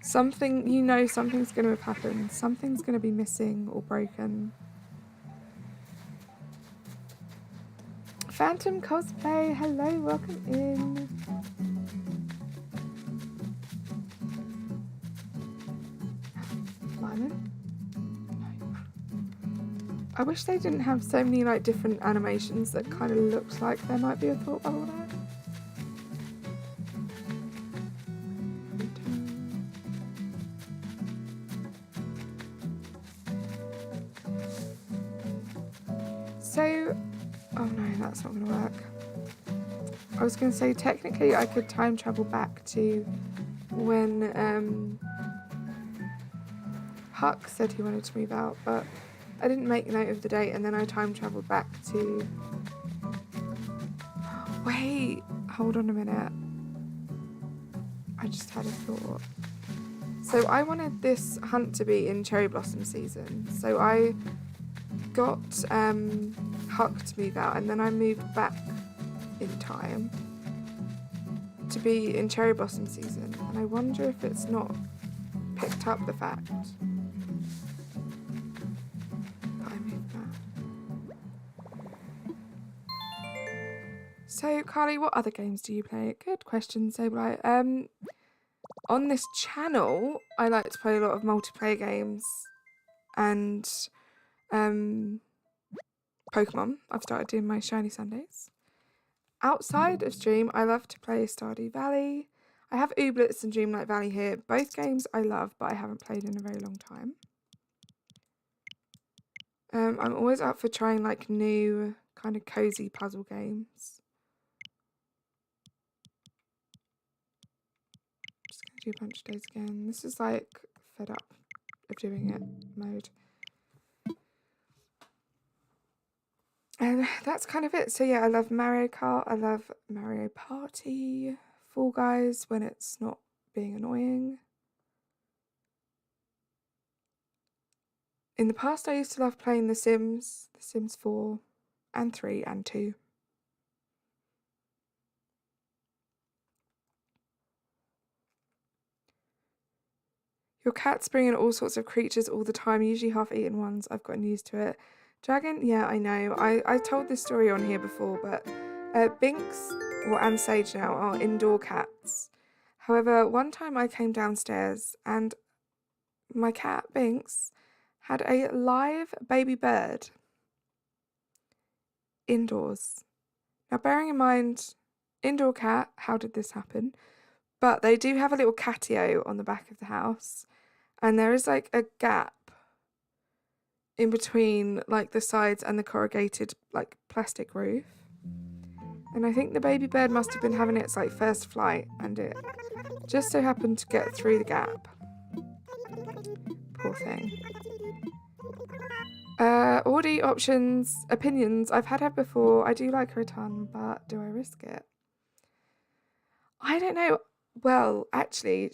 Something's going to have happened. Something's going to be missing or broken. Phantom Cosplay, hello, welcome in. Simon? No. I wish they didn't have so many like different animations that kind of looked like there might be a thought bubble there. So, oh no, that's not going to work. I was going to say, technically, I could time travel back to when Huck said he wanted to move out, but I didn't make note of the date, and then I time travelled back to... Wait, hold on a minute. I just had a thought. So I wanted this hunt to be in cherry blossom season, so I got Huck to move out, and then I moved back in time to be in cherry blossom season, and I wonder if it's not picked up the fact that I moved back. So Carly, what other games do you play? Good question, Sableye. On this channel I like to play a lot of multiplayer games and Pokemon. I've started doing my Shiny Sundays. Outside of stream, I love to play Stardew Valley. I have Ooblets and Dreamlight Valley here. Both games I love, but I haven't played in a very long time. I'm always up for trying like new kind of cozy puzzle games. Just gonna do a bunch of days again. This is like fed up of doing it mode. And that's kind of it. So yeah, I love Mario Kart. I love Mario Party. Fall Guys when it's not being annoying. In the past, I used to love playing The Sims 4 and 3 and 2. Your cat's bringing all sorts of creatures all the time, usually half-eaten ones. I've gotten used to it. Dragon? Yeah, I know. I told this story on here before, but Binks, and Sage now, are indoor cats. However, one time I came downstairs and my cat, Binks, had a live baby bird indoors. Now, bearing in mind, indoor cat, how did this happen? But they do have a little catio on the back of the house, and there is like a gap in between like the sides and the corrugated like plastic roof. And I think the baby bird must have been having its like first flight, and it just so happened to get through the gap. Poor thing. Audi opinions. I've had her before. I do like her a ton, but do I risk it? I don't know. Well, actually,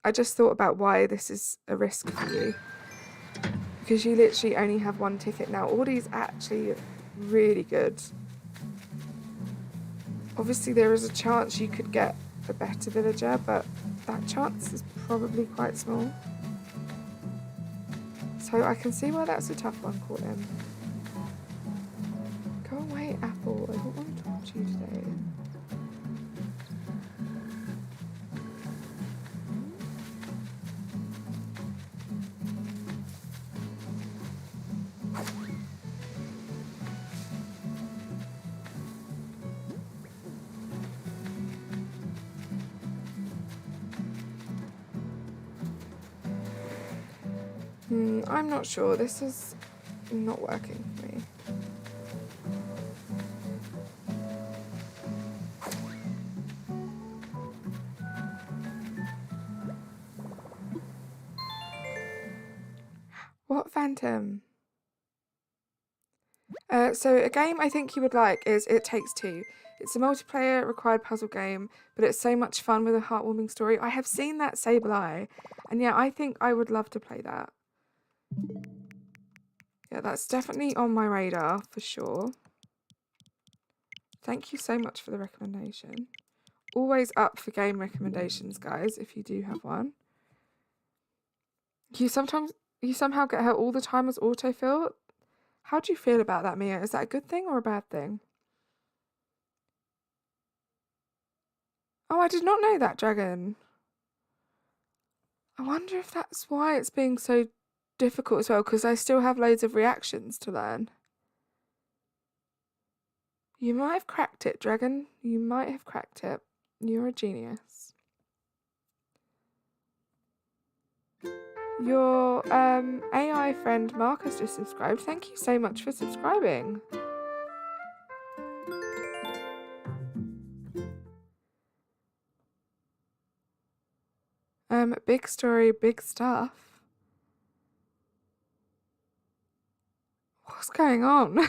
I just thought about why this is a risk for you. Because you literally only have one ticket now. Audi's actually really good. Obviously, there is a chance you could get a better villager, but that chance is probably quite small. So I can see why that's a tough one, Courtney. Go away, Apple. I don't want to talk to you today. I'm not sure. This is not working for me. What Phantom? So a game I think you would like is It Takes Two. It's a multiplayer required puzzle game, but it's so much fun with a heartwarming story. I have seen that Sable Eye, and yeah, I think I would love to play that. Yeah, that's definitely on my radar for sure. Thank you so much for the recommendation. Always up for game recommendations, guys, if you do have one. You somehow get her all the time as autofill. How do you feel about that, Mia? Is that a good thing or a bad thing? Oh, I did not know that, Dragon. I wonder if that's why it's being so difficult as well, because I still have loads of reactions to learn. You might have cracked it, Dragon. You might have cracked it. You're a genius. Your AI friend Marcus just subscribed. Thank you so much for subscribing. Big story, big stuff. What's going on?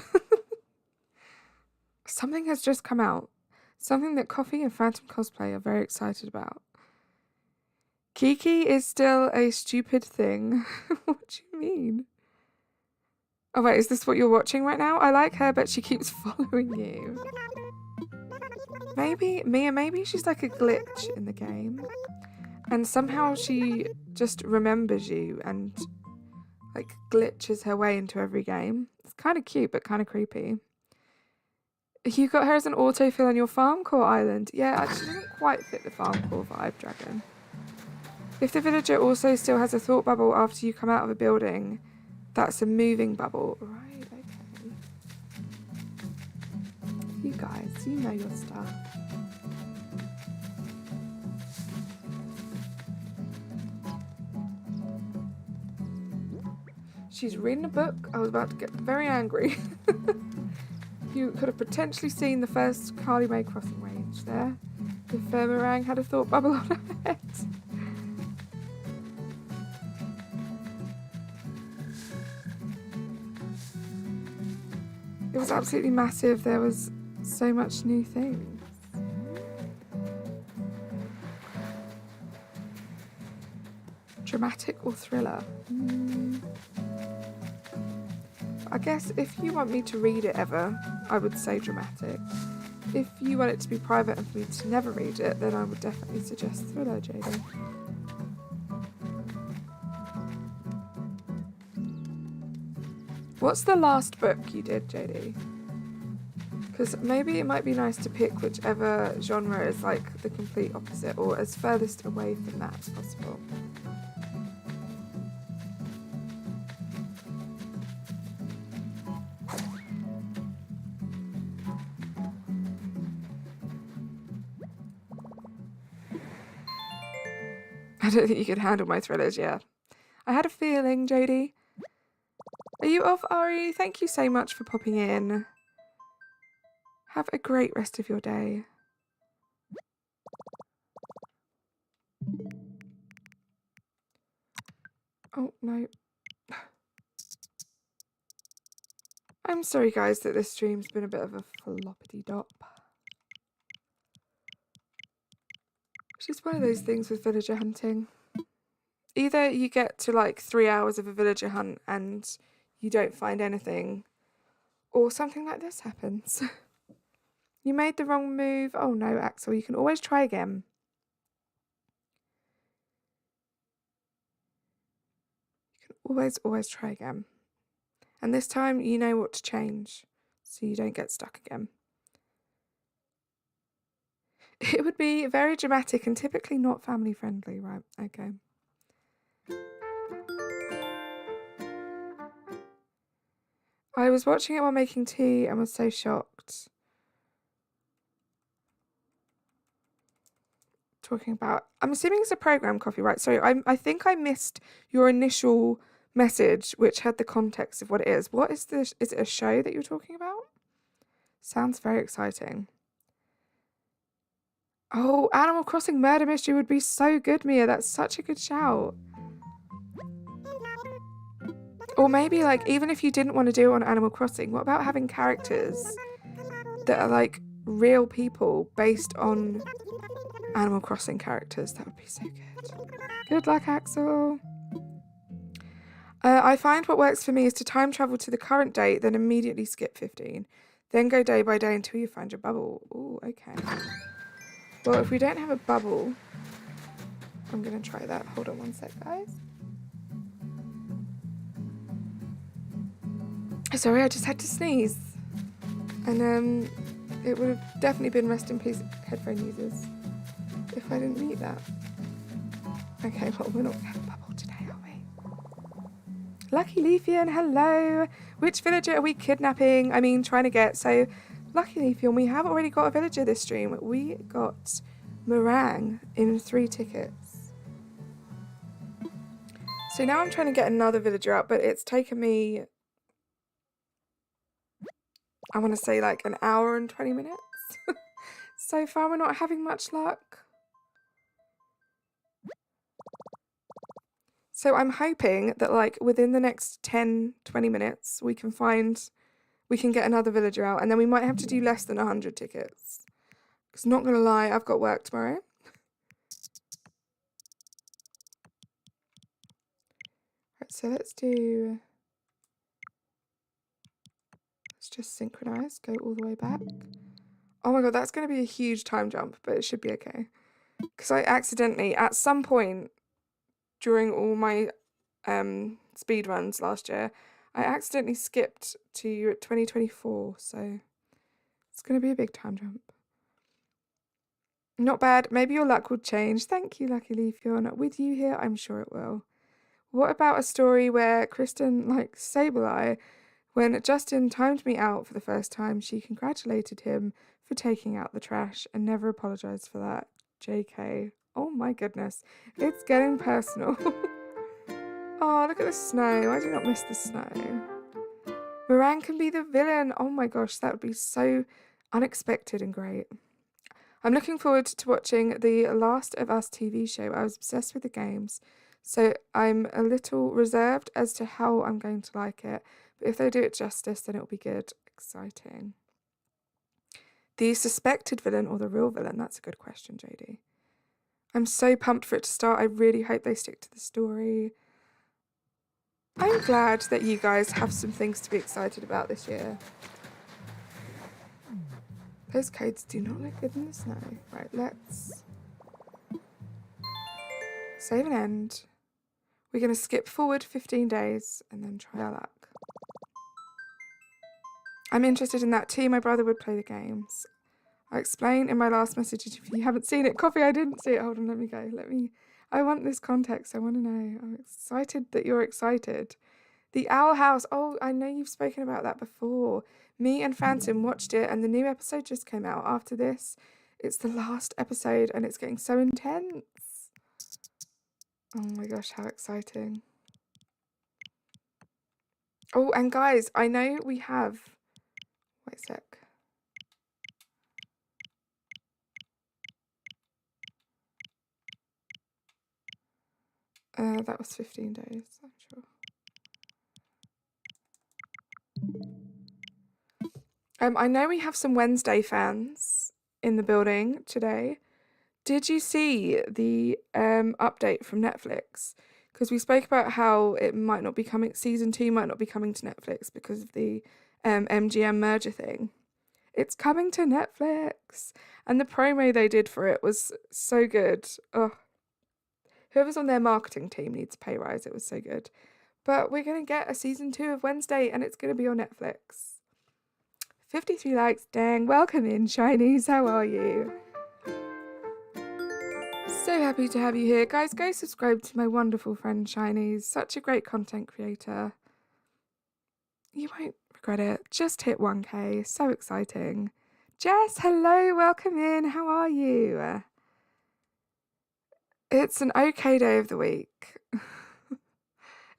Something has just come out. Something that Coffee and Phantom Cosplay are very excited about. Kiki is still a stupid thing. What do you mean? Oh wait, is this what you're watching right now? I like her, but she keeps following you. Maybe, Mia, maybe she's like a glitch in the game. And somehow she just remembers you and like glitches her way into every game. It's kind of cute, but kind of creepy. You got her as an autofill on your farm core island. Yeah, she doesn't quite fit the farm core vibe, Dragon. If the villager also still has a thought bubble after you come out of a building, that's a moving bubble. Right, okay. You guys, you know your stuff. She's reading a book. I was about to get very angry. You could have potentially seen the first Carly Mae crossing range there. If meringue had a thought bubble on her head. It was absolutely massive. There was so much new things. Dramatic or thriller? I guess if you want me to read it ever, I would say dramatic. If you want it to be private and for me to never read it, then I would definitely suggest thriller, JD. What's the last book you did, JD? Because maybe it might be nice to pick whichever genre is like the complete opposite or as furthest away from that as possible. I don't think you could handle my thrillers, yeah. I had a feeling, JD. Are you off, Ari? Thank you so much for popping in. Have a great rest of your day. Oh, no. I'm sorry, guys, that this stream's been a bit of a floppity-dop. It's just one of those things with villager hunting. Either you get to like 3 hours of a villager hunt and you don't find anything, or something like this happens. You made the wrong move. Oh no, Axel, you can always try again. always try again. And this time you know what to change so you don't get stuck again. It would be very dramatic and typically not family friendly, right? Okay. I was watching it while making tea and was so shocked. Talking about, I'm assuming it's a program coffee, right? So I think I missed your initial message, which had the context of what it is. What is this? Is it a show that you're talking about? Sounds very exciting. Oh, Animal Crossing Murder Mystery would be so good, Mia. That's such a good shout. Or maybe, like, even if you didn't want to do it on Animal Crossing, what about having characters that are, like, real people based on Animal Crossing characters? That would be so good. Good luck, Axel. I find what works for me is to time travel to the current date, then immediately skip 15. Then go day by day until you find your bubble. Ooh, okay. Well, if we don't have a bubble, I'm going to try that. Hold on one sec, guys. Sorry, I just had to sneeze. And it would have definitely been rest in peace headphone users if I didn't meet that. Okay, well, we're not going to have a bubble today, are we? Lucky Leafian, hello. Which villager are we kidnapping? I mean, trying to get. So, Lucky Leafian, we have already got a villager this stream. We got Meringue in 3 tickets. So now I'm trying to get another villager out, but it's taken me, I want to say, like an hour and 20 minutes. So far, we're not having much luck. So I'm hoping that, like, within the next 10, 20 minutes, we can get another villager out, and then we might have to do less than 100 tickets. Because not going to lie, I've got work tomorrow. Right, so let's just synchronize, go all the way back. Oh my god, that's going to be a huge time jump, but it should be okay. Because I accidentally, at some point during all my speed runs last year, I accidentally skipped to 2024, so it's going to be a big time jump. Not bad. Maybe your luck will change. Thank you, Lucky Leaf. You're not with you here. I'm sure it will. What about a story where Kristen likes Sableye? When Justin timed me out for the first time, she congratulated him for taking out the trash and never apologized for that. JK. Oh my goodness. It's getting personal. Oh, look at the snow. I do not miss the snow. Meringue can be the villain. Oh my gosh, that would be so unexpected and great. I'm looking forward to watching the Last of Us TV show. I was obsessed with the games, so I'm a little reserved as to how I'm going to like it. But if they do it justice, then it'll be good. Exciting. The suspected villain or the real villain? That's a good question, JD. I'm so pumped for it to start. I really hope they stick to the story. I'm glad that you guys have some things to be excited about this year. Those codes do not look good in the snow. Right, let's save and end. We're going to skip forward 15 days and then try our luck. I'm interested in that too. My brother would play the games. I explained in my last message, if you haven't seen it. Coffee, I didn't see it. Hold on, let me go. I want this context. I want to know. I'm excited that you're excited. The Owl House. Oh, I know you've spoken about that before. Me and Phantom watched it and the new episode just came out after this. It's the last episode and it's getting so intense. Oh my gosh, how exciting. Oh, and guys, I know we have... Wait a sec. That was 15 days, I'm sure. I know we have some Wednesday fans in the building today. Did you see the update from Netflix? Because we spoke about how it might not be coming, season 2 might not be coming to Netflix because of the MGM merger thing. It's coming to Netflix. And the promo they did for it was so good. Oh, whoever's on their marketing team needs a pay rise. It was so good. But we're going to get a season 2 of Wednesday and it's going to be on Netflix. 53 likes, dang. Welcome in, Shinies. How are you? So happy to have you here. Guys, go subscribe to my wonderful friend Shinies. Such a great content creator. You won't regret it. Just hit 1K. So exciting. Jess, hello. Welcome in. How are you? It's an okay day of the week.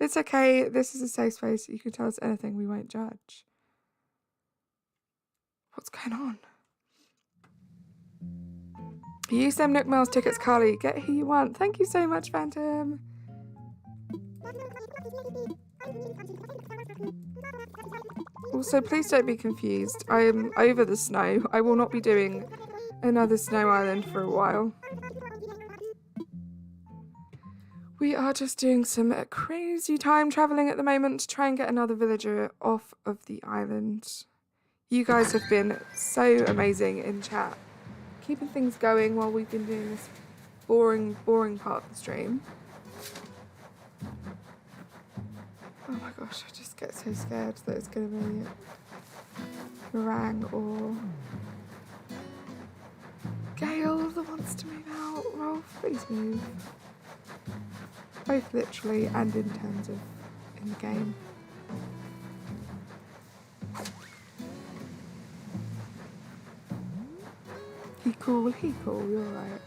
It's okay. This is a safe space. You can tell us anything. We won't judge. What's going on? Use them Nook Miles tickets, Carly. Get who you want. Thank you so much, Phantom. Also, please don't be confused. I am over the snow. I will not be doing another snow island for a while. We are just doing some crazy time traveling at the moment to try and get another villager off of the island. You guys have been so amazing in chat, keeping things going while we've been doing this boring part of the stream. Oh my gosh, I just get so scared that it's going to be meringue or Gale that wants to move out. Rolf, please move. Both literally and in terms of in the game. He cool, you're right.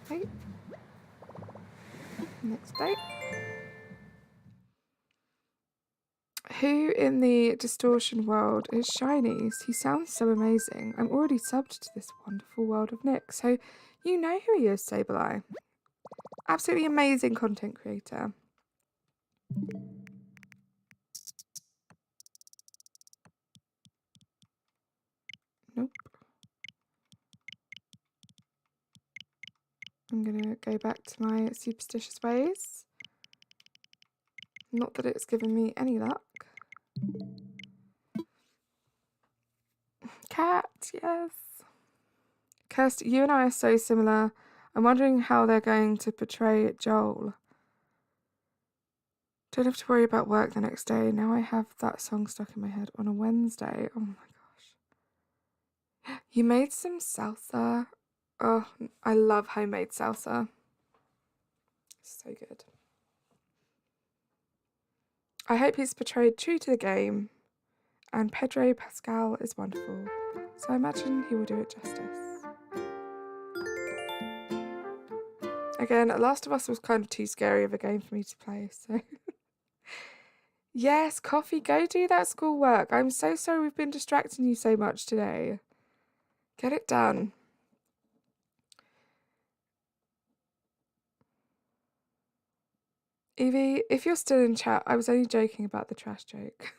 Hey. Next date. Who in the distortion world is Shinies? He sounds so amazing. I'm already subbed to this wonderful world of Nick, so you know who he is, Sableye. Absolutely amazing content creator. Nope. I'm gonna go back to my superstitious ways. Not that it's given me any luck. Cat, yes. Kirsty, you and I are so similar. I'm wondering how they're going to portray Joel. Don't have to worry about work the next day. Now I have that song stuck in my head on a Wednesday. Oh my gosh. You made some salsa. Oh, I love homemade salsa. So good. I hope he's portrayed true to the game. And Pedro Pascal is wonderful. So I imagine he will do it justice. Again, Last of Us was kind of too scary of a game for me to play, so... Yes, Coffee, go do that schoolwork. I'm so sorry we've been distracting you so much today. Get it done. Evie, if you're still in chat, I was only joking about the trash joke.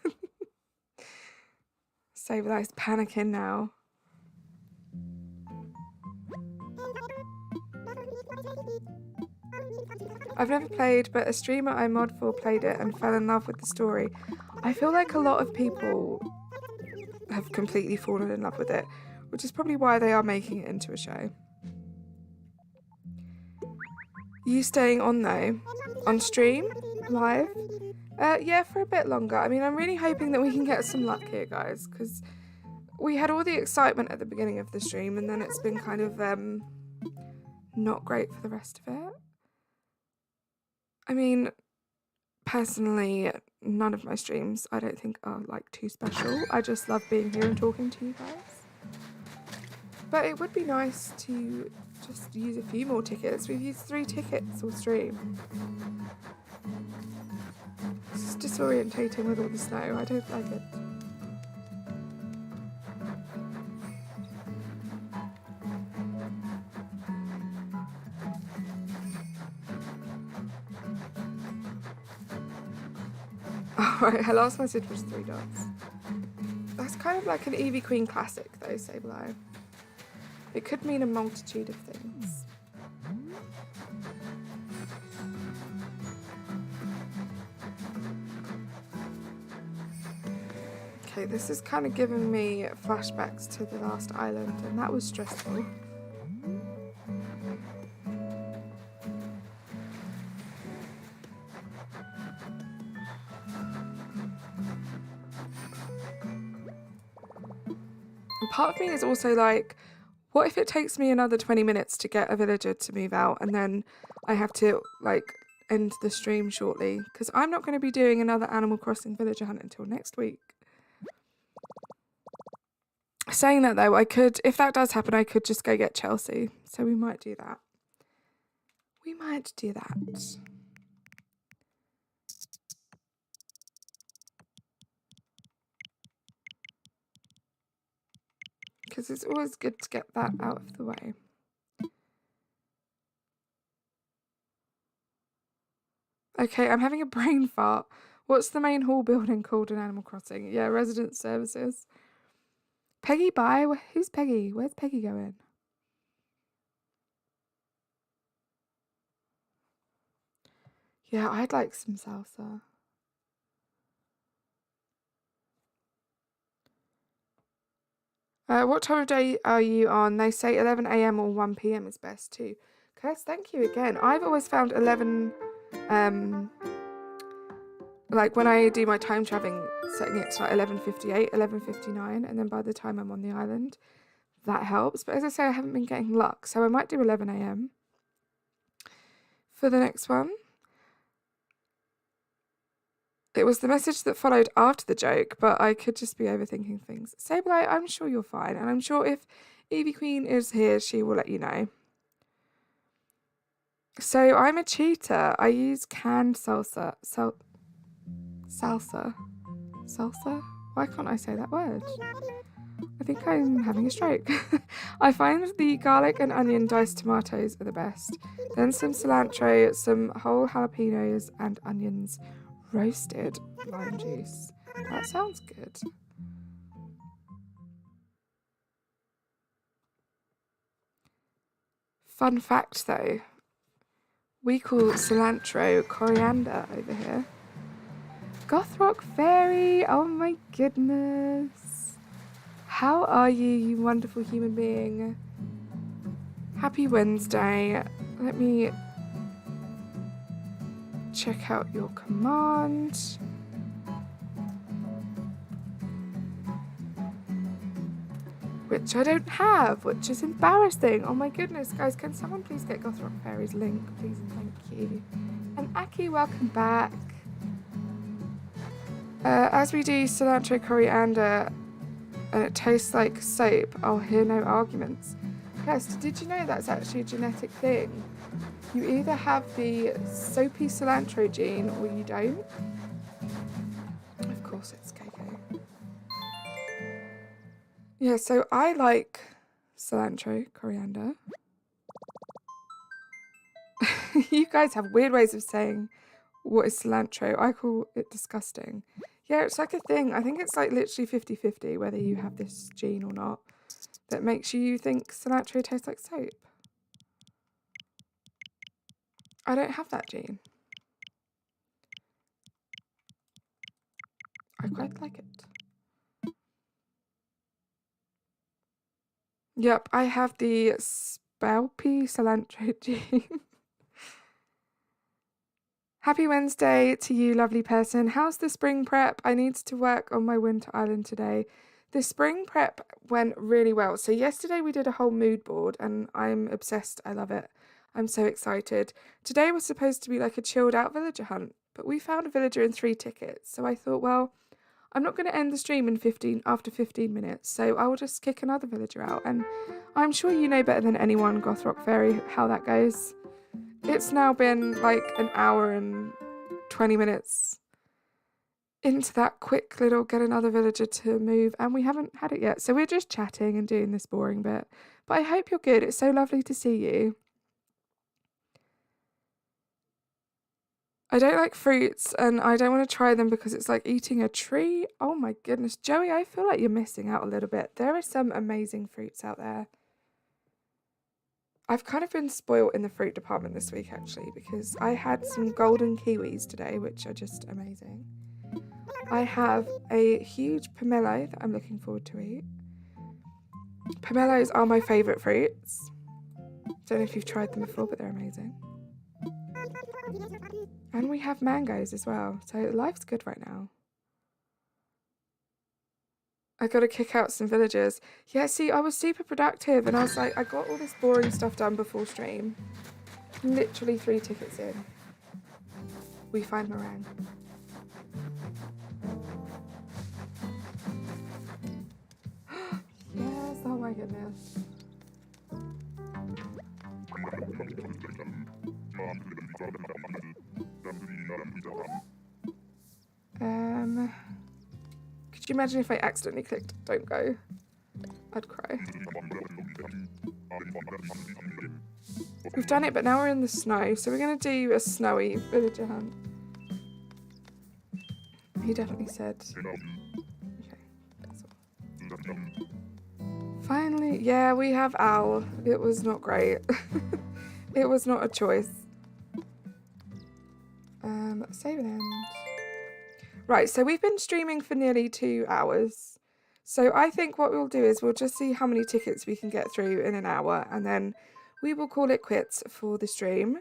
Sablei's panicking now. I've never played, but a streamer I mod for played it and fell in love with the story. I feel like a lot of people have completely fallen in love with it, which is probably why they are making it into a show. You staying on though? On stream? Live? Yeah, for a bit longer. I mean, I'm really hoping that we can get some luck here, guys, because we had all the excitement at the beginning of the stream and then it's been kind of not great for the rest of it. I mean, personally, none of my streams I don't think are like too special. I just love being here and talking to you guys. But it would be nice to just use a few more tickets. We've used 3 tickets all stream. It's just disorientating with all the snow. I don't like it. Alright, her last message was 3 dots. That's kind of like an Eevee Queen classic though, Sableye. It could mean a multitude of things. Okay, this is kind of giving me flashbacks to the last island, and that was stressful. part of me is also like, what if it takes me another 20 minutes to get a villager to move out and then I have to like end the stream shortly? Because I'm not going to be doing another Animal Crossing villager hunt until next week. Saying that though, I could, if that does happen, I could just go get Chelsea. So we might do that. We might do that. Because it's always good to get that out of the way. Okay, I'm having a brain fart. What's the main hall building called in Animal Crossing? Yeah, resident services. Peggy, bye. Who's Peggy? Where's Peggy going? Yeah, I'd like some salsa. What time of day are you on? They say 11 a.m. or 1 p.m. is best too. Curse, thank you again. I've always found 11, like when I do my time traveling, setting it to like 11:58, 11:59, and then by the time I'm on the island, that helps. But as I say, I haven't been getting luck, so I might do 11 a.m. for the next one. It was the message that followed after the joke, but I could just be overthinking things. Sableye, I'm sure you're fine, and I'm sure if Evie Queen is here, she will let you know. So I'm a cheater. I use canned salsa. Salsa? Why can't I say that word? I think I'm having a stroke. I find the garlic and onion diced tomatoes are the best. Then some cilantro, some whole jalapenos and onions. Roasted lime juice. That sounds good. Fun fact though, we call cilantro coriander over here. Gothrock Fairy, oh my goodness. How are you, you wonderful human being? Happy Wednesday. Let me check out your command. Which I don't have, which is embarrassing. Oh my goodness, guys, can someone please get Gothrock Fairy's link, please and thank you. And Aki, welcome back. As we do cilantro coriander and it tastes like soap, I'll hear no arguments. Yes, did you know that's actually a genetic thing? You either have the soapy cilantro gene or you don't. Of course it's KK. Yeah, so I like cilantro, coriander. You guys have weird ways of saying what is cilantro. I call it disgusting. Yeah, it's like a thing. I think it's like literally 50-50 whether you have this gene or not that makes you think cilantro tastes like soap. I don't have that gene. I quite like it. Yep, I have the spalpy cilantro gene. Happy Wednesday to you, lovely person. How's the spring prep? I need to work on my winter island today. The spring prep went really well. So yesterday we did a whole mood board and I'm obsessed. I love it. I'm so excited. Today was supposed to be like a chilled out villager hunt, but we found a villager and 3 tickets. So I thought, well, I'm not going to end the stream in after 15 minutes, so I will just kick another villager out. And I'm sure you know better than anyone, Gothrock Fairy, how that goes. It's now been like an hour and 20 minutes into that quick little get another villager to move, and we haven't had it yet. So we're just chatting and doing this boring bit. But I hope you're good. It's so lovely to see you. I don't like fruits and I don't want to try them because it's like eating a tree. Oh my goodness. Joey, I feel like you're missing out a little bit. There are some amazing fruits out there. I've kind of been spoilt in the fruit department this week actually because I had some golden kiwis today, which are just amazing. I have a huge pomelo that I'm looking forward to eat. Pomelos are my favourite fruits. Don't know if you've tried them before, but they're amazing. And we have mangoes as well, so life's good right now. I got to kick out some villagers. Yeah, see, I was super productive and I was like, I got all this boring stuff done before stream. Literally 3 tickets in. We find meringue. Yes, oh my goodness. Could you imagine if I accidentally clicked don't go? I'd cry. We've done it, but now we're in the snow, so we're going to do a snowy villager hunt. He definitely said... Okay, that's all. Finally, yeah, we have Owl. It was not great. It was not a choice. Save and end. Right, so we've been streaming for nearly 2 hours. So I think what we'll do is we'll just see how many tickets we can get through in an hour, and then we will call it quits for the stream.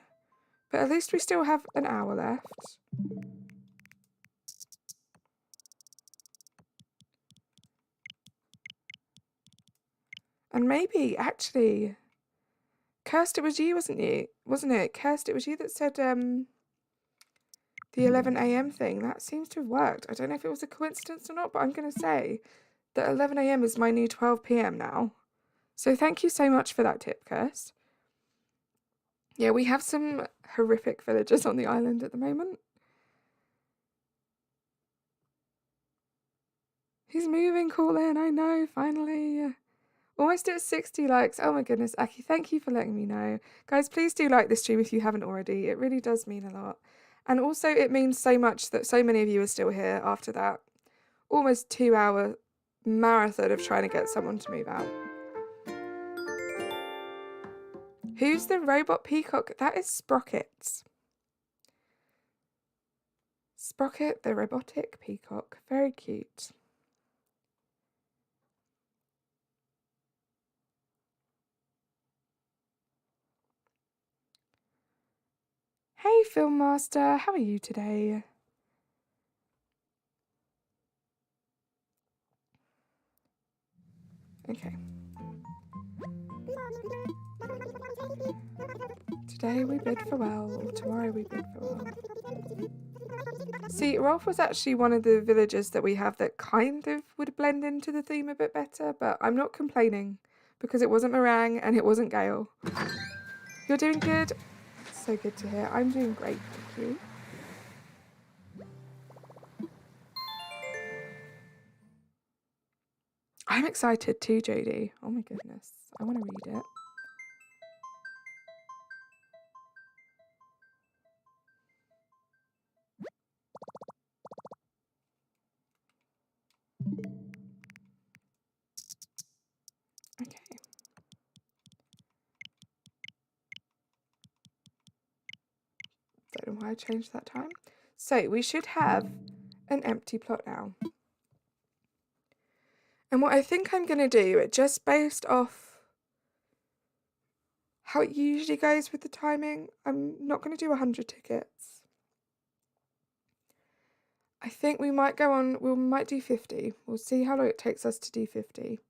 But at least we still have an hour left. And maybe, actually, Kirst, it was you, wasn't it? Kirst, it was you that said the 11 AM thing. That seems to have worked. I don't know if it was a coincidence or not, but I'm going to say that 11 AM is my new 12 PM now. So thank you so much for that tip, Kirst. Yeah, we have some horrific villagers on the island at the moment. He's moving, Colin. I know, finally. Almost at 60 likes. Oh my goodness, Aki, thank you for letting me know. Guys, please do like this stream if you haven't already. It really does mean a lot. And also it means so much that so many of you are still here after that almost 2-hour marathon of trying to get someone to move out. Who's the robot peacock? That is Sprocket. Sprocket, the robotic peacock. Very cute. Hey, Film Master, how are you today? Okay. Today we bid farewell, or tomorrow we bid farewell. See, Rolf was actually one of the villagers that we have that kind of would blend into the theme a bit better, but I'm not complaining because it wasn't meringue and it wasn't Gale. You're doing good? So good to hear. I'm doing great, thank you. I'm excited too, Jodie. Oh my goodness. I want to read it. Okay. Don't know why I changed that time. So we should have an empty plot now. And what I think I'm going to do, just based off how it usually goes with the timing, I'm not going to do 100 tickets. I think we might go on, we might do 50. We'll see how long it takes us to do 50.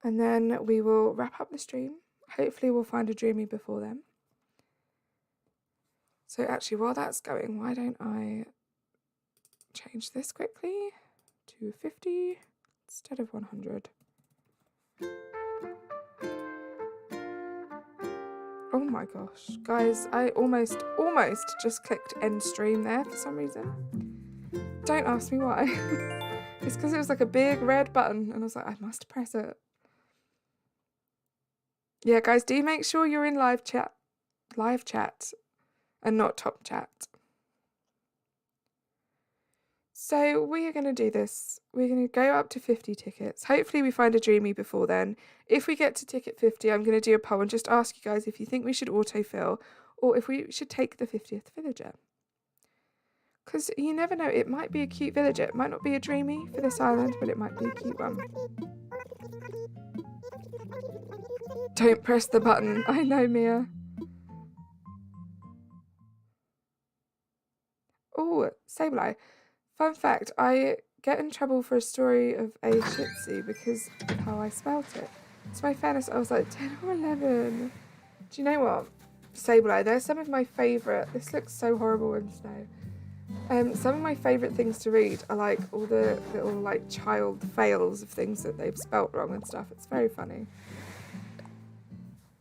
And then we will wrap up the stream. Hopefully we'll find a dreamy before then. So actually, while that's going, why don't I change this quickly to 50 instead of 100. Oh my gosh, guys, I almost just clicked end stream there for some reason. Don't ask me why. It's because it was like a big red button and I was like, I must press it. Yeah, guys, do make sure you're in live chat and not top chat. So we are going to do this. We're going to go up to 50 tickets. Hopefully we find a dreamy before then. If we get to ticket 50, I'm going to do a poll and just ask you guys if you think we should autofill or if we should take the 50th villager. Because you never know, it might be a cute villager. It might not be a dreamy for this island, but it might be a cute one. Don't press the button. I know, Mia. Oh, Sableye. Fun fact, I get in trouble for a story of a Shih Tzu because of how I spelt it. To my fairness, I was like 10 or 11. Do you know what? Sable Eye, they're some of my favourite. This looks so horrible in snow. Some of my favourite things to read are like all the little like child fails of things that they've spelt wrong and stuff. It's very funny.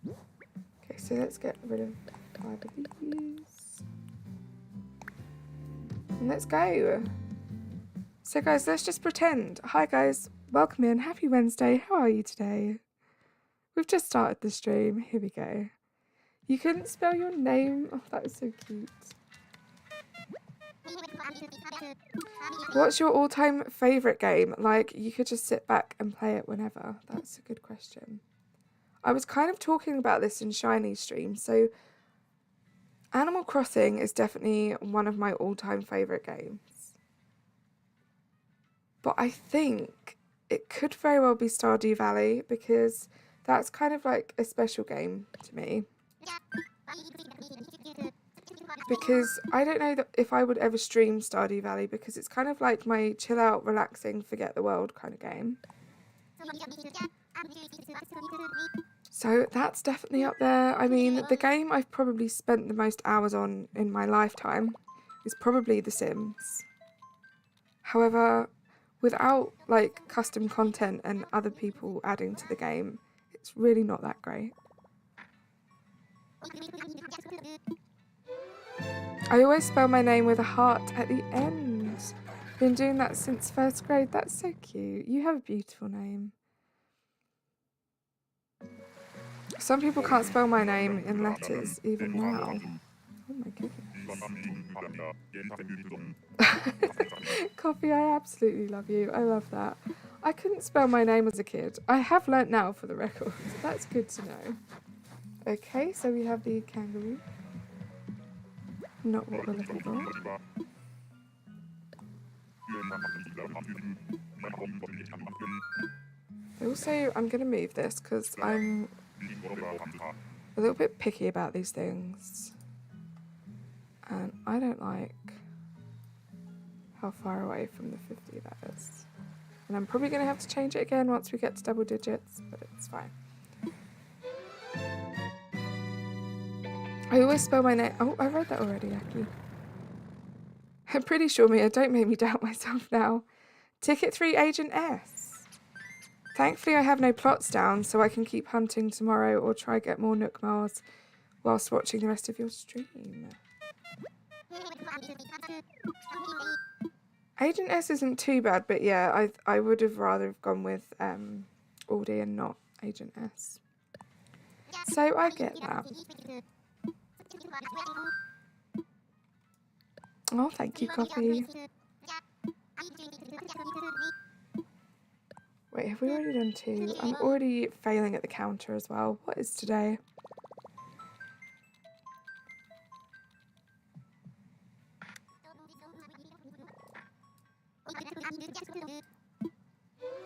Okay, so let's get rid of 5 of these. And let's go. So guys, let's just pretend. Hi guys, welcome in. Happy Wednesday. How are you today? We've just started the stream. Here we go. You couldn't spell your name? Oh, that is so cute. What's your all-time favourite game? Like, you could just sit back and play it whenever. That's a good question. I was kind of talking about this in Shiny's stream. So, Animal Crossing is definitely one of my all-time favourite games. But I think it could very well be Stardew Valley because that's kind of like a special game to me. Because I don't know if I would ever stream Stardew Valley because it's kind of like my chill out, relaxing, forget the world kind of game. So that's definitely up there. I mean, the game I've probably spent the most hours on in my lifetime is probably The Sims. However, without like custom content and other people adding to the game, it's really not that great. I always spell my name with a heart at the end. Been doing that since 1st grade. That's so cute. You have a beautiful name. Some people can't spell my name in letters even now. Oh my goodness. Coffee, I absolutely love you. I love that. I couldn't spell my name as a kid. I have learnt now for the record. That's good to know. Okay, so we have the kangaroo. Not what we're looking for. Also, I'm going to move this because I'm a little bit picky about these things. And I don't like how far away from the 50 that is. And I'm probably going to have to change it again once we get to double digits, but it's fine. I always spell my name. Oh, I read that already, actually. I'm pretty sure, Mia. Don't make me doubt myself now. Ticket 3, Agent S. Thankfully, I have no plots down, so I can keep hunting tomorrow or try get more Nook Mars whilst watching the rest of your stream. Agent S isn't too bad, but yeah, I would have rather have gone with Aldi and not Agent S. So I get that. Oh, thank you, Coffee. Wait, have we already done 2? I'm already failing at the counter as well. What is today?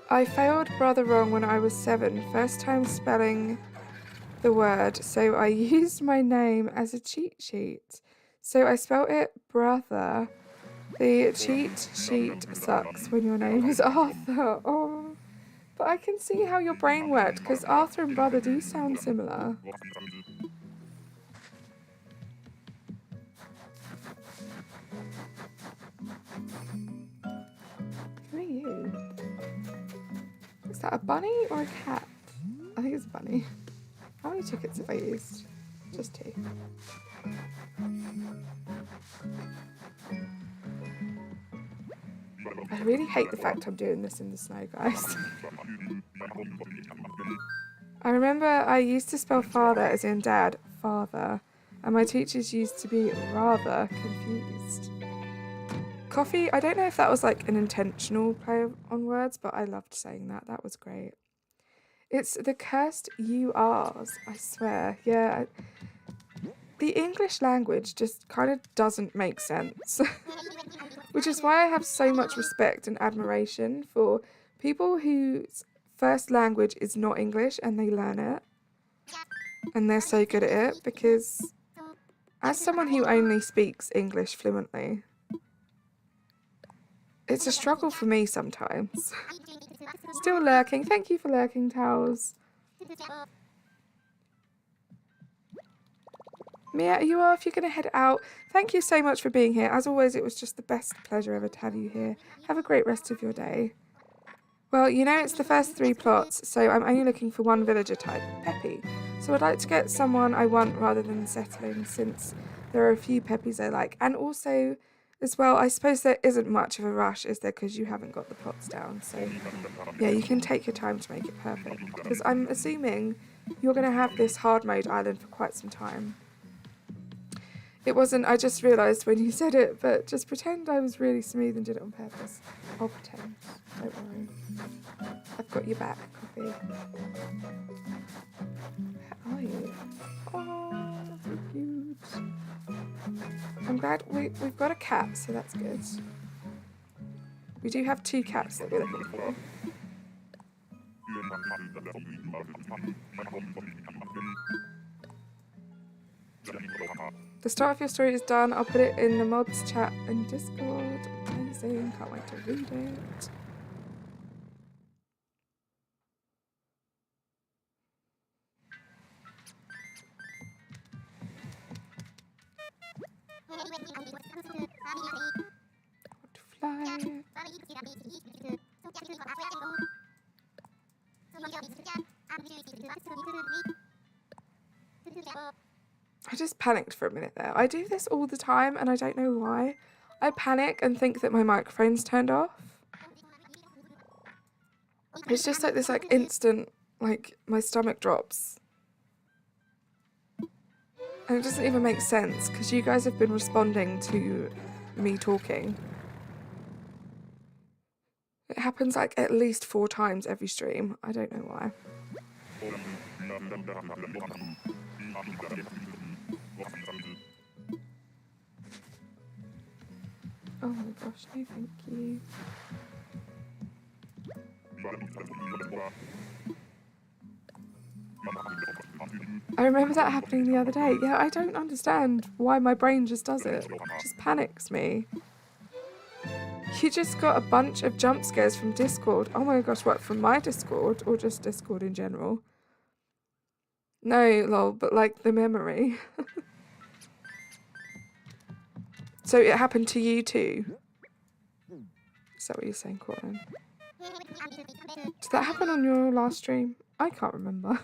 I failed brother wrong when I was 7. First time spelling the word, so I used my name as a cheat sheet. So I spelt it brother. The cheat sheet sucks when your name is Arthur. Oh, but I can see how your brain worked because Arthur and brother do sound similar. Who are you? Is that a bunny or a cat? I think it's a bunny. How many tickets have I used? Just 2. I really hate the fact I'm doing this in the snow, guys. I remember I used to spell father as in dad, father, and my teachers used to be rather confused. Coffee, I don't know if that was like an intentional play on words, but I loved saying that. That was great. It's the cursed URs, I swear. Yeah. The English language just kind of doesn't make sense. Which is why I have so much respect and admiration for people whose first language is not English and they learn it. And they're so good at it because as someone who only speaks English fluently, It's a struggle for me sometimes. Still lurking. Thank you for lurking, Towels. Mia, are you off? You're going to head out. Thank you so much for being here. As always, it was just the best pleasure ever to have you here. Have a great rest of your day. Well, you know it's the first 3 plots, so I'm only looking for 1 villager type, Peppy. So I'd like to get someone I want rather than settling, since there are a few Peppies I like. And also, as well, I suppose there isn't much of a rush, is there, because you haven't got the plots down. So, yeah, you can take your time to make it perfect. Because I'm assuming you're going to have this hard mode island for quite some time. It wasn't, I just realised when you said it, but just pretend I was really smooth and did it on purpose. I'll pretend, don't worry. I've got your back, Coffee. How are you? Oh, that's so cute. I'm glad we've got a cat, so that's good. We do have 2 cats that we're looking for. The start of your story is done. I'll put it in the mods chat and Discord. Amazing. Can't wait to read it. Fly. I just panicked for a minute there. I do this all the time and I don't know why. I panic and think that my microphone's turned off. It's just like this like instant, like my stomach drops. And it doesn't even make sense because you guys have been responding to me talking. It happens like at least 4 times every stream. I don't know why. Oh my gosh, no thank you. I remember that happening the other day. Yeah, I don't understand why my brain just does it. It just panics me. You just got a bunch of jump scares from Discord. Oh my gosh, what, from my Discord or just Discord in general? No, lol, but like the memory. So it happened to you too? Is that what you're saying, Courtney? Did that happen on your last stream? I can't remember.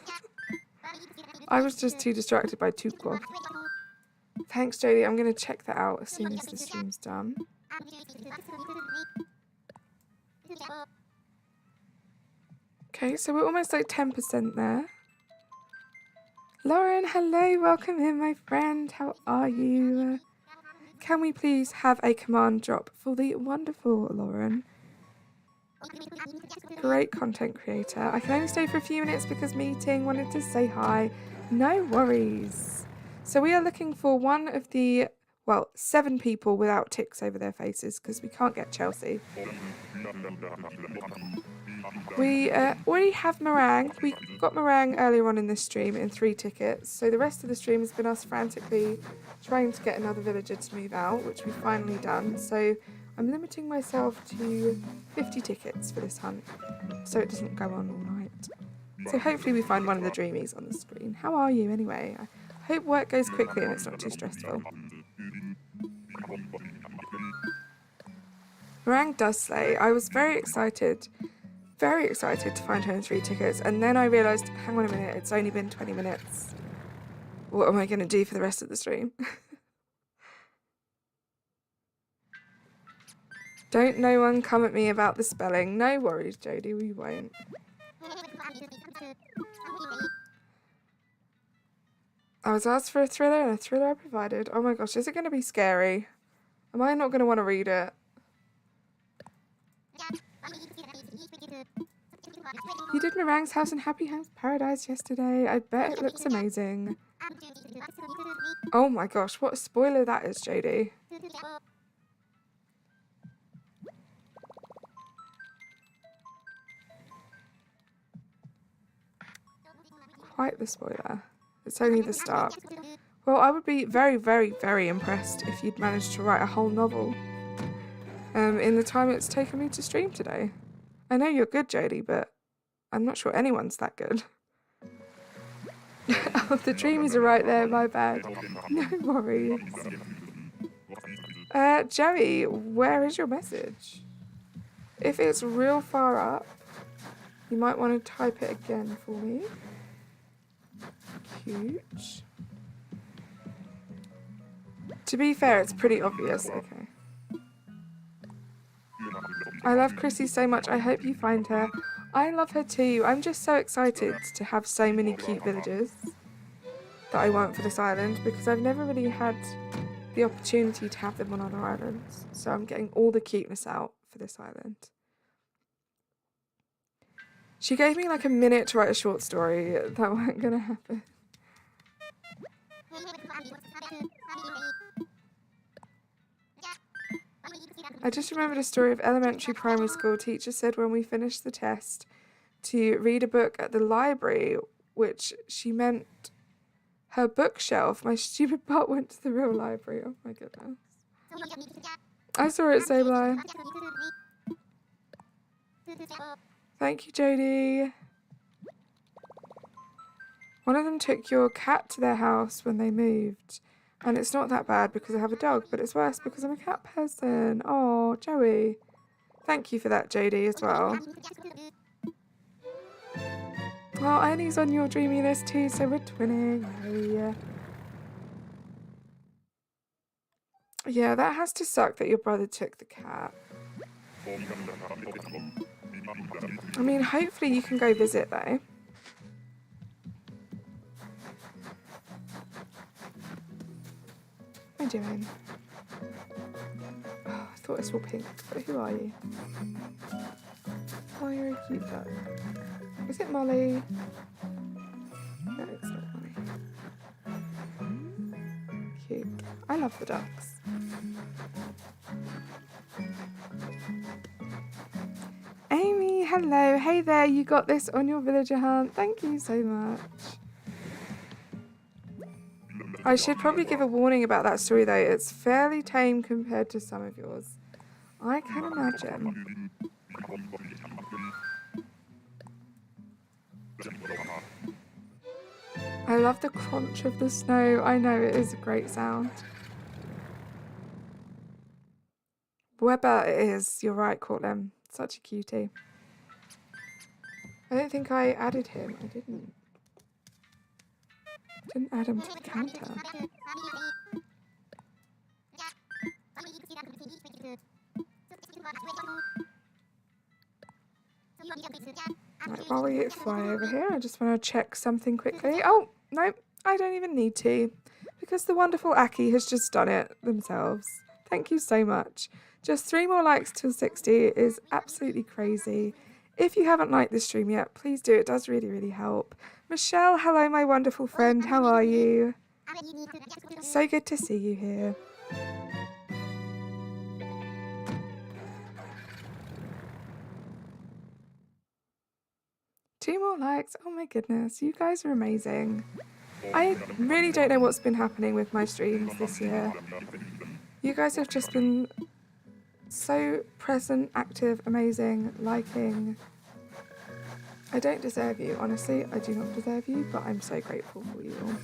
I was just too distracted by Tukwa. Thanks, Jodie. I'm going to check that out as soon as the stream's done. Okay, so we're almost like 10% there. Lauren, hello. Welcome in, my friend. How are you? Can we please have a command drop for the wonderful Lauren? Great content creator. I can only stay for a few minutes because meeting, wanted to say hi. No worries. So we are looking for one of the, well, 7 people without ticks over their faces because we can't get Chelsea. We already have meringue. We got meringue earlier on in this stream in 3 tickets. So the rest of the stream has been us frantically trying to get another villager to move out, which we've finally done. So I'm limiting myself to 50 tickets for this hunt, so it doesn't go on all night. So hopefully we find one of the dreamies on the screen. How are you anyway? I hope work goes quickly and it's not too stressful. Meringue does slay. I was very excited to find her in 3 tickets, and then I realised, hang on a minute, it's only been 20 minutes. What am I going to do for the rest of the stream? Don't no one come at me about the spelling. No worries, Jodie, we won't. I was asked for a thriller and a thriller I provided. Oh my gosh, is it going to be scary? Am I not going to want to read it? You did Meringue's house in Happy House Paradise yesterday. I bet it looks amazing. Oh my gosh, what a spoiler that is, Jodie. Quite the spoiler. It's only the start. Well, I would be very, very, very impressed if you'd managed to write a whole novel. in the time it's taken me to stream today. I know you're good, Jodie, but I'm not sure anyone's that good. Oh, the dreamies are right there, my bad. No worries. Joey, where is your message? If it's real far up, you might want to type it again for me. Cute. To be fair, it's pretty obvious. Okay. I love Chrissy so much. I hope you find her. I love her too. I'm just so excited to have so many cute villagers that I want for this island because I've never really had the opportunity to have them on other islands. So I'm getting all the cuteness out for this island. She gave me like a minute to write a short story. That wasn't gonna happen. I just remembered a story of elementary primary school. Teacher said when we finished the test to read a book at the library, which she meant her bookshelf. My stupid butt went to the real library. Oh my goodness. I saw it, Sableye. Thank you, Jodie. One of them took your cat to their house when they moved. And it's not that bad because I have a dog, but it's worse because I'm a cat person. Oh, Joey. Thank you for that, Jodie, as well. Oh, Annie's on your dreamy list too, so we're twinning. Hey. Yeah, that has to suck that your brother took the cat. I mean, hopefully you can go visit, though. What are you doing? Oh, I thought I saw pink, but who are you? Oh, you're a cute duck. Is it Molly? No, it's not Molly. Cute. I love the ducks. Amy, hello. Hey there, you got this on your villager hunt. Thank you so much. I should probably give a warning about that story though. It's fairly tame compared to some of yours. I can imagine. I love the crunch of the snow. I know, it is a great sound. Weber it is. You're right, Cortland. Such a cutie. I don't think I added him. I didn't. Didn't add him to the counter. Right, while we fly over here, I just want to check something quickly. Oh, no, I don't even need to. Because the wonderful Aki has just done it themselves. Thank you so much. Just 3 more likes till 60 is absolutely crazy. If you haven't liked this stream yet, please do. It does really, really help. Michelle, hello, my wonderful friend. How are you? So good to see you here. Two more likes. Oh my goodness, you guys are amazing. I really don't know what's been happening with my streams this year. You guys have just been so present, active, amazing, liking. I don't deserve you, honestly. I do not deserve you, but I'm so grateful for you all.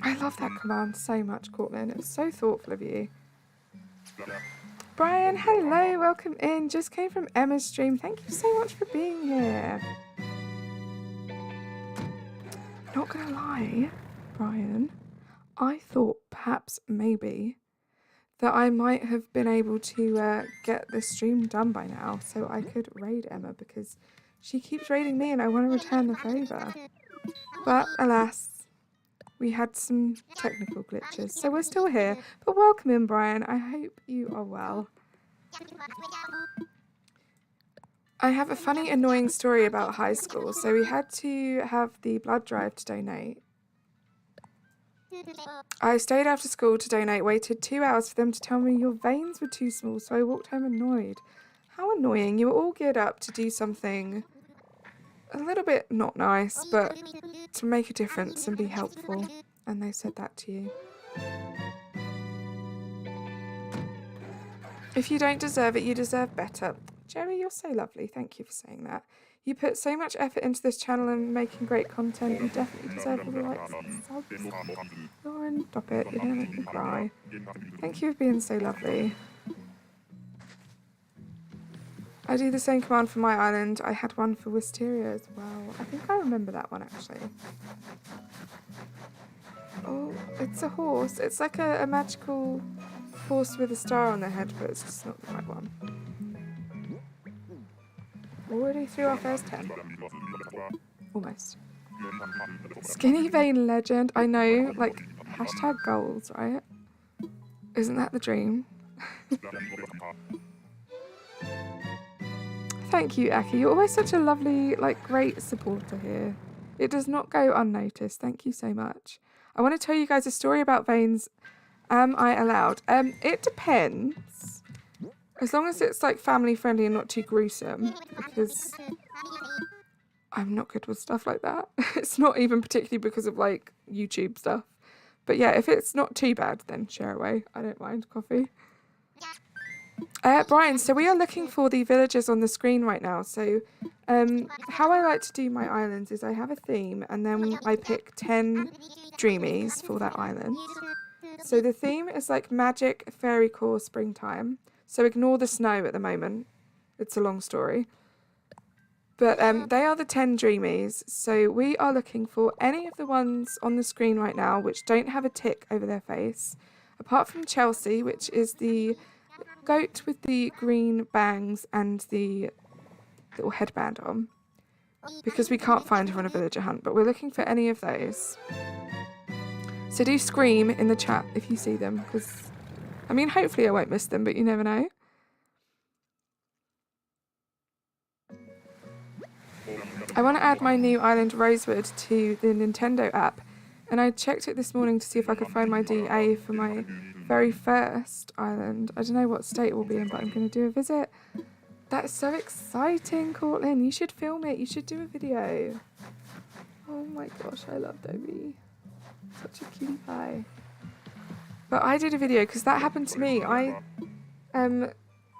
I love that command so much, Cortland. It was so thoughtful of you. Brian, hello, welcome in. Just came from Emma's stream. Thank you so much for being here. Not gonna lie, Brian, I thought perhaps maybe that I might have been able to get the stream done by now so I could raid Emma because she keeps raiding me and I want to return the favour. But alas, we had some technical glitches, so we're still here. But welcome in, Brian. I hope you are well. I have a funny, annoying story about high school. So we had to have the blood drive to donate. I stayed after school to donate, waited 2 hours for them to tell me your veins were too small, so I walked home annoyed. How annoying. You were all geared up to do something a little bit not nice, but to make a difference and be helpful. And they said that to you. If you don't deserve it, you deserve better. Jerry, you're so lovely. Thank you for saying that. You put so much effort into this channel and making great content. You definitely deserve all the likes and subs. Lauren, stop it. You're going to make me cry. Thank you for being so lovely. I do the same command for my island. I had one for Wisteria as well. I think I remember that one, actually. Oh, it's a horse. It's like a magical horse with a star on their head, but it's just not the right one. Already through our first 10. Almost. Skinny vein legend. I know, like, hashtag goals, right? Isn't that the dream? Thank you, Aki. You're always such a lovely, like, great supporter here. It does not go unnoticed. Thank you so much. I want to tell you guys a story about veins. Am I allowed? It depends. As long as it's, like, family friendly and not too gruesome, because I'm not good with stuff like that. It's not even particularly because of, like, YouTube stuff. But yeah, if it's not too bad, then share away. I don't mind coffee. Brian, so we are looking for the villagers on the screen right now. So how I like to do my islands is I have a theme and then I pick 10 dreamies for that island. So the theme is like magic, fairy core, springtime. So ignore the snow at the moment. It's a long story. But they are the 10 dreamies. So we are looking for any of the ones on the screen right now which don't have a tick over their face. Apart from Chelsea, which is the goat with the green bangs and the little headband on. Because we can't find her on a villager hunt, but we're looking for any of those. So do scream in the chat if you see them, because, I mean, hopefully I won't miss them, but you never know. I want to add my new island Rosewood to the Nintendo app, and I checked it this morning to see if I could find my DA for my very first island. I don't know what state it will be in, but I'm going to do a visit. That's so exciting, Cortland. You should film it. You should do a video. Oh my gosh, I love Dobie. Such a cutie pie. But I did a video because that happened to me. I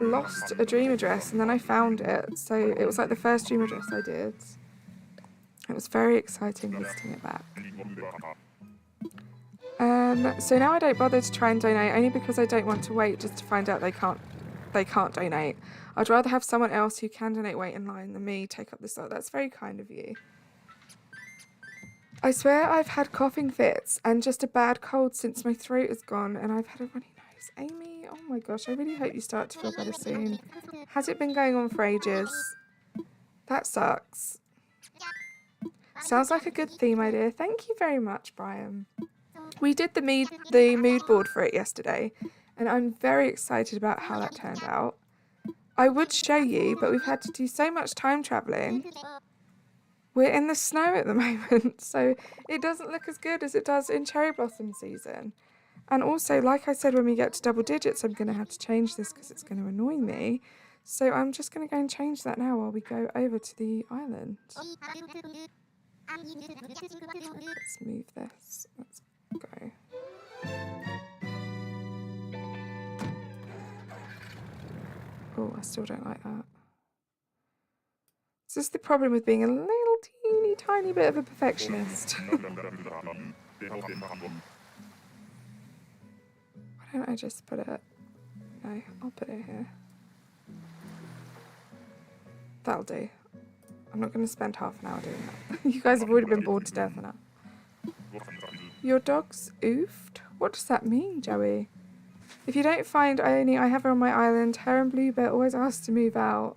lost a dream address and then I found it. So it was like the first dream address I did. It was very exciting visiting it back. So now I don't bother to try and donate only because I don't want to wait just to find out they can't donate. I'd rather have someone else who can donate wait in line than me take up the slot. That's very kind of you. I swear I've had coughing fits and just a bad cold since my throat is gone and I've had a runny nose. Amy, oh my gosh, I really hope you start to feel better soon. Has it been going on for ages? That sucks. Sounds like a good theme idea. Thank you very much, Brian. We did the mood board for it yesterday and I'm very excited about how that turned out. I would show you, but we've had to do so much time travelling. We're in the snow at the moment, so it doesn't look as good as it does in cherry blossom season. And also, like I said, when we get to double digits, I'm going to have to change this because it's going to annoy me. So I'm just going to go and change that now while we go over to the island. Let's move this. Let's go. Oh, I still don't like that. This is the problem with being a little teeny tiny bit of a perfectionist. Why don't I just put it... No, I'll put it here. That'll do. I'm not going to spend half an hour doing that. You guys have already been bored to death enough. Your dog's oofed? What does that mean, Joey? If you don't find Ione, I have her on my island. Her and Bluebear always ask to move out.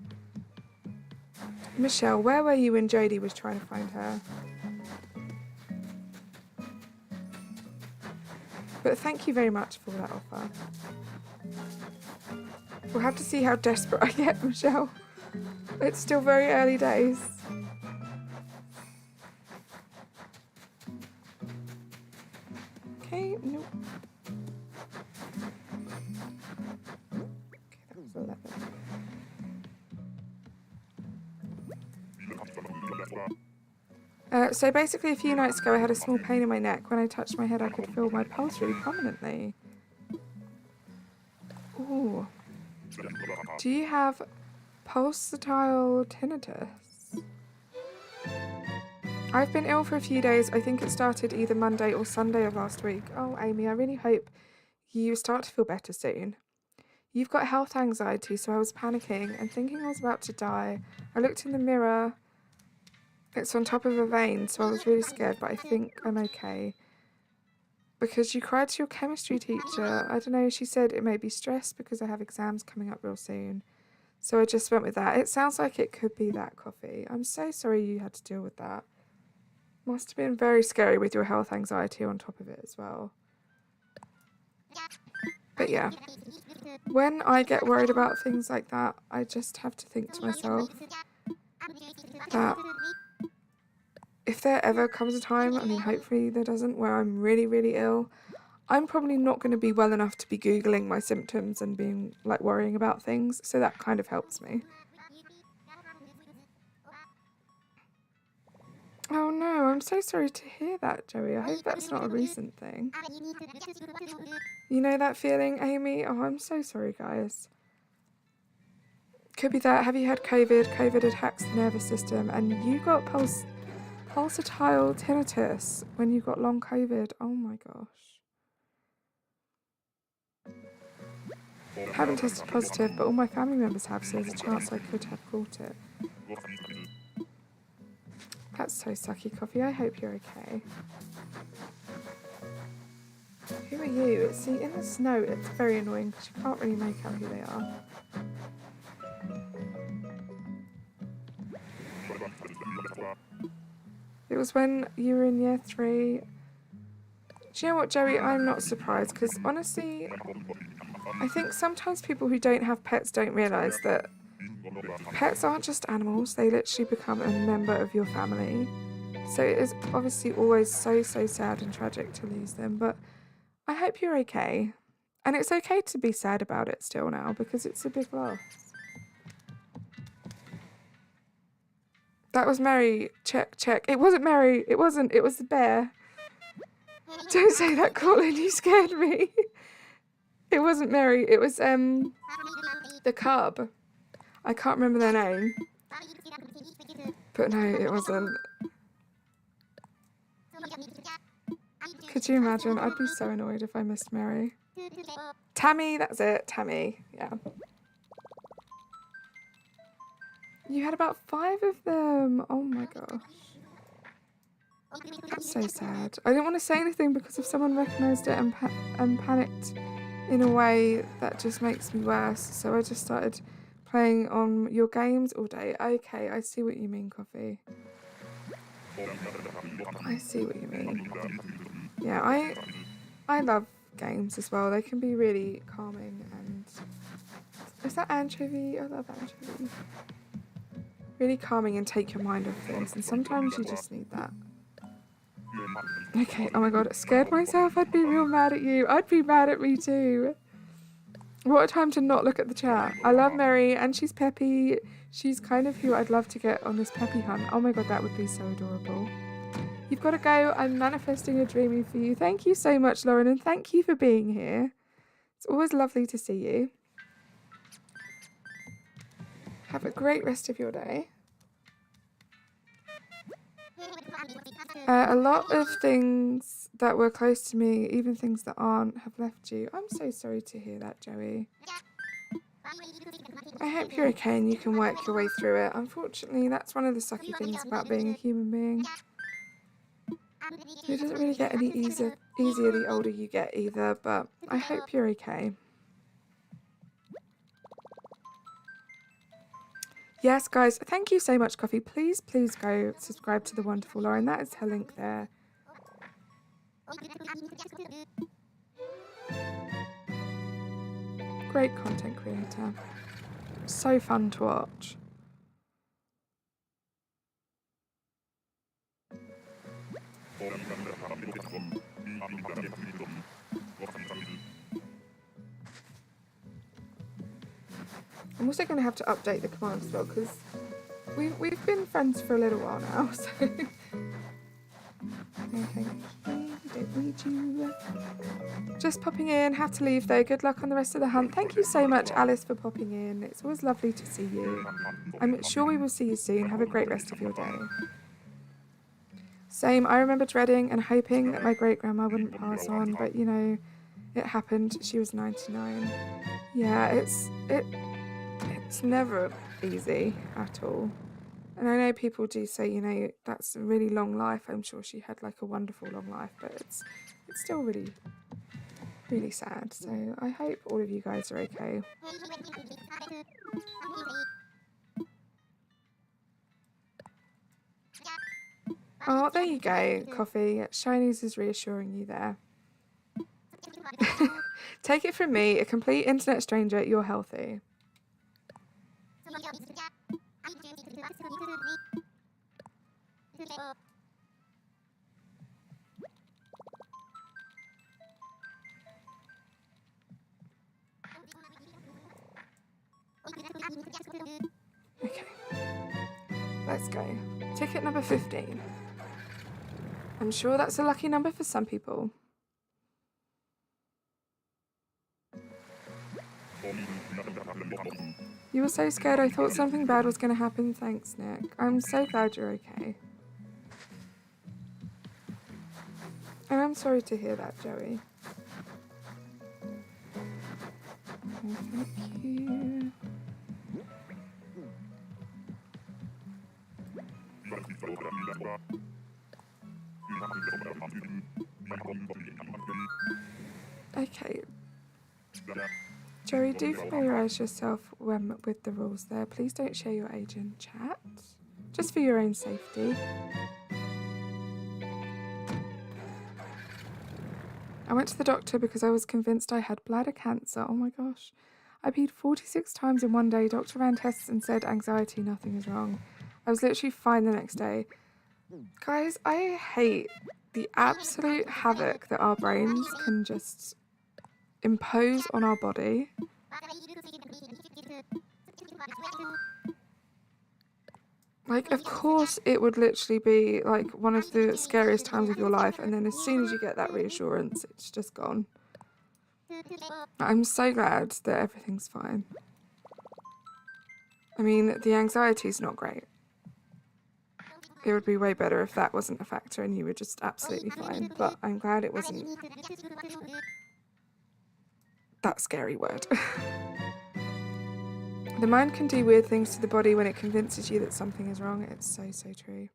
Michelle, where were you when Jodie was trying to find her? But thank you very much for that offer. We'll have to see how desperate I get, Michelle. It's still very early days. Okay, nope. Okay, that was 11. So basically a few nights ago I had a small pain in my neck. When I touched my head I could feel my pulse really prominently. Ooh. Do you have pulsatile tinnitus? I've been ill for a few days. I think it started either Monday or Sunday of last week. Oh, Amy, I really hope you start to feel better soon. You've got health anxiety, so I was panicking and thinking I was about to die. I looked in the mirror. It's on top of a vein, so I was really scared, but I think I'm okay. Because you cried to your chemistry teacher. I don't know, she said it may be stress because I have exams coming up real soon. So I just went with that. It sounds like it could be that, Coffee. I'm so sorry you had to deal with that. Must have been very scary with your health anxiety on top of it as well. But yeah, when I get worried about things like that, I just have to think to myself that if there ever comes a time, I mean hopefully there doesn't, where I'm really, really ill, I'm probably not going to be well enough to be Googling my symptoms and being like worrying about things, so that kind of helps me. Oh no, I'm so sorry to hear that, Joey. I hope that's not a recent thing. You know that feeling, Amy? Oh, I'm so sorry, guys. Could be that. Have you had COVID? COVID attacks the nervous system, and you got pulsatile tinnitus when you got long COVID. Oh my gosh. Haven't tested positive, but all my family members have, so there's a chance I could have caught it. That's so sucky, Coffee. I hope you're okay. Who are you? See, in the snow, it's very annoying because you can't really make out who they are. It was when you were in year 3. Do you know what, Joey? I'm not surprised because honestly, I think sometimes people who don't have pets don't realise that pets aren't just animals, they literally become a member of your family. So it is obviously always so, so sad and tragic to lose them, but I hope you're okay. And it's okay to be sad about it still now because it's a big loss. That was Mary. Check, check. It wasn't Mary. It wasn't. It was the bear. Don't say that, Colin. You scared me. It wasn't Mary. It was, the cub. I can't remember their name. But no, it wasn't. Could you imagine? I'd be so annoyed if I missed Mary. Tammy, that's it. Tammy, yeah. You had about 5 of them. Oh my gosh. That's so sad. I didn't want to say anything because if someone recognised it and panicked in a way, that just makes me worse. So I just started playing on your games all day. Okay, I see what you mean, Coffee. I see what you mean. Yeah, I love games as well. They can be really calming and... Is that anchovy? I love anchovy. Really calming and take your mind off things, and sometimes you just need that. Okay, oh my god, scared myself. I'd be real mad at you. I'd be mad at me too. What a time to not look at the chat. I love Mary and she's peppy. She's kind of who I'd love to get on this peppy hunt. Oh my god, that would be so adorable. You've got to go. I'm manifesting a dreaming for you. Thank you so much, Lauren, and thank you for being here. It's always lovely to see you. Have a great rest of your day. A lot of things that were close to me, even things that aren't, have left you. I'm so sorry to hear that, Joey. I hope you're okay and you can work your way through it. Unfortunately, that's one of the sucky things about being a human being. It doesn't really get any easier the older you get either, but I hope you're okay. Yes, guys, thank you so much, Coffee. Please, please go subscribe to the wonderful Lauren. That is her link there. Great content creator. So fun to watch. I'm also going to have to update the command as well because we've been friends for a little while now, so No, thank you. Don't need you. Just popping in. Have to leave though. Good luck on the rest of the hunt. Thank you so much, Alice, for popping in. It's always lovely to see you. I'm sure we will see you soon. Have a great rest of your day. Same. I remember dreading and hoping that my great-grandma wouldn't pass on, but you know, it happened. She was 99. Yeah, it's never easy at all. And I know people do say, you know, that's a really long life. I'm sure she had like a wonderful long life, but it's still really, really sad. So I hope all of you guys are okay. Oh, there you go, Coffee. Shinies is reassuring you there. Take it from me, a complete internet stranger, you're healthy. Okay, let's go. Ticket number 15. I'm sure that's a lucky number for some people. You were so scared I thought something bad was going to happen. Thanks, Nick. I'm so glad you're okay. And I'm sorry to hear that, Joey. Oh, thank you. Okay. Joey, do familiarise yourself with the rules there. Please don't share your age in chat. Just for your own safety. I went to the doctor because I was convinced I had bladder cancer. Oh my gosh. I peed 46 times in one day. Doctor ran tests and said anxiety, nothing is wrong. I was literally fine the next day. Guys, I hate the absolute havoc that our brains can just impose on our body. Like, of course it would literally be like one of the scariest times of your life, and then as soon as you get that reassurance, it's just gone. I'm so glad that everything's fine. I mean, the anxiety's not great. It would be way better if that wasn't a factor and you were just absolutely fine, but I'm glad it wasn't that scary word. The mind can do weird things to the body when it convinces you that something is wrong. It's so, so true.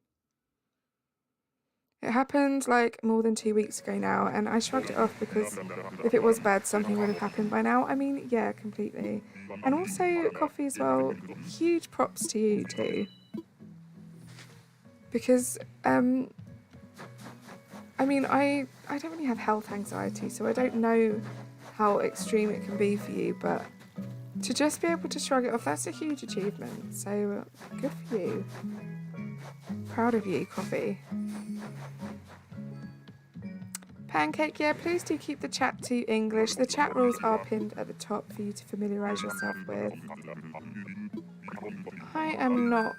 It happened like more than 2 weeks ago now, and I shrugged it off because if it was bad, something would have happened by now. I mean, yeah, completely. And also, Coffee as well, huge props to you too. Because, I mean, I don't really have health anxiety, so I don't know how extreme it can be for you, but to just be able to shrug it off, that's a huge achievement. So, good for you. Proud of you, Coffee. Pancake, yeah, please do keep the chat to English. The chat rules are pinned at the top for you to familiarise yourself with. I am not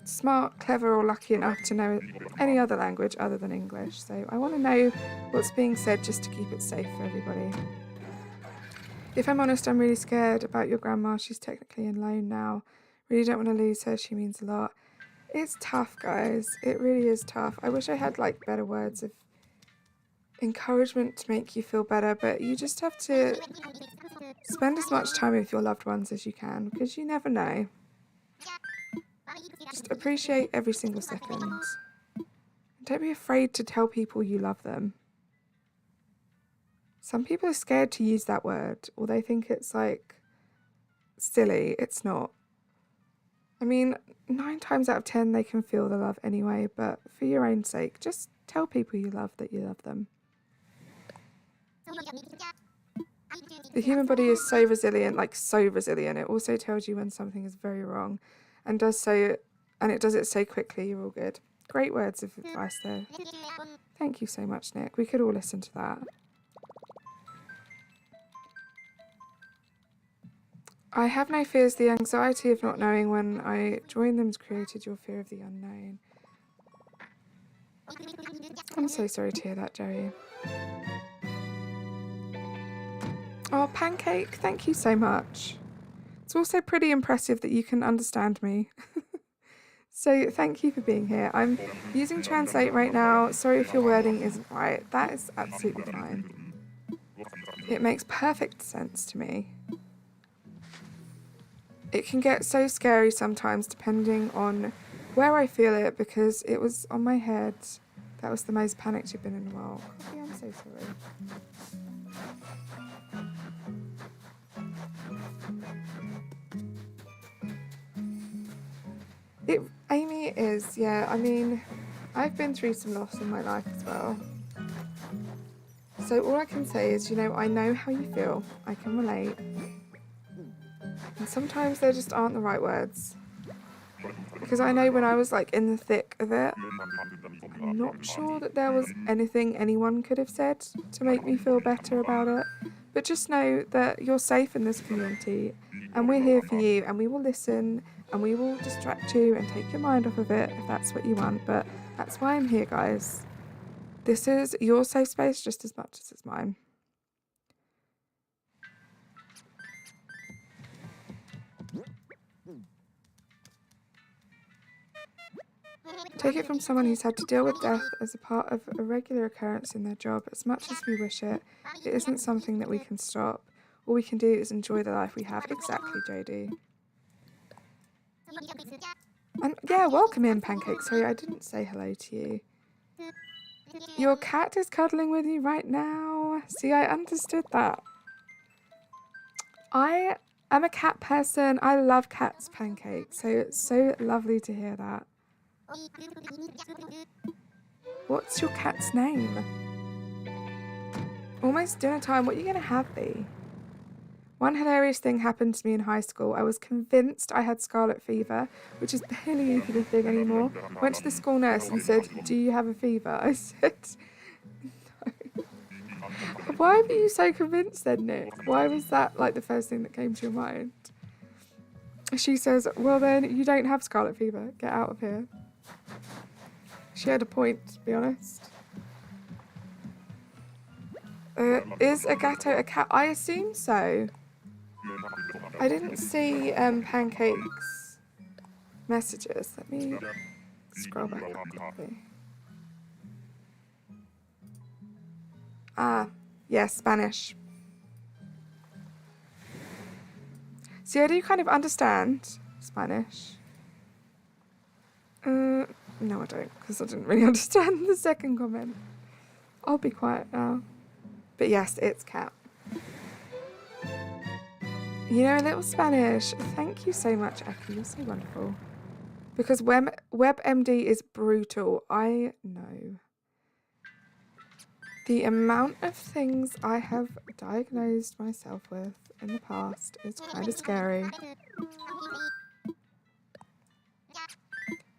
smart, clever or lucky enough to know any other language other than English, so I want to know what's being said just to keep it safe for everybody. If I'm honest, I'm really scared about your grandma. She's technically in loan now. Really don't want to lose her. She means a lot. It's tough, guys. It really is tough. I wish I had like better words of encouragement to make you feel better, but you just have to spend as much time with your loved ones as you can, because you never know. Just appreciate every single second. Don't be afraid to tell people you love them. Some people are scared to use that word, or they think it's like silly. It's not. I mean, 9 times out of 10 they can feel the love anyway, but for your own sake, just tell people you love that you love them. The human body is so resilient, like so resilient. It also tells you when something is very wrong, and it does it so quickly. You're all good. Great words of advice there. Thank you so much, Nick. We could all listen to that. I have no fears. The anxiety of not knowing when I joined them's created your fear of the unknown. I'm so sorry to hear that, Joey. Oh, Pancake, thank you so much. It's also pretty impressive that you can understand me. So thank you for being here. I'm using Translate right now. Sorry if your wording isn't right. That is absolutely fine. It makes perfect sense to me. It can get so scary sometimes depending on where I feel it, because it was on my head. That was the most panicked you've been in a while. Coffee, I'm so sorry. Amy, it is, yeah. I mean, I've been through some loss in my life as well. So all I can say is, you know, I know how you feel. I can relate. And sometimes there just aren't the right words. Because I know when I was like in the thick of it, I'm not sure that there was anything anyone could have said to make me feel better about it. But just know that you're safe in this community, and we're here for you, and we will listen, and we will distract you and take your mind off of it if that's what you want. But that's why I'm here, guys. This is your safe space just as much as it's mine. Take it from someone who's had to deal with death as a part of a regular occurrence in their job. As much as we wish it, it isn't something that we can stop. All we can do is enjoy the life we have. Exactly, JD. And yeah, welcome in, Pancake. Sorry, I didn't say hello to you. Your cat is cuddling with you right now. See, I understood that. I am a cat person. I love cats, Pancake. So it's so lovely to hear that. What's your cat's name? Almost dinner time. What are you going to have, Bee? One hilarious thing happened to me in high school. I was convinced I had scarlet fever, which is barely even a thing anymore. Went to the school nurse and said, "Do you have a fever?" I said, "No." Why were you so convinced then, Nick? Why was that like the first thing that came to your mind? She says, "Well then, you don't have scarlet fever. Get out of here." She had a point, to be honest. Is a gatto a cat? I assume so. I didn't see Pancake's messages. Let me scroll back up quickly. Ah, yes, Spanish. See, I do kind of understand Spanish. No, I don't, because I didn't really understand the second comment. I'll be quiet now. But yes, it's cat. You know a little Spanish. Thank you so much, Eki. You're so wonderful. Because WebMD is brutal. I know. The amount of things I have diagnosed myself with in the past is kind of scary.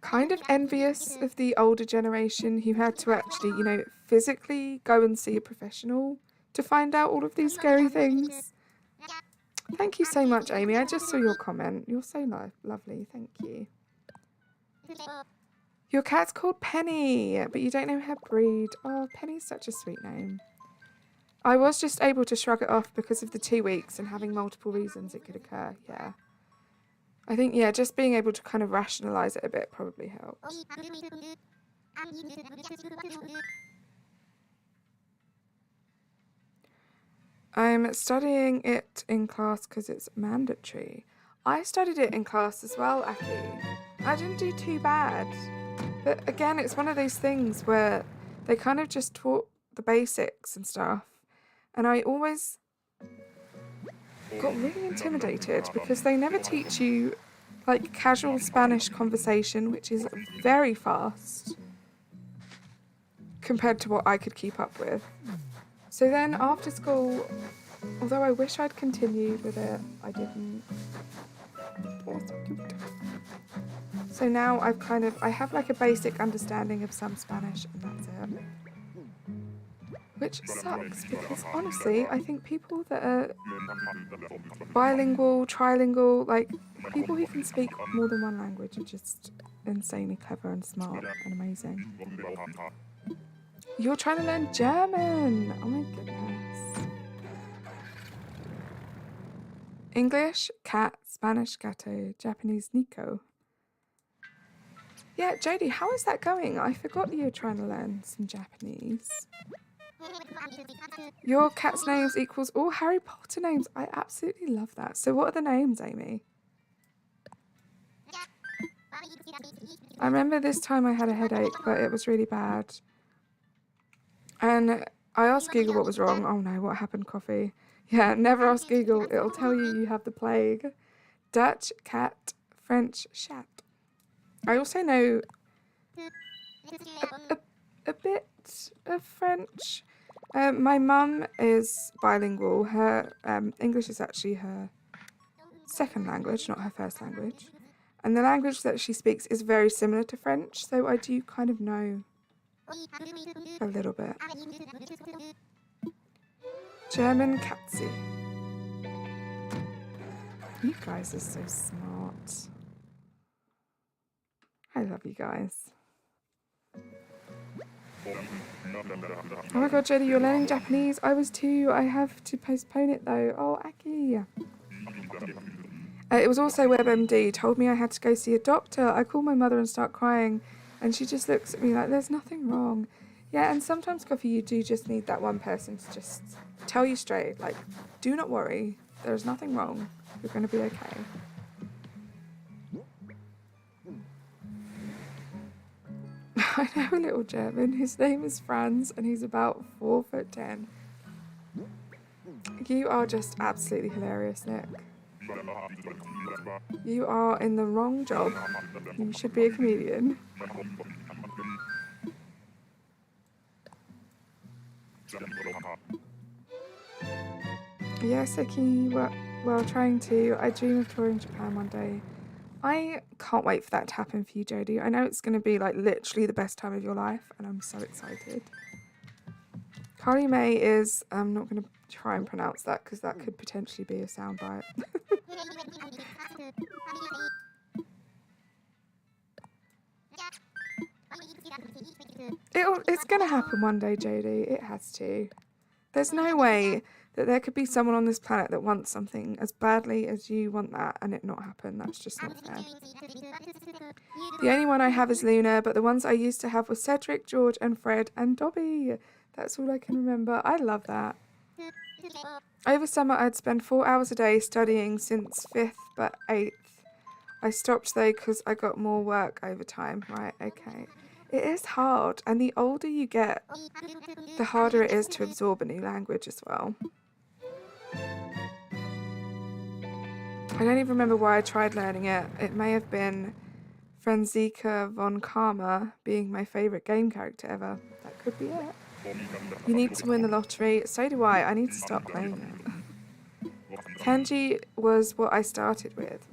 Kind of envious of the older generation who had to actually, you know, physically go and see a professional to find out all of these scary things. Thank you so much, Amy. I just saw your comment. You're so lovely. Thank you. Your cat's called Penny, but you don't know her breed. Oh, Penny's such a sweet name. I was just able to shrug it off because of the 2 weeks and having multiple reasons it could occur. Yeah. I think, yeah, just being able to kind of rationalise it a bit probably helped. I'm studying it in class because it's mandatory. I studied it in class as well, Aki. I didn't do too bad. But again, it's one of those things where they kind of just taught the basics and stuff. And I always got really intimidated because they never teach you like casual Spanish conversation, which is very fast compared to what I could keep up with. So then after school, although I wish I'd continued with it, I didn't. Oh, so cute. So now I have like a basic understanding of some Spanish and that's it. Which sucks because honestly, I think people that are bilingual, trilingual, like people who can speak more than one language are just insanely clever and smart and amazing. You're trying to learn German. Oh my goodness. English, cat. Spanish, gato. Japanese, Nico. Yeah, Jodie, how is that going? I forgot you were trying to learn some Japanese. Your cat's names equals all Harry Potter names. I absolutely love that. So what are the names, Amy? I remember this time I had a headache, but it was really bad. And I asked Google what was wrong. Oh no, what happened, Coffee? Yeah, never ask Google. It'll tell you have the plague. Dutch, cat. French, chat. I also know a bit of French. My mum is bilingual. Her English is actually her second language, not her first language. And the language that she speaks is very similar to French, so I do kind of know a little bit. German Katze. You guys are so smart. I love you guys. Oh my god, Jodie, you're learning Japanese. I was too. I have to postpone it though. Oh, Aki. It was also WebMD told me I had to go see a doctor. I called my mother and start crying, and she just looks at me like there's nothing wrong. Yeah, and sometimes, Coffee, you do just need that one person to just tell you straight, like, do not worry, there's nothing wrong. You're going to be okay. I know a little German. His name is Franz, and he's about 4'10". You are just absolutely hilarious, Nick. You are in the wrong job. You should be a comedian. Yes, Aki, well, trying to. I dream of touring Japan one day. I can't wait for that to happen for you, Jodie. I know it's going to be like literally the best time of your life, and I'm so excited. Carly May is, I'm not going to try and pronounce that because that could potentially be a soundbite. It's going to happen one day, Jodie. It has to. There's no way that there could be someone on this planet that wants something as badly as you want that and it not happen. That's just not fair. The only one I have is Luna, but the ones I used to have were Cedric, George, and Fred, and Dobby. That's all I can remember. I love that. Over summer, I'd spend 4 hours a day studying since 5th, but 8th. I stopped though because I got more work over time. Right, okay. It is hard, and the older you get, the harder it is to absorb a new language as well. I don't even remember why I tried learning it. It may have been Franziska von Karma being my favourite game character ever. That could be it. You need to win the lottery. So do I. I need to start playing it. Kanji was what I started with.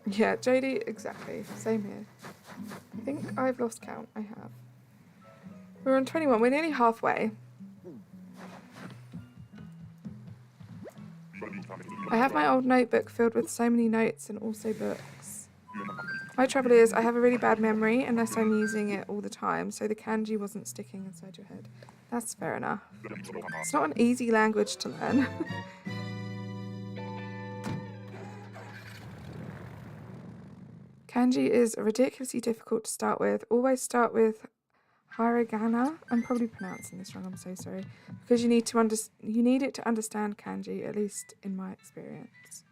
Yeah, Jodie, exactly. Same here. I think I've lost count. I have. We're on 21. We're nearly halfway. I have my old notebook filled with so many notes and also books. My trouble is I have a really bad memory unless I'm using it all the time, so the kanji wasn't sticking inside your head. That's fair enough. It's not an easy language to learn. Kanji is ridiculously difficult to start with. Always start with hiragana. I'm probably pronouncing this wrong, I'm so sorry. Because you need it to understand kanji, at least in my experience.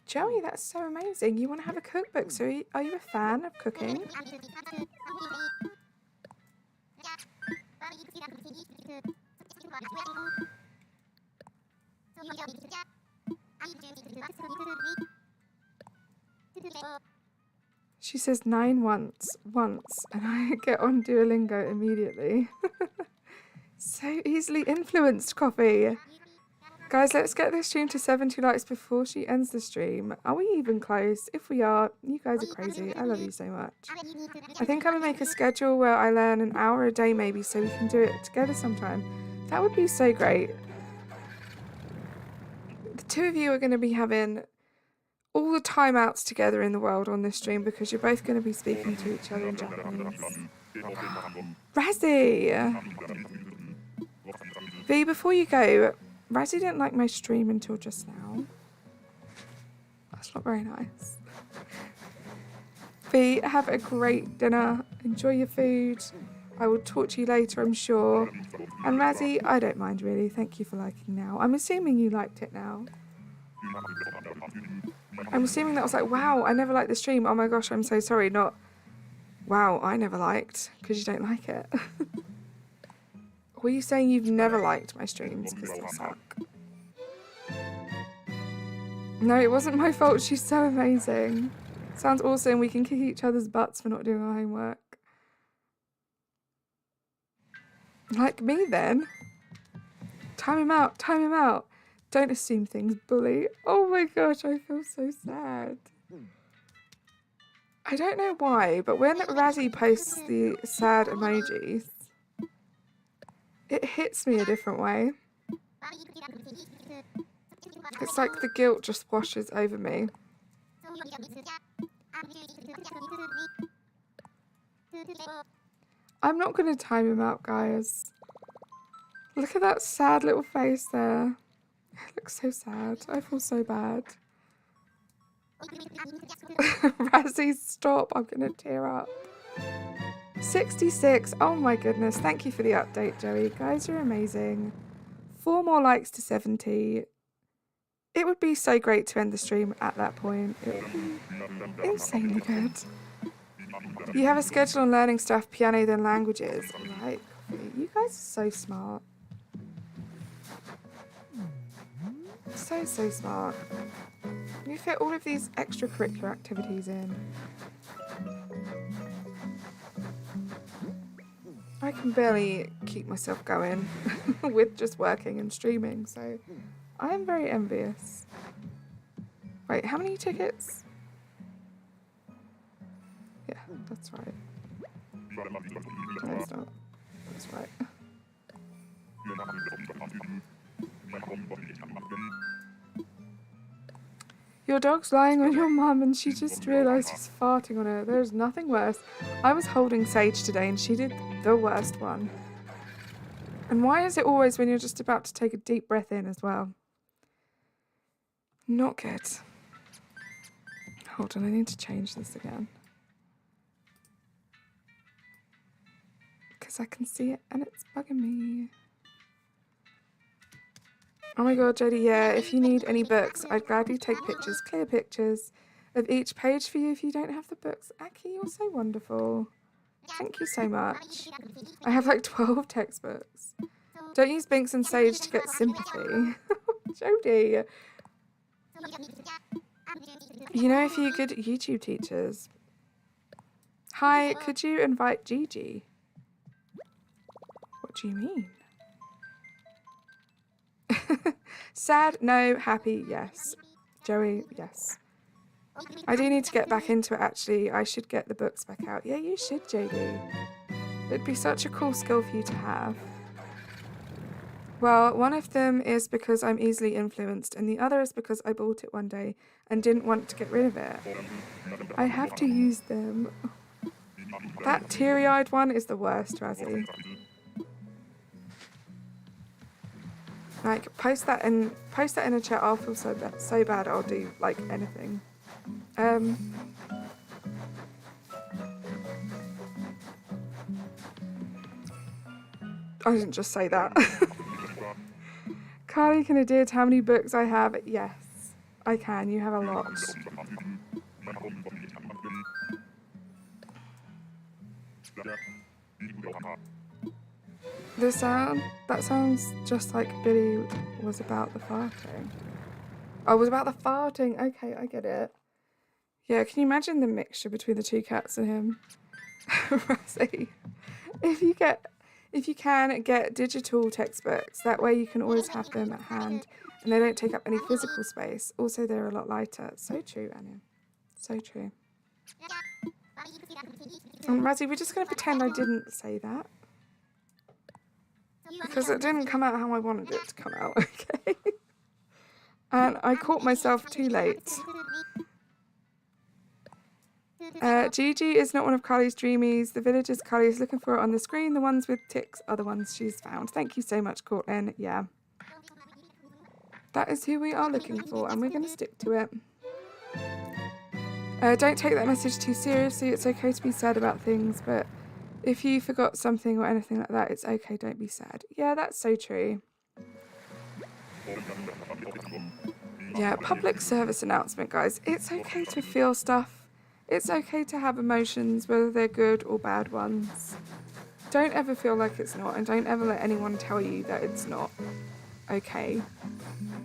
Joey, that's so amazing. You want to have a cookbook, so are you a fan of cooking? She says 9 once, and I get on Duolingo immediately. So easily influenced, Coffee. Guys, let's get this stream to 70 likes before she ends the stream. Are we even close? If we are, you guys are crazy. I love you so much. I think I'm going to make a schedule where I learn an hour a day maybe so we can do it together sometime. That would be so great. The two of you are going to be having all the timeouts together in the world on this stream because you're both going to be speaking to each other in Japanese. Razzie! V, before you go, Razzie didn't like my stream until just now. That's not very nice. V, have a great dinner. Enjoy your food. I will talk to you later, I'm sure. And Razzie, I don't mind really. Thank you for liking now. I'm assuming you liked it now. I'm assuming that was like, wow, I never liked the stream. Oh my gosh, I'm so sorry. Not, wow, I never liked, because you don't like it. Were you saying you've never liked my streams because they suck? No, it wasn't my fault. She's so amazing. Sounds awesome. We can kick each other's butts for not doing our homework. Like me then. Time him out. Time him out. Don't assume things, bully. Oh my gosh, I feel so sad. I don't know why, but when Razzie posts the sad emojis, it hits me a different way. It's like the guilt just washes over me. I'm not going to time him out, guys. Look at that sad little face there. It looks so sad. I feel so bad. Razzie, stop. I'm going to tear up. 66. Oh my goodness. Thank you for the update, Joey. Guys, you're amazing. 4 more likes to 70. It would be so great to end the stream at that point. It would be insanely good. You have a schedule on learning stuff, piano, then languages. Right. You guys are so smart. So smart. You fit all of these extracurricular activities in. I can barely keep myself going with just working and streaming, so I am very envious. Wait, how many tickets? Yeah, that's right. No, it's not. That's right. Your dog's lying on your mum and she just realised he's farting on her. There's nothing worse. I was holding Sage today and she did the worst one. And why is it always when you're just about to take a deep breath in as well? Not good. Hold on, I need to change this again. Because I can see it and it's bugging me. Oh my god, Jodie, yeah, if you need any books, I'd gladly take pictures, clear pictures of each page for you if you don't have the books. Aki, you're so wonderful. Thank you so much. I have like 12 textbooks. Don't use Binks and Sage to get sympathy. Jodie. You know a few good YouTube teachers. Hi, could you invite Gigi? What do you mean? Sad, no. Happy, yes. Joey, yes. I do need to get back into it, actually. I should get the books back out. Yeah, you should, JD. It'd be such a cool skill for you to have. Well, one of them is because I'm easily influenced, and the other is because I bought it one day and didn't want to get rid of it. I have to use them. That teary-eyed one is the worst, Razzie. Like, post that in a chat. I'll feel so bad. I'll do like anything. I didn't just say that. Carly can adhere to how many books I have. Yes, I can. You have a lot. That sounds just like Billy was about the farting. Oh, it was about the farting. Okay, I get it. Yeah, can you imagine the mixture between the two cats and him? Razzie, if you can get digital textbooks, that way you can always have them at hand and they don't take up any physical space. Also, they're a lot lighter. So true, Anya. So true. Razzie, we're just going to pretend I didn't say that. Because it didn't come out how I wanted it to come out, okay? And I caught myself too late. Gigi is not one of Carly's dreamies. The villagers Carly is looking for on the screen. The ones with ticks are the ones she's found. Thank you so much, Cortland. Yeah. That is who we are looking for, and we're going to stick to it. Don't take that message too seriously. It's okay to be sad about things, but if you forgot something or anything like that, it's okay. Don't be sad. Yeah, that's so true. Yeah, public service announcement, guys. It's okay to feel stuff. It's okay to have emotions, whether they're good or bad ones. Don't ever feel like it's not, and don't ever let anyone tell you that it's not okay.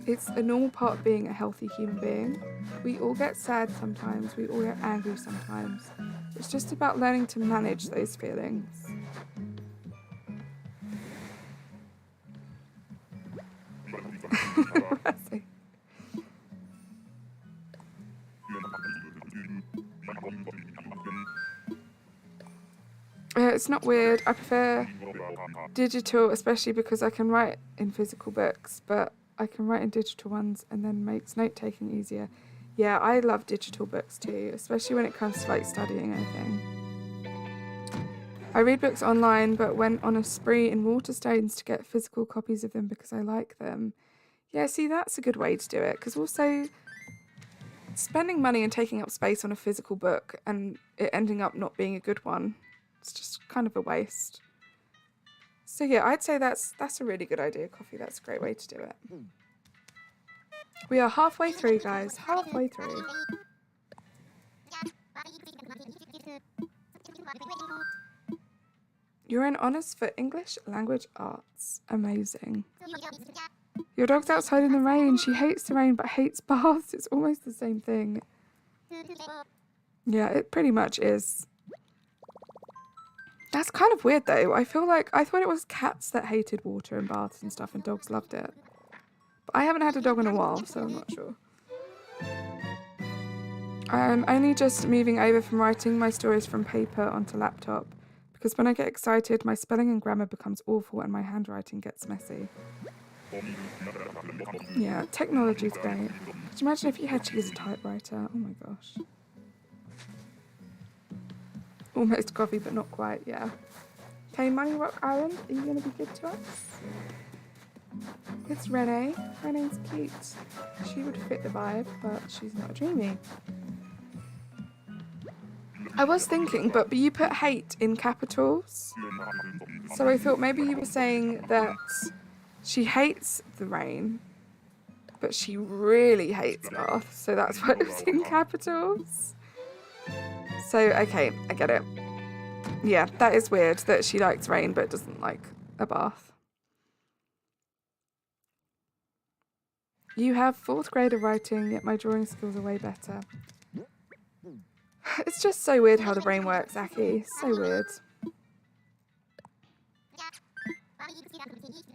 It's a normal part of being a healthy human being. We all get sad sometimes, we all get angry sometimes. It's just about learning to manage those feelings. It's not weird. I prefer digital, especially because I can write in physical books, but I can write in digital ones and then makes note-taking easier. Yeah, I love digital books too, especially when it comes to like studying anything. I read books online, but went on a spree in Waterstones to get physical copies of them because I like them. Yeah, see, that's a good way to do it, because also spending money and taking up space on a physical book and it ending up not being a good one, it's just kind of a waste. So yeah, I'd say that's a really good idea, Coffee. That's a great way to do it. We are halfway through, guys. Halfway through. You're in honours for English Language Arts. Amazing. Your dog's outside in the rain. She hates the rain but hates baths. It's almost the same thing. Yeah, it pretty much is. That's kind of weird though. I feel like I thought it was cats that hated water and baths and stuff and dogs loved it. But I haven't had a dog in a while, so I'm not sure. I'm only just moving over from writing my stories from paper onto laptop because when I get excited, my spelling and grammar becomes awful and my handwriting gets messy. Yeah, technology's great. Could you imagine if you had to use a typewriter? Oh my gosh. Almost Coffee, but not quite, yeah. Okay, Money Rock Island, are you going to be good to us? It's Renee. Renee's cute. She would fit the vibe, but she's not a dreamie. I was thinking, but you put hate in capitals. So I thought maybe you were saying that she hates the rain, but she really hates baths, so that's why it was in capitals. So, okay, I get it. Yeah, that is weird that she likes rain but doesn't like a bath. You have 4th grade of writing, yet my drawing skills are way better. It's just so weird how the brain works, Aki. So weird.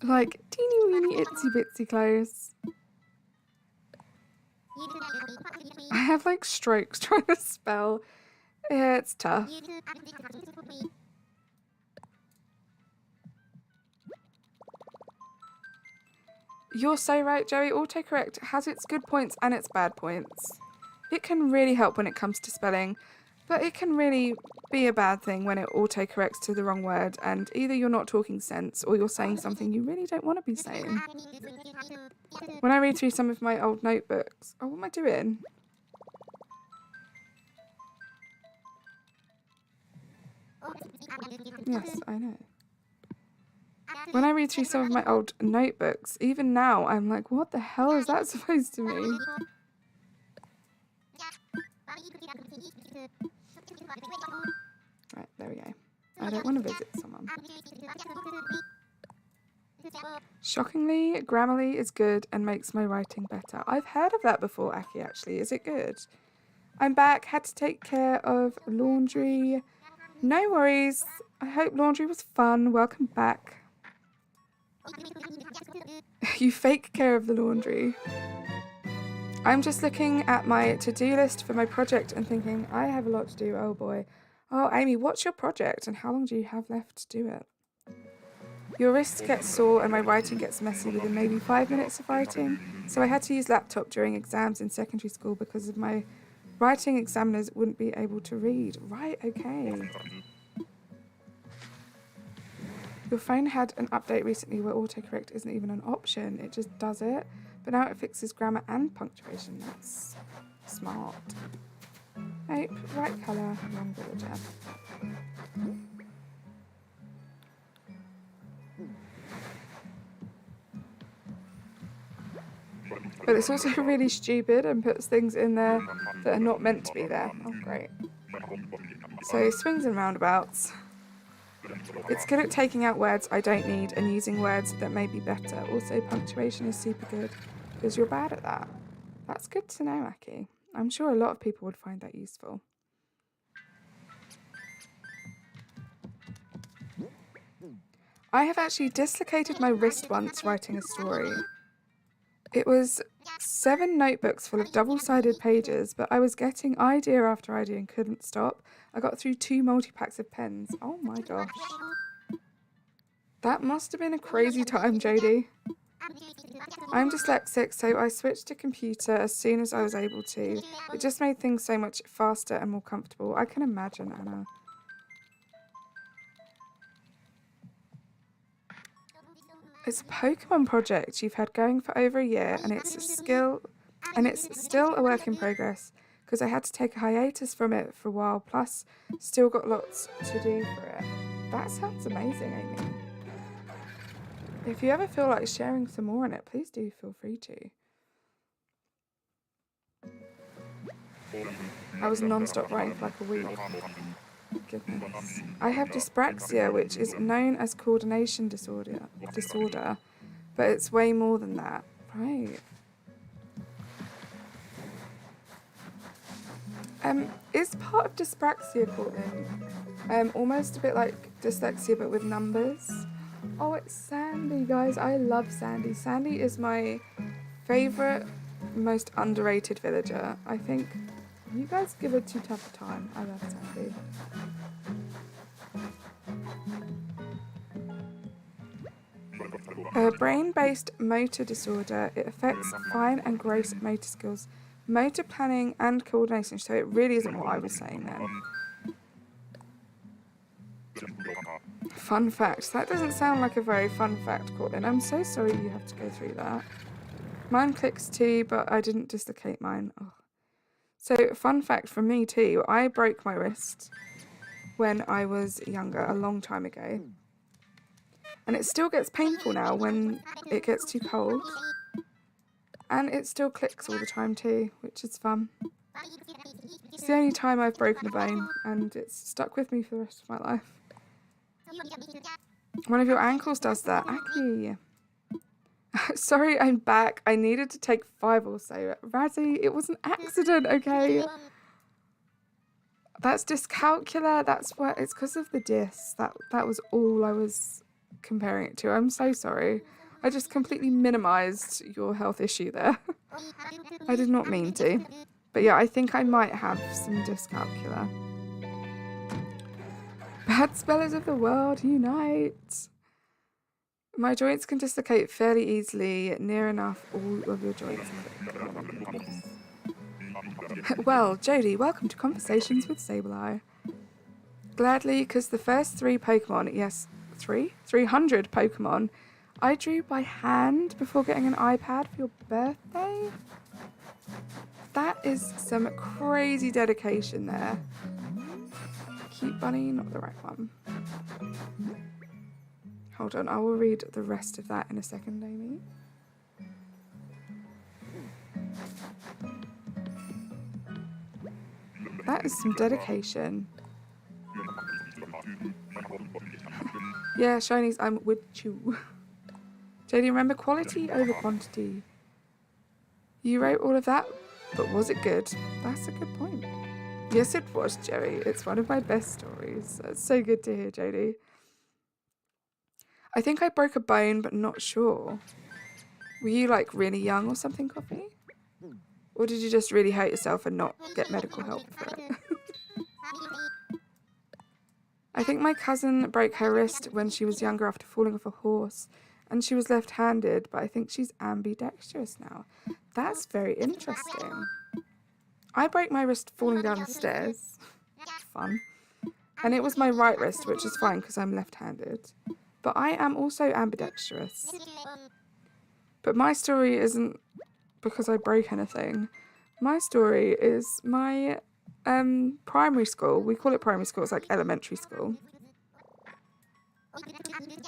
Like, teeny weeny itsy bitsy clothes. I have like strokes trying to spell. Yeah, it's tough. You're so right, Joey. Autocorrect has its good points and its bad points. It can really help when it comes to spelling, but it can really be a bad thing when it autocorrects to the wrong word and either you're not talking sense or you're saying something you really don't want to be saying. When I read through some of my old notebooks... Oh, what am I doing? Yes, I know. When I read through some of my old notebooks, even now, I'm like, what the hell is that supposed to mean? Right, there we go. I don't want to visit someone. Shockingly, Grammarly is good and makes my writing better. I've heard of that before, Aki, actually. Is it good? I'm back. Had to take care of laundry. No worries. I hope laundry was fun. Welcome back. You fake care of the laundry. I'm just looking at my to-do list for my project and thinking, I have a lot to do. Oh boy. Oh, Amy, what's your project and how long do you have left to do it? Your wrists get sore and my writing gets messy within maybe 5 minutes of writing, so I had to use laptop during exams in secondary school because of my writing examiners wouldn't be able to read. Right, okay. Your phone had an update recently where autocorrect isn't even an option, it just does it, but now it fixes grammar and punctuation. That's smart. Nope, right colour, wrong villager. But it's also really stupid and puts things in there that are not meant to be there. Oh, great. So, swings and roundabouts. It's good at taking out words I don't need and using words that may be better. Also, punctuation is super good because you're bad at that. That's good to know, Aki. I'm sure a lot of people would find that useful. I have actually dislocated my wrist once writing a story. It was 7 notebooks full of double-sided pages, but I was getting idea after idea and couldn't stop. I got through 2 multi-packs of pens. Oh my gosh. That must have been a crazy time, Jodie. I'm dyslexic, so I switched to computer as soon as I was able to. It just made things so much faster and more comfortable. I can imagine, Anna. It's a Pokemon project you've had going for over a year, and it's still a work in progress because I had to take a hiatus from it for a while, plus still got lots to do for it. That sounds amazing, Amy. If you ever feel like sharing some more on it, please do feel free to. I was non-stop writing for like a week. Goodness. I have dyspraxia, which is known as coordination disorder, but it's way more than that. Right. Is part of dyspraxia, Courtney, almost a bit like dyslexia but with numbers? Oh, it's Sandy, guys. I love Sandy. Sandy is my favourite, most underrated villager. I think you guys give her too tough a time. I love Sandy. A brain-based motor disorder. It affects fine and gross motor skills, motor planning and coordination. So it really isn't what I was saying then. Fun fact. That doesn't sound like a very fun fact, Courtney. I'm so sorry you have to go through that. Mine clicks too, but I didn't dislocate mine. Oh. So, fun fact from me too. I broke my wrist when I was younger, a long time ago. And it still gets painful now when it gets too cold. And it still clicks all the time too, which is fun. It's the only time I've broken a bone, and it's stuck with me for the rest of my life. One of your ankles does that. Aki. Sorry, I'm back. I needed to take 5 or so. Razzie, it was an accident, okay? That's dyscalculia. That's what it's because of the dys. That was all I was comparing it to. I'm so sorry. I just completely minimized your health issue there. I did not mean to. But yeah, I think I might have some dyscalculia. Bad spellers of the world, unite. My joints can dislocate fairly easily, near enough all of your joints. Well, Jodie, welcome to Conversations with Sableye. Gladly, because the first 3 Pokemon, yes, 300 Pokemon, I drew by hand before getting an iPad for your birthday. That is some crazy dedication there. Cute bunny, not the right one. Hold on, I will read the rest of that in a second, Amy. That is some dedication. Yeah, Shinies, I'm with you. JD, remember quality over quantity. You wrote all of that, but was it good? That's a good point. Yes, it was, Jerry. It's one of my best stories. That's so good to hear, JD. I think I broke a bone, but not sure. Were you like really young or something, Coffee? Or did you just really hurt yourself and not get medical help for it? I think my cousin broke her wrist when she was younger after falling off a horse, and she was left-handed, but I think she's ambidextrous now. That's very interesting. I broke my wrist falling down the stairs. Fun. And it was my right wrist, which is fine because I'm left-handed. But I am also ambidextrous. But my story isn't because I broke anything. My story is my primary school. We call it primary school. It's like elementary school.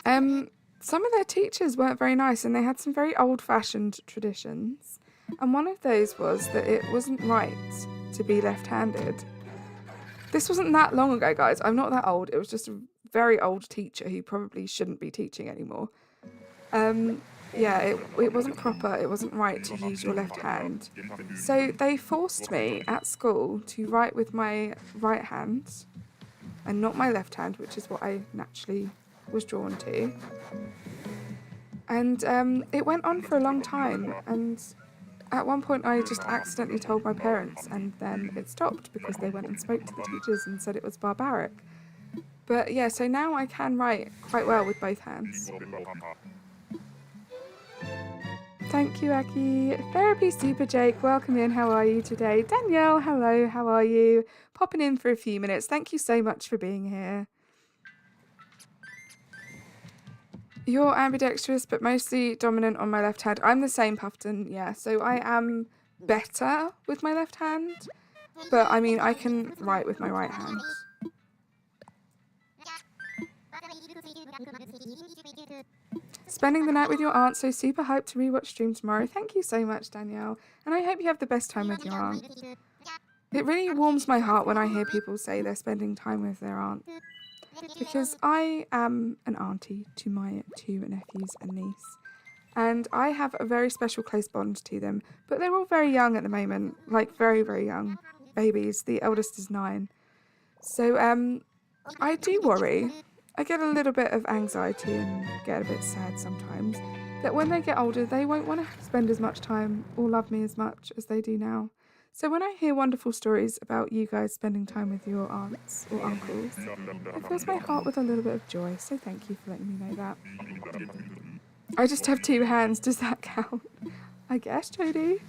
Some of their teachers weren't very nice, and they had some very old-fashioned traditions. And one of those was that it wasn't right to be left-handed. This wasn't that long ago, guys. I'm not that old. It was just a very old teacher who probably shouldn't be teaching anymore. Yeah, it wasn't proper. It wasn't right to use your left hand. So they forced me at school to write with my right hand and not my left hand, which is what I naturally was drawn to. And it went on for a long time, and at one point I just accidentally told my parents, and then it stopped because they went and spoke to the teachers and said it was barbaric. But yeah, so now I can write quite well with both hands. Thank you, Aki. Therapy Super Jake, welcome in. How are you today? Danielle, hello, how are you? Popping in for a few minutes. Thank you so much for being here. You're ambidextrous, but mostly dominant on my left hand. I'm the same, Puffton, yeah. So I am better with my left hand, but I mean, I can write with my right hand. Spending the night with your aunt, so super hyped to rewatch stream tomorrow. Thank you so much, Danielle. And I hope you have the best time with your aunt. It really warms my heart when I hear people say they're spending time with their aunt. Because I am an auntie to my two nephews and niece. And I have a very special close bond to them. But they're all very young at the moment. Like, very, very young babies. The eldest is 9. So, I do worry. I get a little bit of anxiety and get a bit sad sometimes that when they get older, they won't want to spend as much time or love me as much as they do now. So when I hear wonderful stories about you guys spending time with your aunts or uncles, it fills my heart with a little bit of joy. So thank you for letting me know that. I just have 2 hands. Does that count? I guess, Jodie.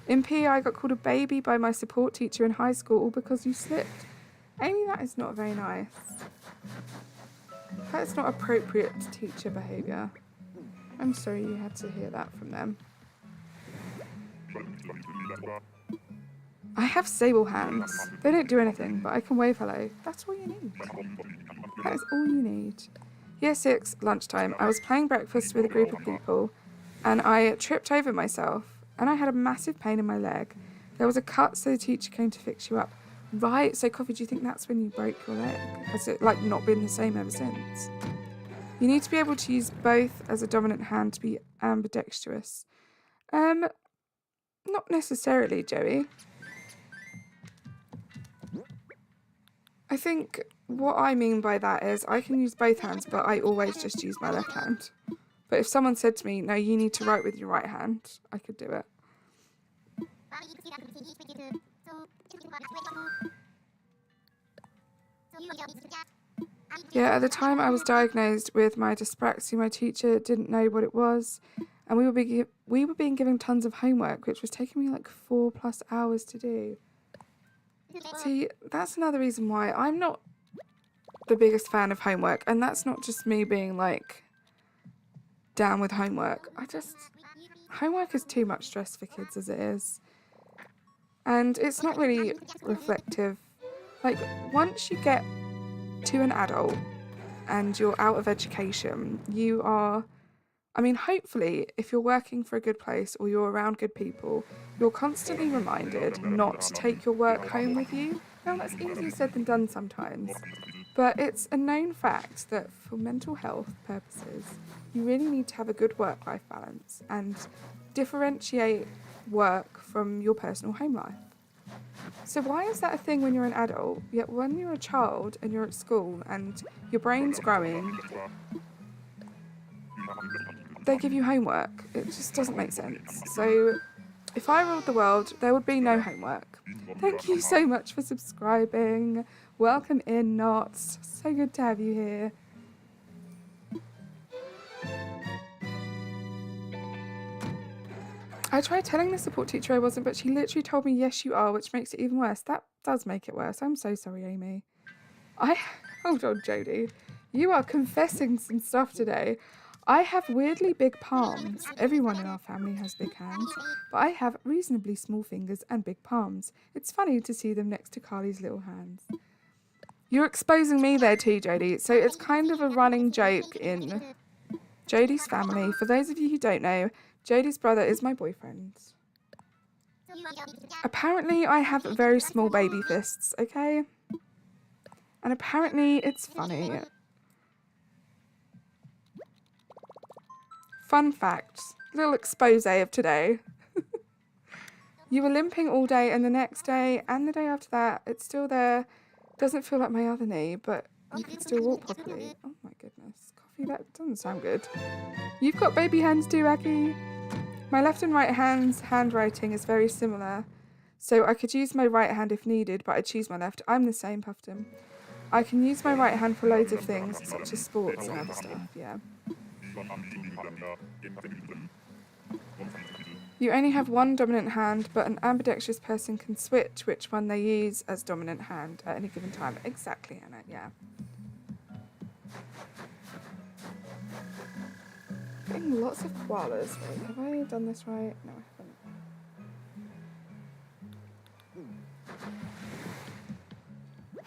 In PE, I got called a baby by my support teacher in high school all because you slipped. Amy, that is not very nice. That's not appropriate teacher behaviour. I'm sorry you had to hear that from them. I have sable hands. They don't do anything, but I can wave hello. That's all you need. That is all you need. Year 6, lunchtime. I was playing breakfast with a group of people, and I tripped over myself, and I had a massive pain in my leg. There was a cut, so the teacher came to fix you up. Right, so Coffee, do you think that's when you broke your leg? Has it, like, not been the same ever since? You need to be able to use both as a dominant hand to be ambidextrous. Not necessarily, Joey. I think what I mean by that is I can use both hands, but I always just use my left hand. But if someone said to me, no, you need to write with your right hand, I could do it. Yeah, at the time I was diagnosed with my dyspraxia, my teacher didn't know what it was, and we were being given tons of homework, which was taking me like 4+ hours to do. See, that's another reason why I'm not the biggest fan of homework, and that's not just me being like down with homework. Homework is too much stress for kids as it is. And it's not really reflective. Like, once you get to an adult and you're out of education, you are, I mean, hopefully, if you're working for a good place or you're around good people, you're constantly reminded not to take your work home with you. Now, that's easier said than done sometimes. But it's a known fact that for mental health purposes, you really need to have a good work-life balance and differentiate work from your personal home life. So why is that a thing when you're an adult, yet when you're a child and you're at school and your brain's growing, they give you homework? It just doesn't make sense. So if I ruled the world, there would be no homework. Thank you so much for subscribing. Welcome in, Knots. So good to have you here. I tried telling the support teacher I wasn't, but she literally told me, yes, you are, which makes it even worse. That does make it worse. I'm so sorry, Amy. Hold on, Jodie. You are confessing some stuff today. I have weirdly big palms. Everyone in our family has big hands, but I have reasonably small fingers and big palms. It's funny to see them next to Carly's little hands. You're exposing me there too, Jodie. So it's kind of a running joke in Jodie's family. For those of you who don't know, Jodie's brother is my boyfriend. Apparently, I have very small baby fists, okay? And apparently, it's funny. Fun fact. Little expose of today. You were limping all day, and the next day, and the day after that, it's still there. Doesn't feel like my other knee, but you can still walk properly. Oh my goodness. Coffee, that doesn't sound good. You've got baby hands too, Aki. My left and right hand's handwriting is very similar, so I could use my right hand if needed, but I choose my left. I'm the same, Puffton. I can use my right hand for loads of things, such as sports and other stuff, yeah. You only have one dominant hand, but an ambidextrous person can switch which one they use as dominant hand at any given time. Exactly, Anna, yeah. Getting lots of koalas. Wait, have I done this right? No, I haven't.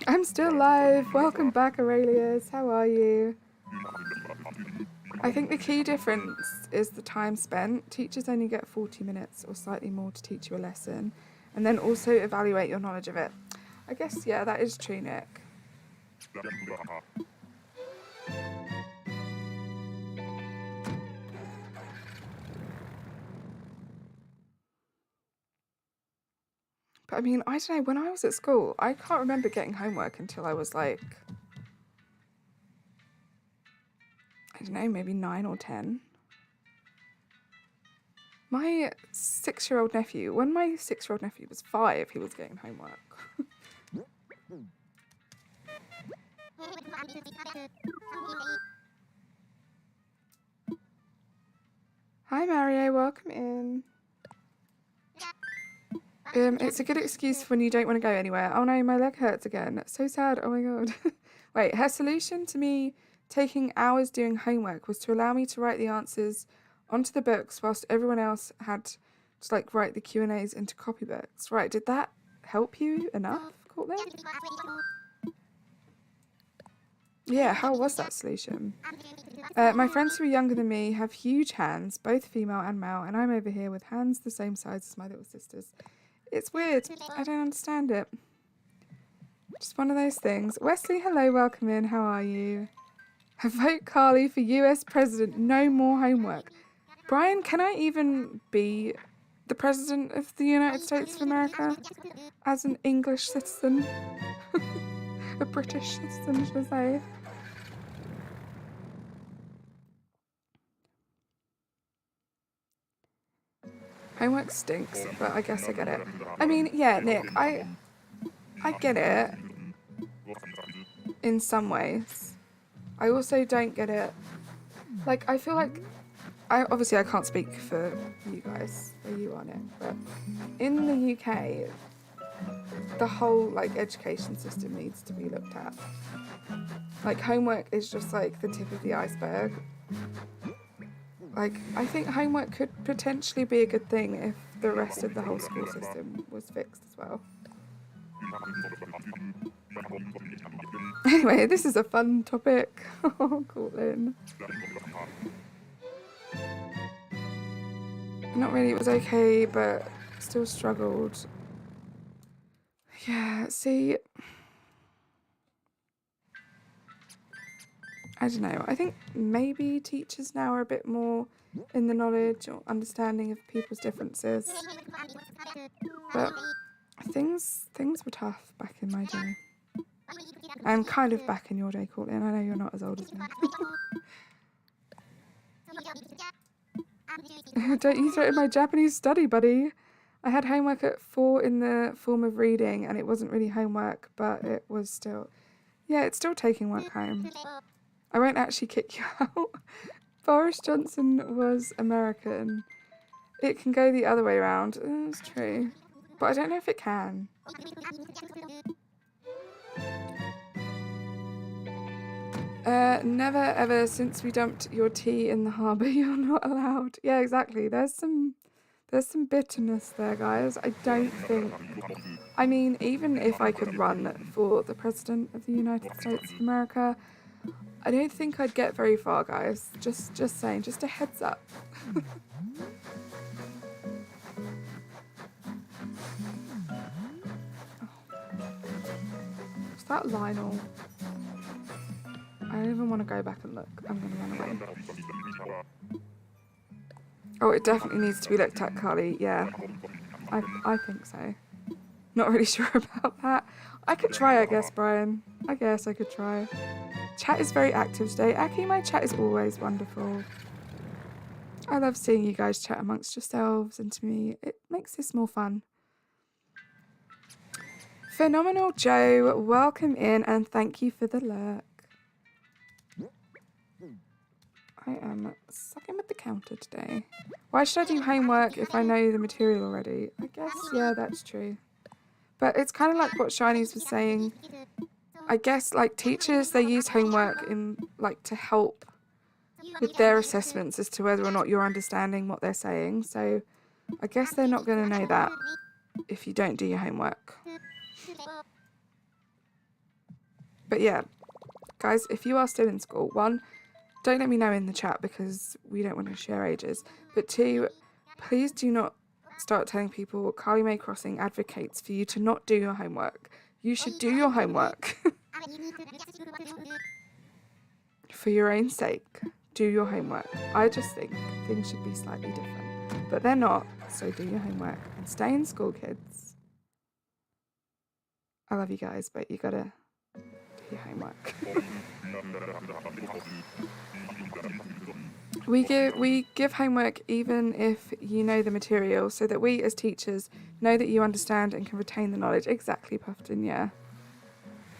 I'm still live. Welcome back, Aurelius. How are you? I think the key difference is the time spent. Teachers only get 40 minutes or slightly more to teach you a lesson, and then also evaluate your knowledge of it. I guess, yeah, that is true, Nick. But I mean, I don't know, when I was at school, I can't remember getting homework until I was like, I don't know, maybe 9 or 10. My 6-year-old nephew, when my 6-year-old nephew was 5, he was getting homework. Hi Mario, welcome in. It's a good excuse for when you don't want to go anywhere. Oh no, my leg hurts again. So sad. Oh my god. Wait, her solution to me taking hours doing homework was to allow me to write the answers onto the books whilst everyone else had to like write the Q&As into copybooks. Right, did that help you enough, Courtney? Yeah, how was that solution? My friends who are younger than me have huge hands, both female and male, and I'm over here with hands the same size as my little sisters. It's weird. I don't understand it. Just one of those things. Wesley, hello, welcome in. How are you? Vote Carly for US president. No more homework. Brian, can I even be the president of the United States of America as an English citizen? A British citizen, should I say? Homework stinks, but I guess I get it. I mean, yeah, Nick, I get it in some ways. I also don't get it. Like, I feel like obviously I can't speak for you guys where you are, Nick, but in the UK, the whole like education system needs to be looked at. Like, homework is just like the tip of the iceberg. Like, I think homework could potentially be a good thing if the rest of the whole school system was fixed as well. Anyway, this is a fun topic. Oh, Cortland. Not really, it was okay, but still struggled. Yeah, see, I don't know. I think maybe teachers now are a bit more in the knowledge or understanding of people's differences. But things were tough back in my day. And kind of back in your day, Courtney. I know you're not as old as me. Don't you threaten my Japanese study, buddy. I had homework at 4 in the form of reading, and it wasn't really homework, but it was still... Yeah, it's still taking work home. I won't actually kick you out. Boris Johnson was American. It can go the other way around. That's true. But I don't know if it can. Never ever since we dumped your tea in the harbour, you're not allowed. Yeah, exactly. There's some bitterness there, guys. I don't think... I mean, even if I could run for the President of the United States of America, I don't think I'd get very far, guys. Just saying. Just a heads up. Is that Lionel? I don't even want to go back and look. I'm going to run away. Oh, it definitely needs to be looked at, Carly. Yeah, I think so. Not really sure about that. I could try, I guess, Brian. I guess I could try. Chat is very active today. Aki, my chat is always wonderful. I love seeing you guys chat amongst yourselves, and to me, it makes this more fun. Phenomenal Joe, welcome in, and thank you for the lurk. I am sucking with the counter today. Why should I do homework if I know the material already? I guess, yeah, that's true. But it's kind of like what Shinies was saying. I guess, like, teachers, they use homework in, like, to help with their assessments as to whether or not you're understanding what they're saying. So I guess they're not going to know that if you don't do your homework. But yeah, guys, if you are still in school, 1, don't let me know in the chat because we don't want to share ages. But 2, please do not start telling people Carly Mae Crossing advocates for you to not do your homework. You should do your homework. For your own sake, do your homework. I just think things should be slightly different. But they're not, so do your homework. And stay in school, kids. I love you guys, but you gotta do your homework. We give homework even if you know the material, so that we as teachers know that you understand and can retain the knowledge. Exactly, Puffton, yeah.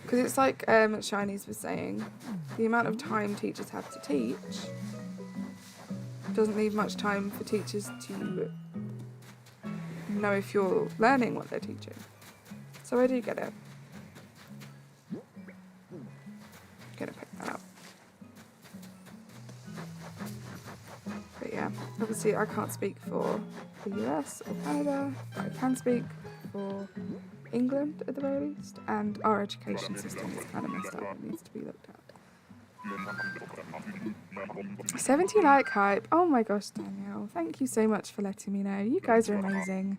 Because it's like Shinies was saying, the amount of time teachers have to teach doesn't leave much time for teachers to know if you're learning what they're teaching. So I do get it. Gonna pick that up. But yeah, obviously I can't speak for the US or Canada, but I can speak for England at the very least, and our education system is kind of messed up and needs to be looked at. 70 like hype. Oh my gosh, Danielle, thank you so much for letting me know. You guys are amazing.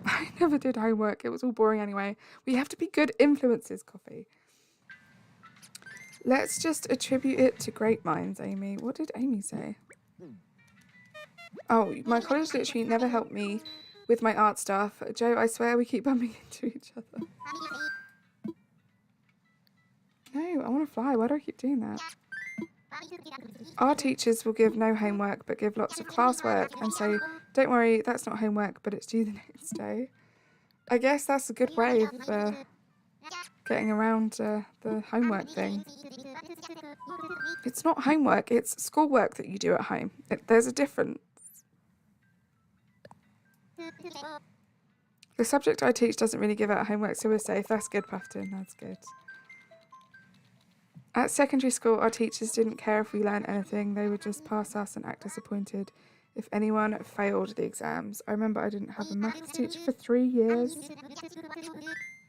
I never did homework. It was all boring anyway. We have to be good influences, Coffee. Let's just attribute it to great minds, Amy. What did Amy say? Oh, my college literally never helped me with my art stuff. Joe, I swear we keep bumping into each other. No, I want to fly. Why do I keep doing that? Our teachers will give no homework but give lots of classwork and say, don't worry, that's not homework, but it's due the next day. I guess that's a good way of getting around the homework thing. It's not homework, it's schoolwork that you do at home. There's a difference. The subject I teach doesn't really give out homework, so we're safe. That's good, Puffton, that's good. At secondary school, our teachers didn't care if we learned anything. They would just pass us and act disappointed if anyone failed the exams. I remember I didn't have a maths teacher for 3 years.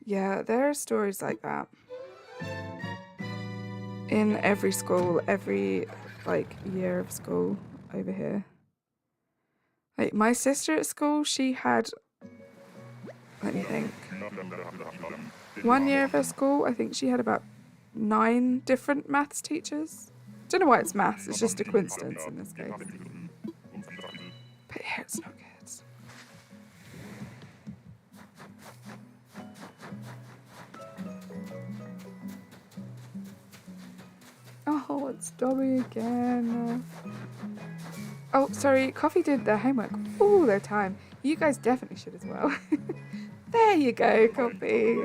Yeah, there are stories like that. In every school, every, year of school over here. Like, my sister at school, she had... Let me think. 1 year of her school, I think she had about 9 different maths teachers. Don't know why it's maths, it's just a coincidence in this case. But yeah, it's not good. Oh, it's Dobby again. Oh, sorry, Coffee did their homework all the time. You guys definitely should as well. There you go, Coffee.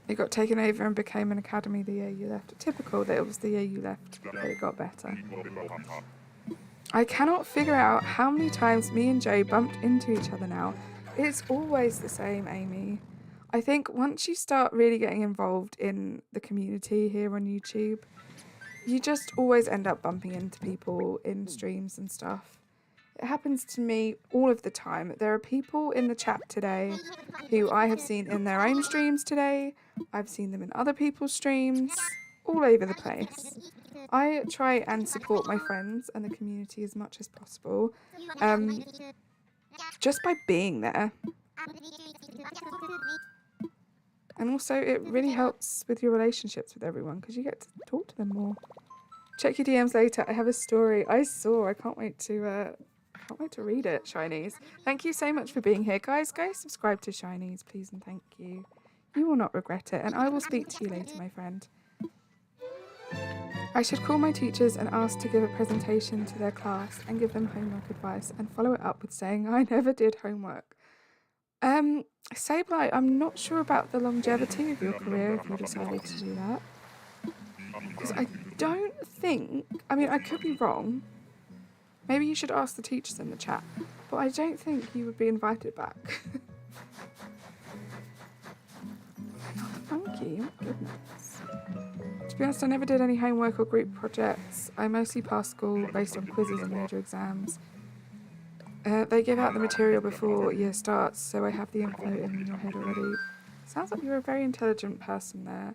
It got taken over and became an academy the year you left. Typical that it was the year you left that it got better. I cannot figure out how many times me and Joe bumped into each other now. It's always the same, Amy. I think once you start really getting involved in the community here on YouTube, you just always end up bumping into people in streams and stuff. It happens to me all of the time. There are people in the chat today who I have seen in their own streams today. I've seen them in other people's streams, all over the place. I try and support my friends and the community as much as possible, just by being there. And also it really helps with your relationships with everyone because you get to talk to them more. Check your DMs later. I have a story I saw. I can't wait to read it, Shinies. Thank you so much for being here. Guys, go subscribe to Shinies, please and thank you. You will not regret it, and I will speak to you later, my friend. I should call my teachers and ask to give a presentation to their class and give them homework advice and follow it up with saying I never did homework. Sableye, I'm not sure about the longevity of your career if you decided to do that. Because I don't think, I mean, I could be wrong. Maybe you should ask the teachers in the chat, but I don't think you would be invited back. Funky, oh goodness. To be honest, I never did any homework or group projects. I mostly passed school based on quizzes and major exams. They give out the material before year starts, so I have the info in your head already. Sounds like you're a very intelligent person there.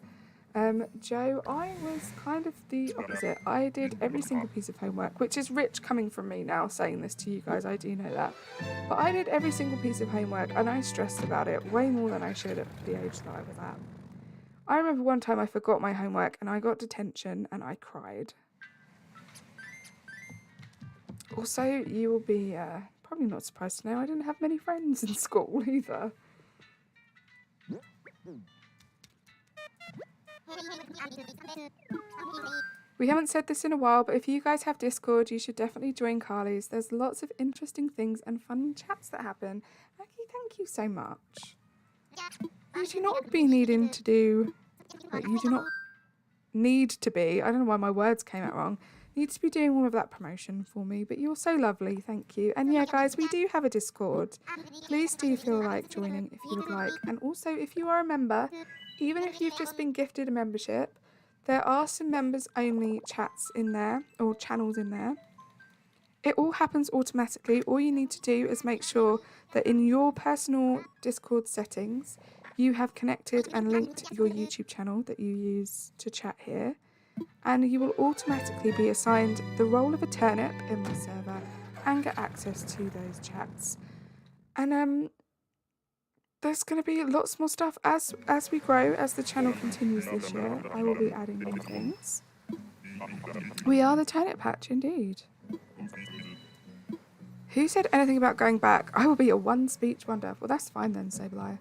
Joe, I was kind of the opposite. I did every single piece of homework, which is rich coming from me now saying this to you guys, I do know that. But I did every single piece of homework and I stressed about it way more than I should at the age that I was at. I remember one time I forgot my homework and I got detention and I cried. Also, you will be probably not surprised to know I didn't have many friends in school either. We haven't said this in a while, but if you guys have Discord, you should definitely join Carly's. There's lots of interesting things and fun chats that happen. Aki, thank you so much. You do not be needing to do... Like, you do not need to be... I don't know why my words came out wrong. Need to be doing all of that promotion for me, but you're so lovely, thank you. And yeah, guys, we do have a Discord. Please do feel like joining if you would like. And also, if you are a member, even if you've just been gifted a membership, there are some members-only chats in there, or channels in there. It all happens automatically. All you need to do is make sure that in your personal Discord settings, you have connected and linked your YouTube channel that you use to chat here. And you will automatically be assigned the role of a turnip in my server and get access to those chats. And there's going to be lots more stuff as we grow, as the channel continues this year. I will be adding new things. We are the Turnip Patch, indeed. Who said anything about going back? I will be a one-speech wonder. Well, that's fine then, Sableye.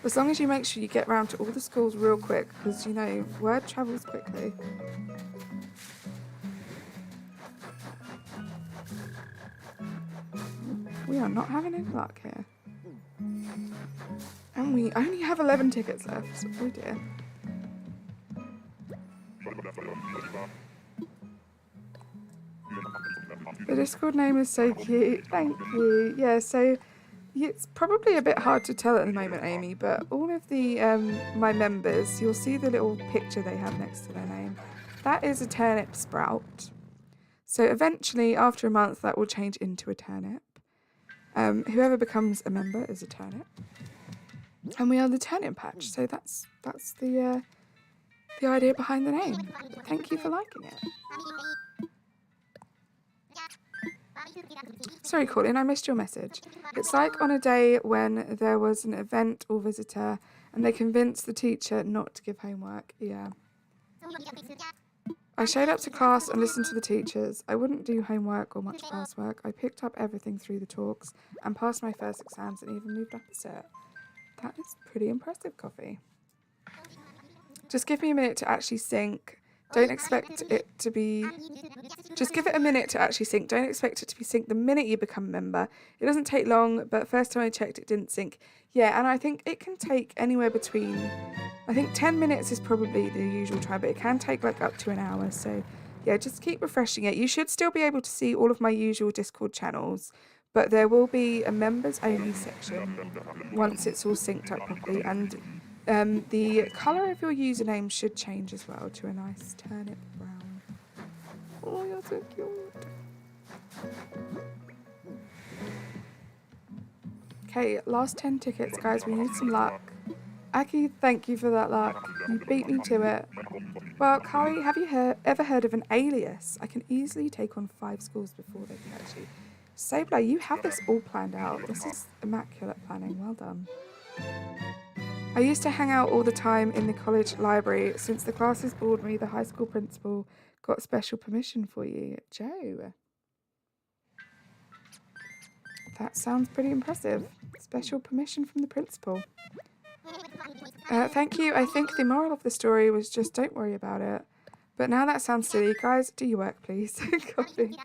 As long as you make sure you get round to all the schools real quick, because, you know, word travels quickly. We are not having any luck here. And we only have 11 tickets left. Oh dear. The Discord name is so cute. Thank you. Yeah, so... It's probably a bit hard to tell at the moment, Amy, but all of the my members, you'll see the little picture they have next to their name. That is a turnip sprout. So eventually, after a month, that will change into a turnip. Whoever becomes a member is a turnip. And we are the Turnip Patch, so that's the idea behind the name. Thank you for liking it. Sorry, Colin, I missed your message. It's like on a day when there was an event or visitor and they convinced the teacher not to give homework. Yeah. I showed up to class and listened to the teachers. I wouldn't do homework or much classwork. I picked up everything through the talks and passed my first exams and even moved up a set. That is pretty impressive, Coffee. Just give me a minute to actually sync. Don't expect it to be... Just give it a minute to actually sync. Don't expect it to be synced the minute you become a member. It doesn't take long, but first time I checked, it didn't sync. Yeah, and I think it can take anywhere between... I think 10 minutes is probably the usual time, but it can take like up to an hour. So yeah, just keep refreshing it. You should still be able to see all of my usual Discord channels, but there will be a members only section once it's all synced up properly. And the colour of your username should change as well to a nice turnip brown. Oh, you're so cute. Okay, last 10 tickets, guys. We need some luck. Aki, thank you for that luck. You beat me to it. Well, Carly, have you ever heard of an alias? I can easily take on 5 schools before they catch you. Sabler, you have this all planned out. This is immaculate planning. Well done. I used to hang out all the time in the college library. Since the classes bored me, the high school principal got special permission for you. Joe. That sounds pretty impressive. Special permission from the principal. Thank you. I think the moral of the story was just don't worry about it. But now that sounds silly. Guys, do your work, please. Copy.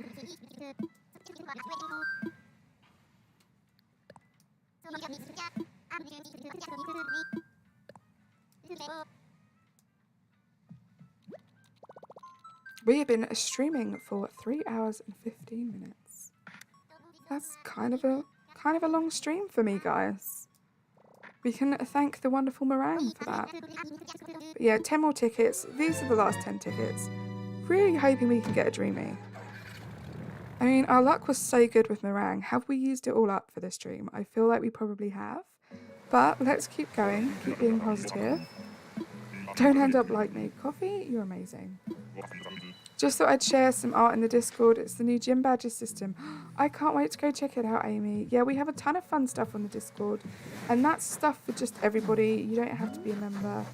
We have been streaming for 3 hours and 15 minutes. That's kind of a long stream for me, guys. We can thank the wonderful meringue for that. But yeah, 10 more tickets. These are the last 10 tickets. Really hoping we can get a dreamy. I mean, our luck was so good with meringue. Have we used it all up for this stream? I feel like we probably have. But let's keep going. Keep being positive. Don't end up like me. Coffee, you're amazing. Just thought I'd share some art in the Discord. It's the new gym badges system. I can't wait to go check it out, Amy. Yeah, we have a ton of fun stuff on the Discord. And that's stuff for just everybody. You don't have to be a member.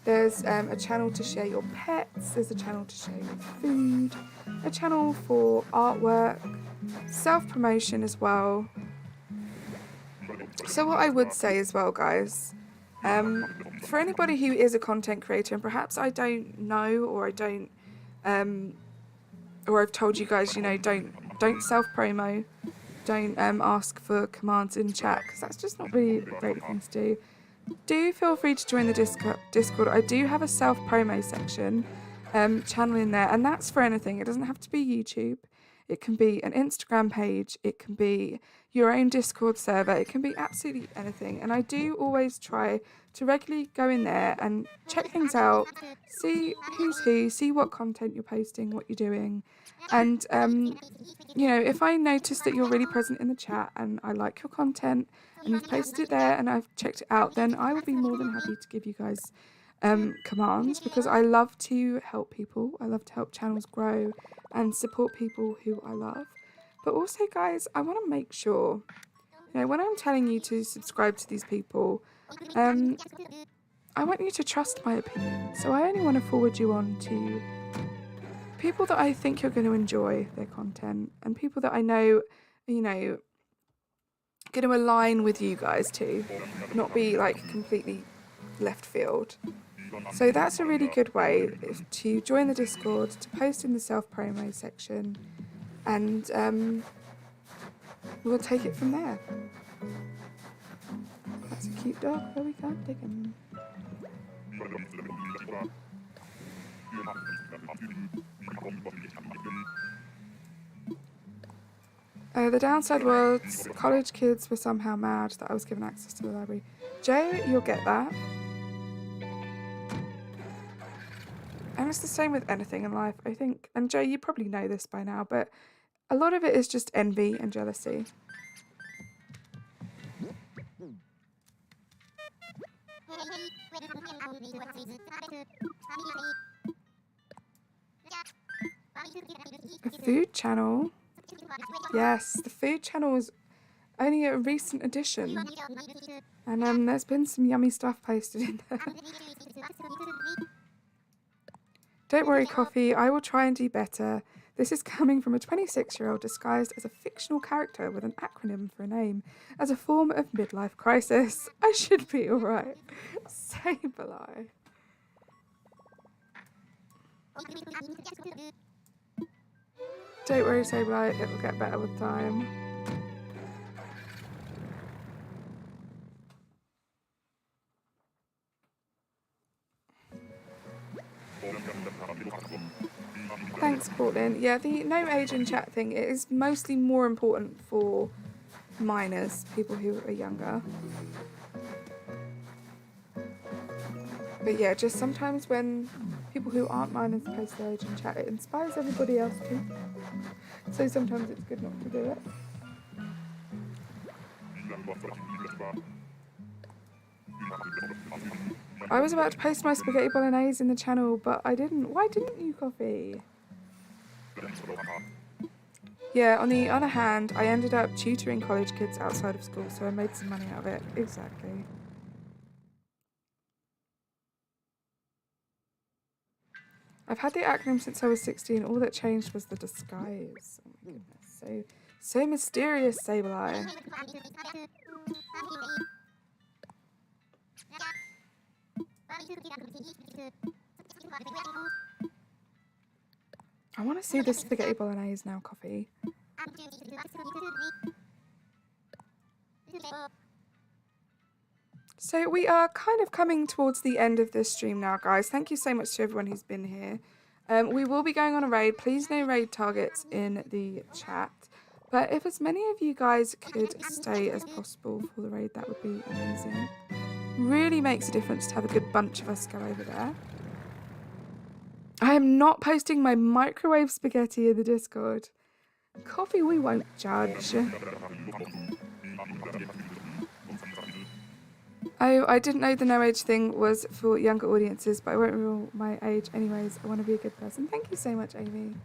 There's a channel to share your pets. There's a channel to share your food. A channel for artwork. Self-promotion as well. So what I would say as well, guys, for anybody who is a content creator, and perhaps I don't know, or I don't, or I've told you guys, you know, don't self-promo, don't ask for commands in chat, because that's just not really a great thing to do. Do feel free to join the Discord. I do have a self-promo section channel in there, and that's for anything. It doesn't have to be YouTube. It can be an Instagram page. It can be your own Discord server. It can be absolutely anything. And I do always try to regularly go in there and check things out, see who's who, see what content you're posting, what you're doing. And, you know, if I notice that you're really present in the chat and I like your content and you've posted it there and I've checked it out, then I will be more than happy to give you guys commands, because I love to help people. I love to help channels grow and support people who I love. But also, guys, I want to make sure, you know, when I'm telling you to subscribe to these people, I want you to trust my opinion. So I only want to forward you on to people that I think you're going to enjoy their content, and people that I know, you know, going to align with you guys too, not be like completely left field. So that's a really good way to join the Discord, to post in the self-promo section, and we'll take it from there. That's a cute dog, but we can't dig him. The downside was college kids were somehow mad that I was given access to the library. Joe, you'll get that. And it's the same with anything in life, I think. And Joe, you probably know this by now, but a lot of it is just envy and jealousy. A food channel? Yes, the food channel is only a recent addition. And there's been some yummy stuff posted in there. Don't worry, Coffee, I will try and do better. This is coming from a 26-year-old disguised as a fictional character with an acronym for a name as a form of midlife crisis. I should be alright. Sableye. Don't worry, Sableye, it will get better with time. Thanks, Portland. Yeah, the no age in chat thing, it is mostly more important for minors, people who are younger. But yeah, just sometimes when people who aren't minors post their age in chat, it inspires everybody else too. So sometimes it's good not to do it. I was about to post my spaghetti bolognese in the channel, but I didn't. Why didn't you, Coffee? Yeah, on the other hand, I ended up tutoring college kids outside of school, so I made some money out of it. Exactly. I've had the acronym since I was 16. All that changed was the disguise. Oh my goodness. So mysterious, Sableye. I want to see this spaghetti bolognese now, Coffee. So we are kind of coming towards the end of this stream now, guys. Thank you so much to everyone who's been here. We will be going on a raid. Please no raid targets in the chat. But if as many of you guys could stay as possible for the raid, that would be amazing. Really makes a difference to have a good bunch of us go over there. I am not posting my microwave spaghetti in the Discord. Coffee, we won't judge. Oh, I didn't know the no age thing was for younger audiences, but I won't reveal my age anyways. I want to be a good person. Thank you so much, Amy.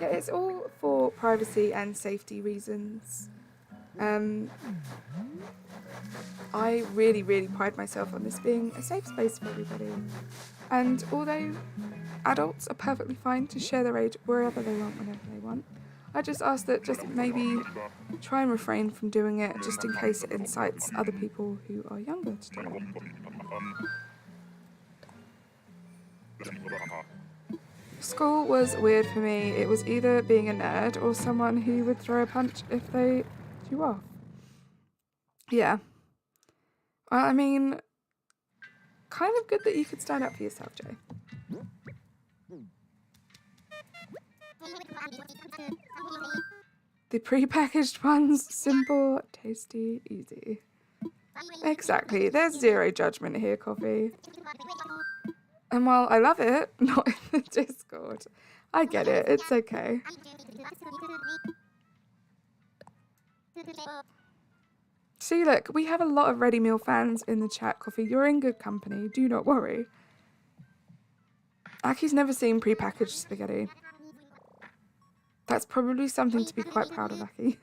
Yeah, it's all for privacy and safety reasons. I really, really pride myself on this being a safe space for everybody. And although adults are perfectly fine to share their age wherever they want, whenever they want, I just ask that just maybe try and refrain from doing it just in case it incites other people who are younger to do it. School was weird for me. It was either being a nerd or someone who would throw a punch if they threw you off. Yeah. I mean, kind of good that you could stand up for yourself, Jay. The pre-packaged ones, simple, tasty, easy. Exactly, there's zero judgment here, Coffee. And while I love it, not in the Discord, I get it, it's okay. See, look, we have a lot of ready meal fans in the chat, Coffee. You're in good company, do not worry. Aki's never seen pre-packaged spaghetti. That's probably something to be quite proud of, Aki.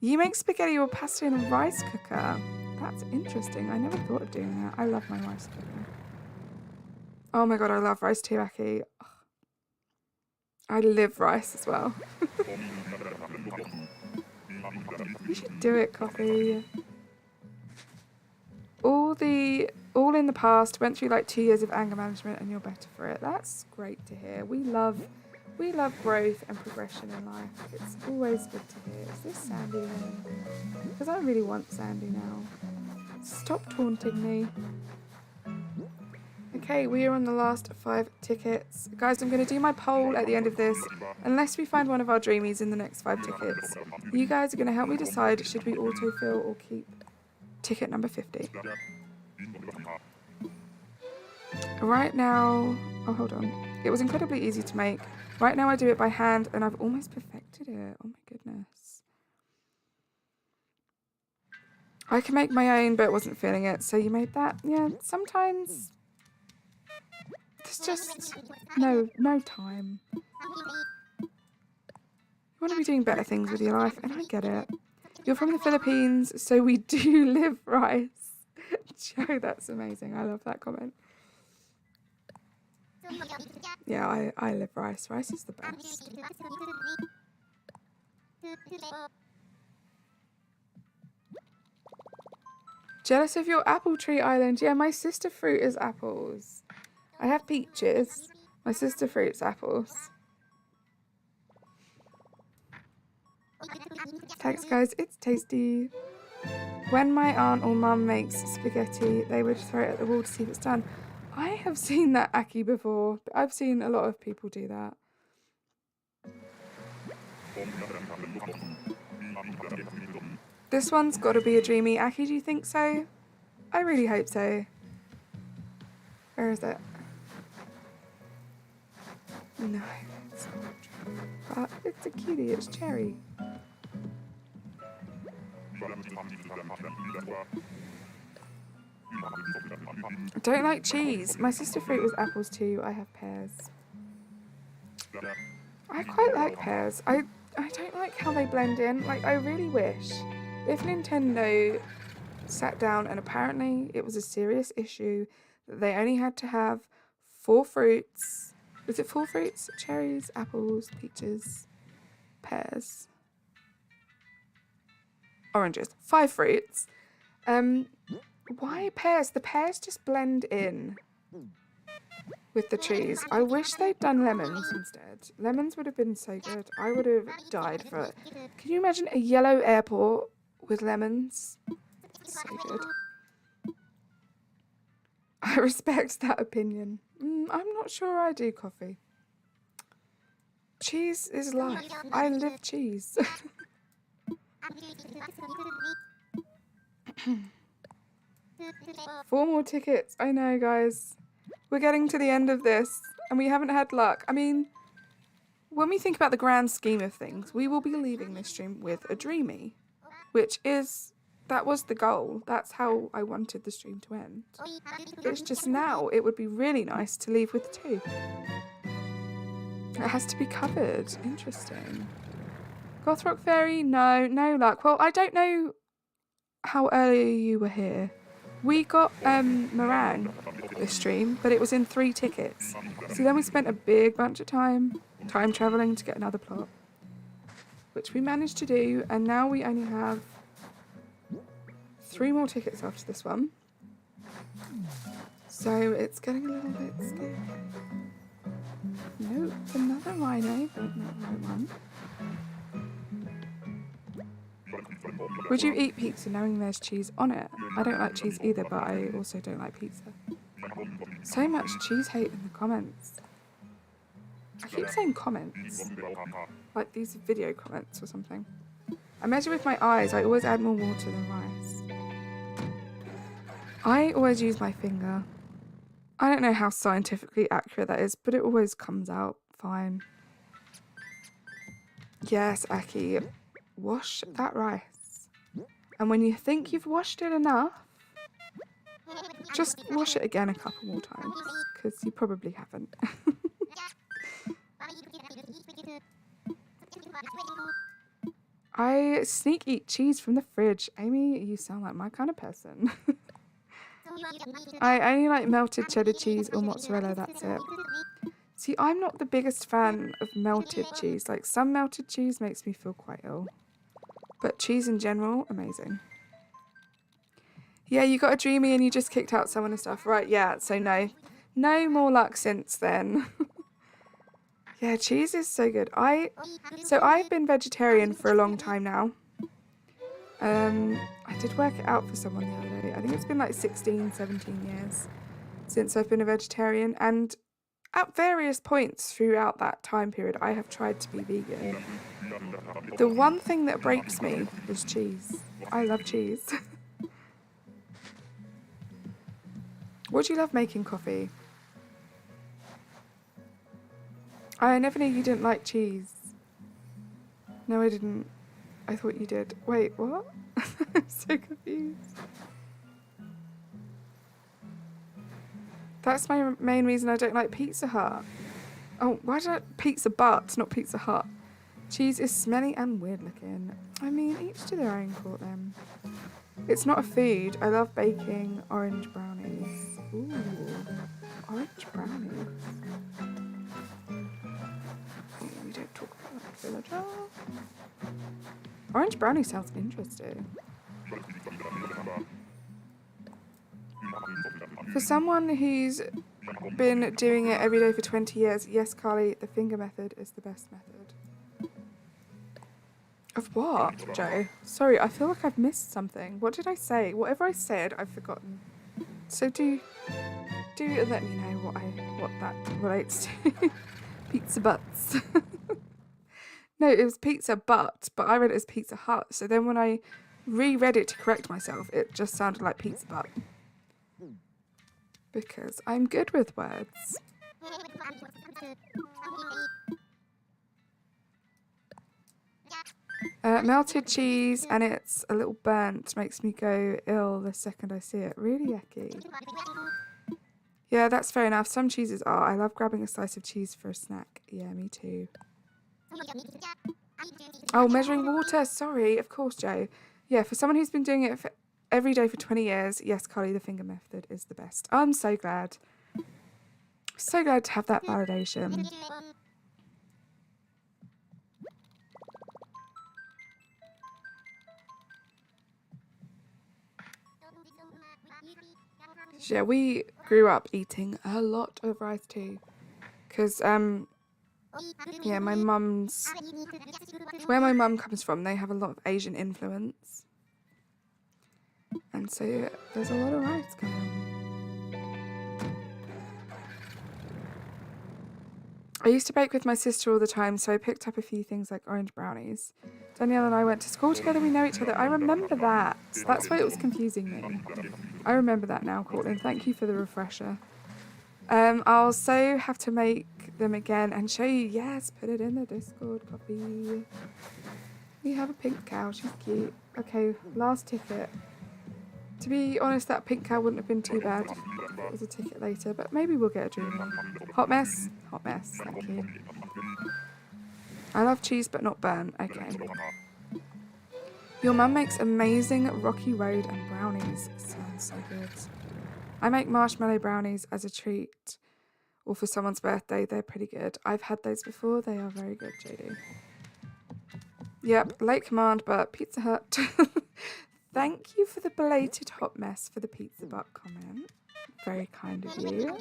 You make spaghetti or pasta in a rice cooker. That's interesting. I never thought of doing that. I love my rice cooker. Oh my god, I love rice too, Aki. Ugh. I live rice as well. You should do it, Coffee. All in the past, went through like 2 years of anger management and you're better for it. That's great to hear. We love growth and progression in life. It's always good to hear. Is this Sandy again? Because I really want Sandy now. Stop taunting me. Okay, we are on the last 5 tickets. Guys, I'm going to do my poll at the end of this. Unless we find one of our dreamies in the next 5 tickets, you guys are going to help me decide should we autofill or keep ticket number 50. Right now... Oh, hold on. It was incredibly easy to make. Right now I do it by hand and I've almost perfected it. Oh my goodness. I can make my own but wasn't feeling it. So you made that? Yeah, sometimes there's just no time. You want to be doing better things with your life and I get it. You're from the Philippines, so we do live rice. Joe, that's amazing. I love that comment. Yeah, I love rice. Rice is the best. Jealous of your apple tree island? Yeah, my sister fruit is apples. I have peaches. My sister fruit's apples. Thanks, guys. It's tasty. When my aunt or mum makes spaghetti, they would throw it at the wall to see if it's done. I have seen that, Aki, before. I've seen a lot of people do that. This one's got to be a dreamy. Aki, do you think so? I really hope so. Where is it? No, it's not. But it's a cutie. It's cherry. I don't like cheese. My sister fruit was apples too. I have pears. I quite like pears. I don't like how they blend in. Like, I really wish if Nintendo sat down, and apparently it was a serious issue that they only had to have 4 fruits. Was it 4 fruits? Cherries, apples, peaches, pears, oranges. 5 fruits. Why pears? The pears just blend in with the cheese. I wish they'd done lemons instead. Lemons would have been so good. I would have died for it. Can you imagine a yellow airport with lemons? So good. I respect that opinion. I'm not sure I do coffee. Cheese is life. I live cheese. 4 more tickets. I know, guys. We're getting to the end of this, and we haven't had luck. I mean, when we think about the grand scheme of things, we will be leaving this stream with a dreamy, which is, that was the goal. That's how I wanted the stream to end. It's just now, it would be really nice to leave with 2. It has to be covered. Interesting. Gothrock Fairy? No, no luck. Well, I don't know how early you were here. We got meringue this stream, but it was in 3 tickets. So then we spent a big bunch of time travelling to get another plot, which we managed to do, and now we only have 3 more tickets after this one. So it's getting a little bit scary. Nope, another rhino, but not the right one. Would you eat pizza knowing there's cheese on it? I don't like cheese either, but I also don't like pizza. So much cheese hate in the comments. I keep saying comments. Like these video comments or something. I measure with my eyes. I always add more water than rice. I always use my finger. I don't know how scientifically accurate that is, but it always comes out fine. Yes, Aki. Wash that rice. And when you think you've washed it enough, just wash it again a couple more times, because you probably haven't. I sneak eat cheese from the fridge. Amy, you sound like my kind of person. I only like melted cheddar cheese or mozzarella, that's it. See, I'm not the biggest fan of melted cheese. Like, some melted cheese makes me feel quite ill. But cheese in general, amazing. Yeah, you got a dreamy and you just kicked out someone and stuff. Right, yeah, so no. No more luck since then. Yeah, cheese is so good. So I've been vegetarian for a long time now. I did work it out for someone the other day. I think it's been like 16, 17 years since I've been a vegetarian. And at various points throughout that time period, I have tried to be vegan. The one thing that breaks me is cheese. I love cheese. What do you love making coffee? I never knew you didn't like cheese. No, I didn't. I thought you did. Wait, what? I'm so confused. That's my main reason I don't like Pizza Hut. Oh, why did I... Pizza Butt, not Pizza Hut. Cheese is smelly and weird looking. I mean, each to their own, call them. It's not a food. I love baking orange brownies. Ooh. Orange brownies. We don't talk about that villager. Orange brownie sounds interesting. For someone who's been doing it every day for 20 years, yes, Carly, the finger method is the best method. Of what, Joe? Sorry, I feel like I've missed something. What did I say? Whatever I said, I've forgotten. So do let me know what that relates to. Pizza butts. No, it was pizza but I read it as Pizza Hut. So then when I reread it to correct myself, it just sounded like pizza butt. Because I'm good with words. Melted cheese and it's a little burnt makes me go ill the second I see it. Really yucky. Yeah, that's fair enough. Some cheeses are. I love grabbing a slice of cheese for a snack. Yeah, me too. Oh, measuring water. Sorry, of course, Joe. Yeah, for someone who's been doing it for every day for 20 years, yes, Carly, the finger method is the best. I'm so glad. So glad to have that validation. Yeah, we grew up eating a lot of rice too. Because, yeah, where my mum comes from, they have a lot of Asian influence. And so there's a lot of rice going on. I used to bake with my sister all the time, so I picked up a few things like orange brownies. Danielle and I went to school together, we know each other. I remember that. That's why it was confusing me. I remember that now, Courtland. Thank you for the refresher. I'll also have to make them again and show you. Yes, put it in the Discord copy. We have a pink cow, she's cute. Okay, last ticket. To be honest, that pink cow wouldn't have been too bad if it was a ticket later, but maybe we'll get a dreamy. Hot mess, thank you. I love cheese but not burnt, okay. Your mum makes amazing Rocky Road and brownies. Sounds so good. I make marshmallow brownies as a treat or for someone's birthday. They're pretty good. I've had those before. They are very good, JD. Yep, late command, but Pizza Hut. Thank you for the belated hot mess for the pizza butt comment. Very kind of you.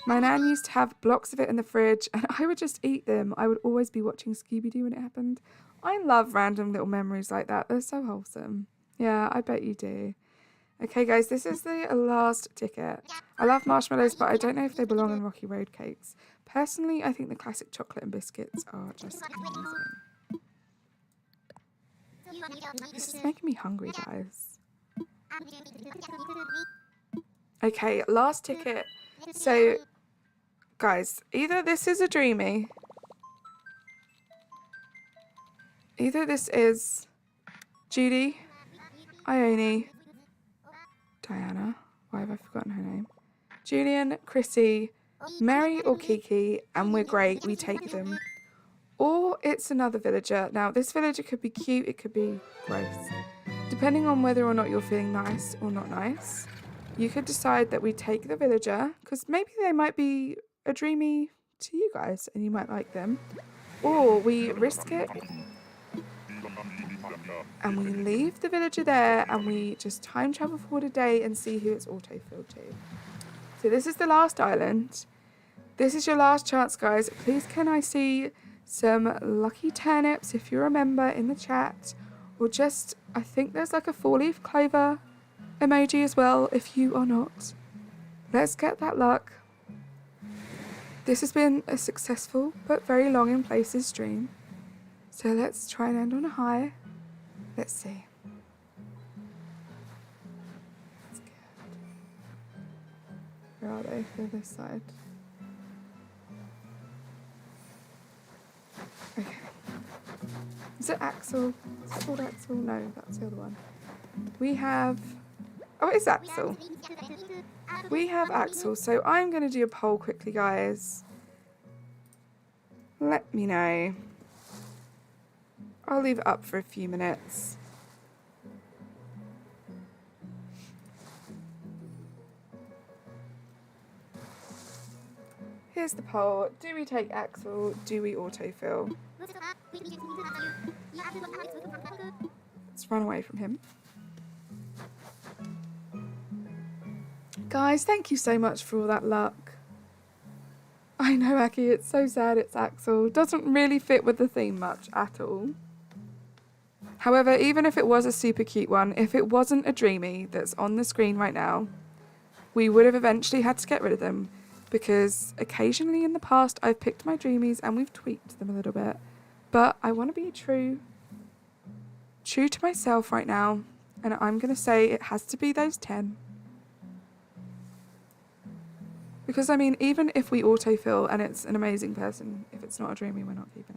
My nan used to have blocks of it in the fridge and I would just eat them. I would always be watching Scooby-Doo when it happened. I love random little memories like that. They're so wholesome. Yeah, I bet you do. Okay, guys, this is the last ticket. I love marshmallows, but I don't know if they belong in Rocky Road cakes. Personally, I think the classic chocolate and biscuits are just amazing. This is making me hungry, guys. Okay, last ticket. So, guys, either this is a dreamy. Either this is Judy, Ione, Diana. Why have I forgotten her name? Julian, Chrissy, Mary or Kiki, and we're great. We take them. Or it's another villager. Now, this villager could be cute, it could be gross. Depending on whether or not you're feeling nice or not nice, you could decide that we take the villager, because maybe they might be a dreamy to you guys, and you might like them. Or we risk it, and we leave the villager there, and we just time travel forward a day and see who it's autofilled to. So this is the last island. This is your last chance, guys. Please can I see some lucky turnips if you remember in the chat, or just, I think there's like a 4-leaf clover emoji as well if you are not. Let's get that luck. This has been a successful but very long in places stream, so let's try and end on a high. Let's see. That's good. Where are they? They're this side. Okay. Is it Axel? Is it called Axel? No, that's the other one. We have... Oh, it is Axel. We have Axel. So I'm going to do a poll quickly, guys. Let me know. I'll leave it up for a few minutes. here's the poll. Do we take Axel? Do we autofill? Let's run away from him. Guys, thank you so much for all that luck. I know, Aki, it's so sad it's Axel. Doesn't really fit with the theme much at all. However, even if it was a super cute one, if it wasn't a dreamy that's on the screen right now, we would have eventually had to get rid of them, because occasionally in the past I've picked my dreamies and we've tweaked them a little bit. But I want to be true to myself right now, and I'm going to say it has to be those 10. Because, I mean, even if we autofill and it's an amazing person, if it's not a dreamy, we're not keeping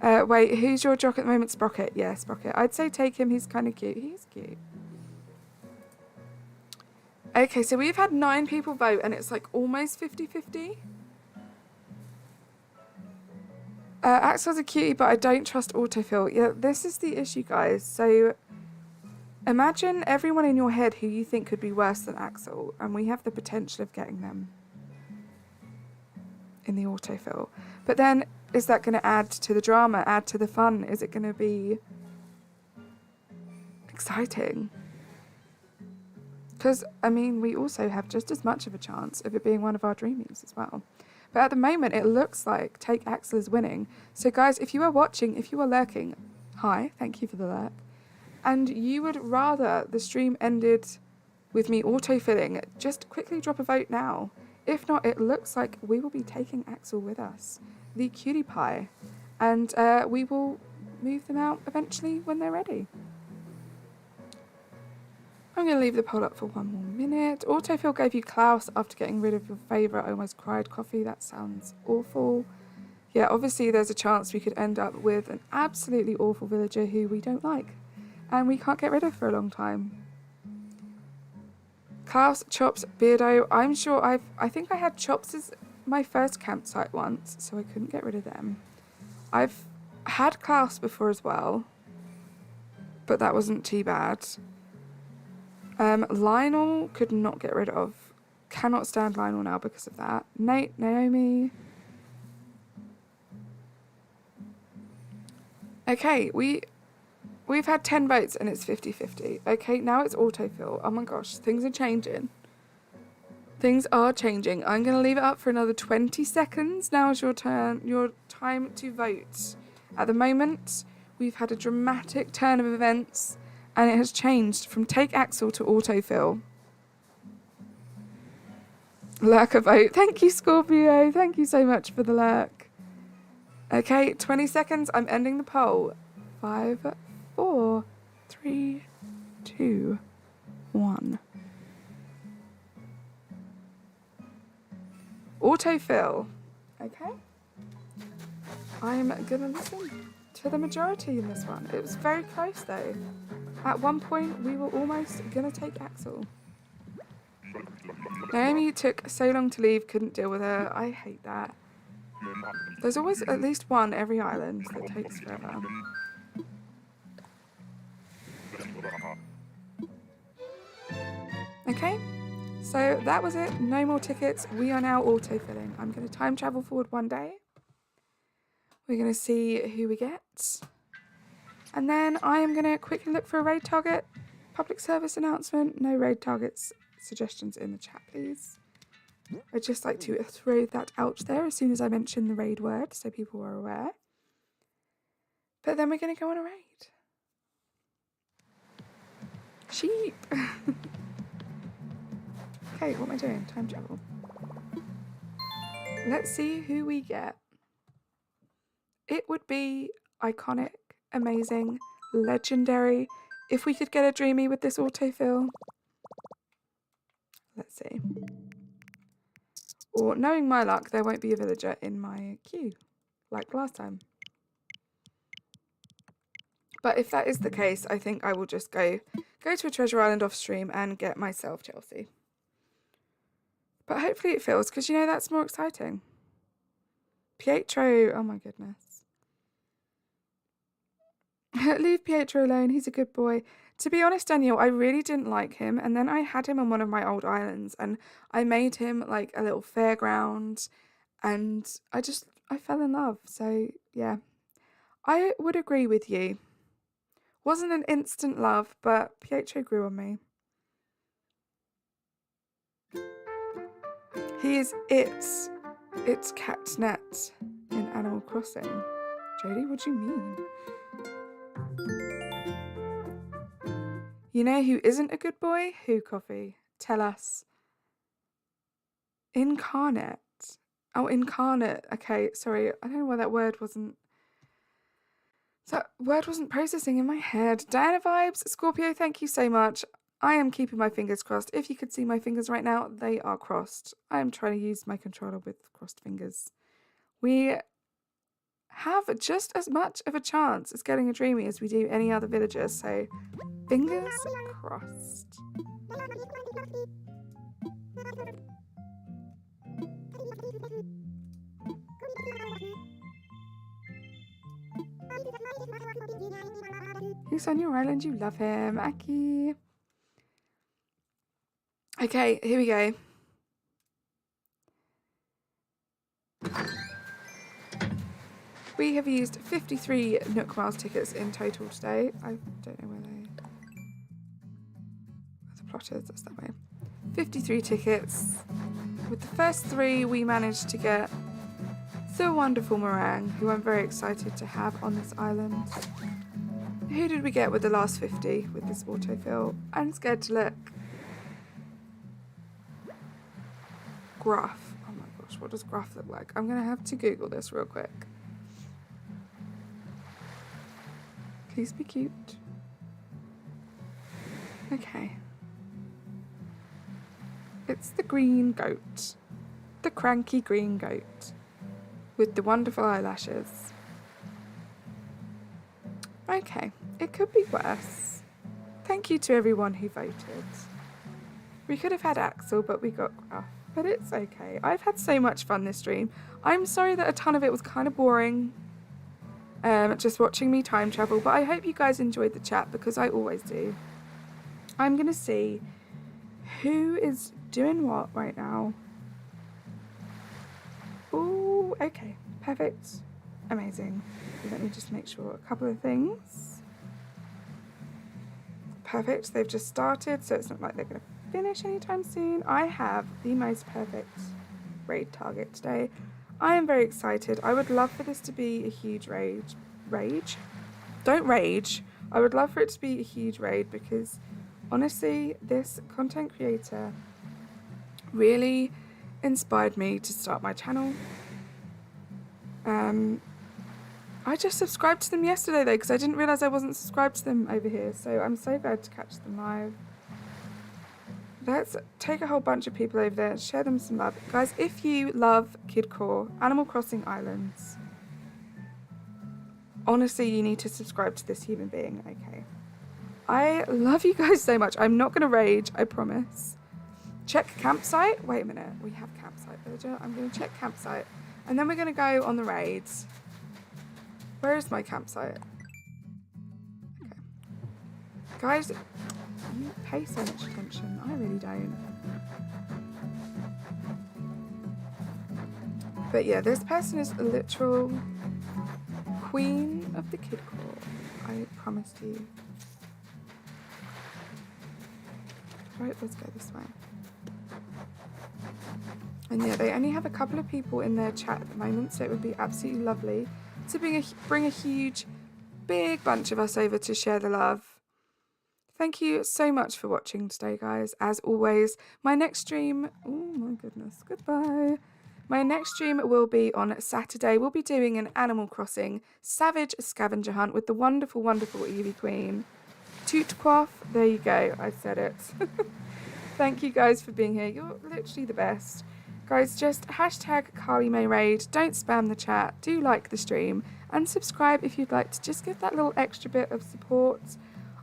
it. Wait, who's your jock at the moment? Sprocket. Yeah, Sprocket. I'd say take him. He's kind of cute. He's cute. Okay, so we've had 9 people vote and it's like almost 50-50. Axel's a cutie, but I don't trust autofill. Yeah, this is the issue, guys. So imagine everyone in your head who you think could be worse than Axel, and we have the potential of getting them in the autofill. But then, is that going to add to the drama, add to the fun? Is it going to be exciting? Because, I mean, we also have just as much of a chance of it being one of our dreamies as well. But at the moment, it looks like Take Axel is winning. So, guys, if you are watching, if you are lurking, hi, thank you for the lurk, and you would rather the stream ended with me autofilling, just quickly drop a vote now. If not, it looks like we will be taking Axel with us, the cutie pie, and we will move them out eventually when they're ready. I'm going to leave the poll up for 1 more minute. Autofill gave you Klaus after getting rid of your favourite almost cried coffee. That sounds awful. Yeah, obviously there's a chance we could end up with an absolutely awful villager who we don't like and we can't get rid of for a long time. Klaus, Chops, Beardo. I'm sure I think I had Chops as my first campsite once, so I couldn't get rid of them. I've had Klaus before as well, but that wasn't too bad. Lionel could not get rid of. Cannot stand Lionel now because of that. Nate, Naomi. Okay, we've had 10 votes and it's 50-50. Okay, now it's autofill. Oh my gosh, things are changing. Things are changing. I'm going to leave it up for another 20 seconds. Now is your turn, your time to vote. At the moment, we've had a dramatic turn of events and it has changed from Take Axel to autofill. Lurker vote. Thank you, Scorpio. Thank you so much for the lurk. Okay, 20 seconds. I'm ending the poll. 5, 4, 3, 2, 1. Autofill. Okay. I'm gonna listen to the majority in this one. It was very close though. At one point, we were almost gonna take Axel. Naomi took so long to leave, couldn't deal with her. I hate that. There's always at least one every island that takes forever. Okay, so that was it. No more tickets. We are now autofilling. I'm going to time travel forward 1 day. We're going to see who we get. And then I am going to quickly look for a raid target. Public service announcement. No raid targets suggestions in the chat, please. I'd just like to throw that out there as soon as I mention the raid word so people are aware. But then we're going to go on a raid. Sheep. Okay, what am I doing? Time travel. Let's see who we get. It would be iconic, amazing, legendary. If we could get a dreamy with this autofill. Let's see. Or knowing my luck, there won't be a villager in my queue, like last time. But if that is the case, I think I will just go to a treasure island off stream and get myself Chelsea. But hopefully it fills, because you know that's more exciting. Pietro, oh my goodness. Leave Pietro alone, he's a good boy. To be honest, Daniel, I really didn't like him. And then I had him on one of my old islands and I made him like a little fairground and I fell in love. So yeah, I would agree with you. Wasn't an instant love, but Pietro grew on me. He is It's Catnet in Animal Crossing. Jodie, what do you mean? You know who isn't a good boy? Who, Coffee? Tell us. Incarnate. Oh, incarnate. Okay, sorry. I don't know why that word wasn't processing in my head. Diana vibes. Scorpio, thank you so much. I am keeping my fingers crossed. If you could see my fingers right now, they are crossed. I am trying to use my controller with crossed fingers. We have just as much of a chance as getting a dreamy as we do any other villager, so fingers crossed. Who's on your island? You love him, Aki. Okay, here we go. We have used 53 Nook Miles tickets in total today. I don't know where the plot is. That's that way. 53 tickets. With the first 3, we managed to get the wonderful meringue, who I'm very excited to have on this island. Who did we get with the last 50 with this autofill? I'm scared to look. Gruff. Oh my gosh, what does gruff look like? I'm going to have to Google this real quick. Please be cute. Okay. It's the green goat. The cranky green goat. With the wonderful eyelashes. Okay, it could be worse. Thank you to everyone who voted. We could have had Axel, but we got Gruff. But it's okay. I've had so much fun this stream. I'm sorry that a ton of it was kind of boring. Just watching me time travel, but I hope you guys enjoyed the chat because I always do. I'm gonna see who is doing what right now. Ooh, okay, perfect, amazing. Let me just make sure a couple of things. Perfect, they've just started, so it's not like they're gonna finish anytime soon. I have the most perfect raid target today. I am very excited. I would love for this to be a huge rage. Don't rage. I would love for it to be a huge raid because honestly, this content creator really inspired me to start my channel. I just subscribed to them yesterday though because I didn't realise I wasn't subscribed to them over here, so I'm so glad to catch them live. Let's take a whole bunch of people over there and share them some love. Guys, if you love Kidcore, Animal Crossing Islands, honestly, you need to subscribe to this human being, okay? I love you guys so much. I'm not going to rage, I promise. Check campsite. Wait a minute. We have campsite, villager. I'm going to check campsite. And then we're going to go on the raids. Where is my campsite? Okay. Guys, you pay so much attention. I really don't. But yeah, this person is a literal queen of the Kidcore. I promised you. Right, let's go this way. And yeah, they only have a couple of people in their chat at the moment, so it would be absolutely lovely to bring a huge, big bunch of us over to share the love. Thank you so much for watching today, guys. As always, my next stream... Oh my goodness, goodbye. My next stream will be on Saturday. We'll be doing an Animal Crossing Savage Scavenger Hunt with the wonderful, wonderful Eevee Queen. Toot quaff. There you go. I said it. Thank you guys for being here. You're literally the best. Guys, just hashtag CarlyMayRaid. Don't spam the chat. Do like the stream. And subscribe if you'd like to just give that little extra bit of support.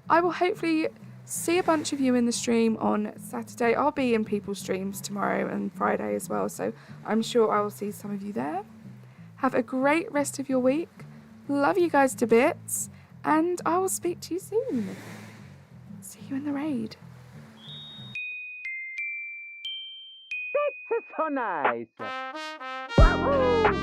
I will hopefully see a bunch of you in the stream on Saturday. I'll be in people's streams tomorrow and Friday as well, so I'm sure I will see some of you there. Have a great rest of your week. Love you guys to bits, and I will speak to you soon. you in the raid. That's so nice. Woohoo!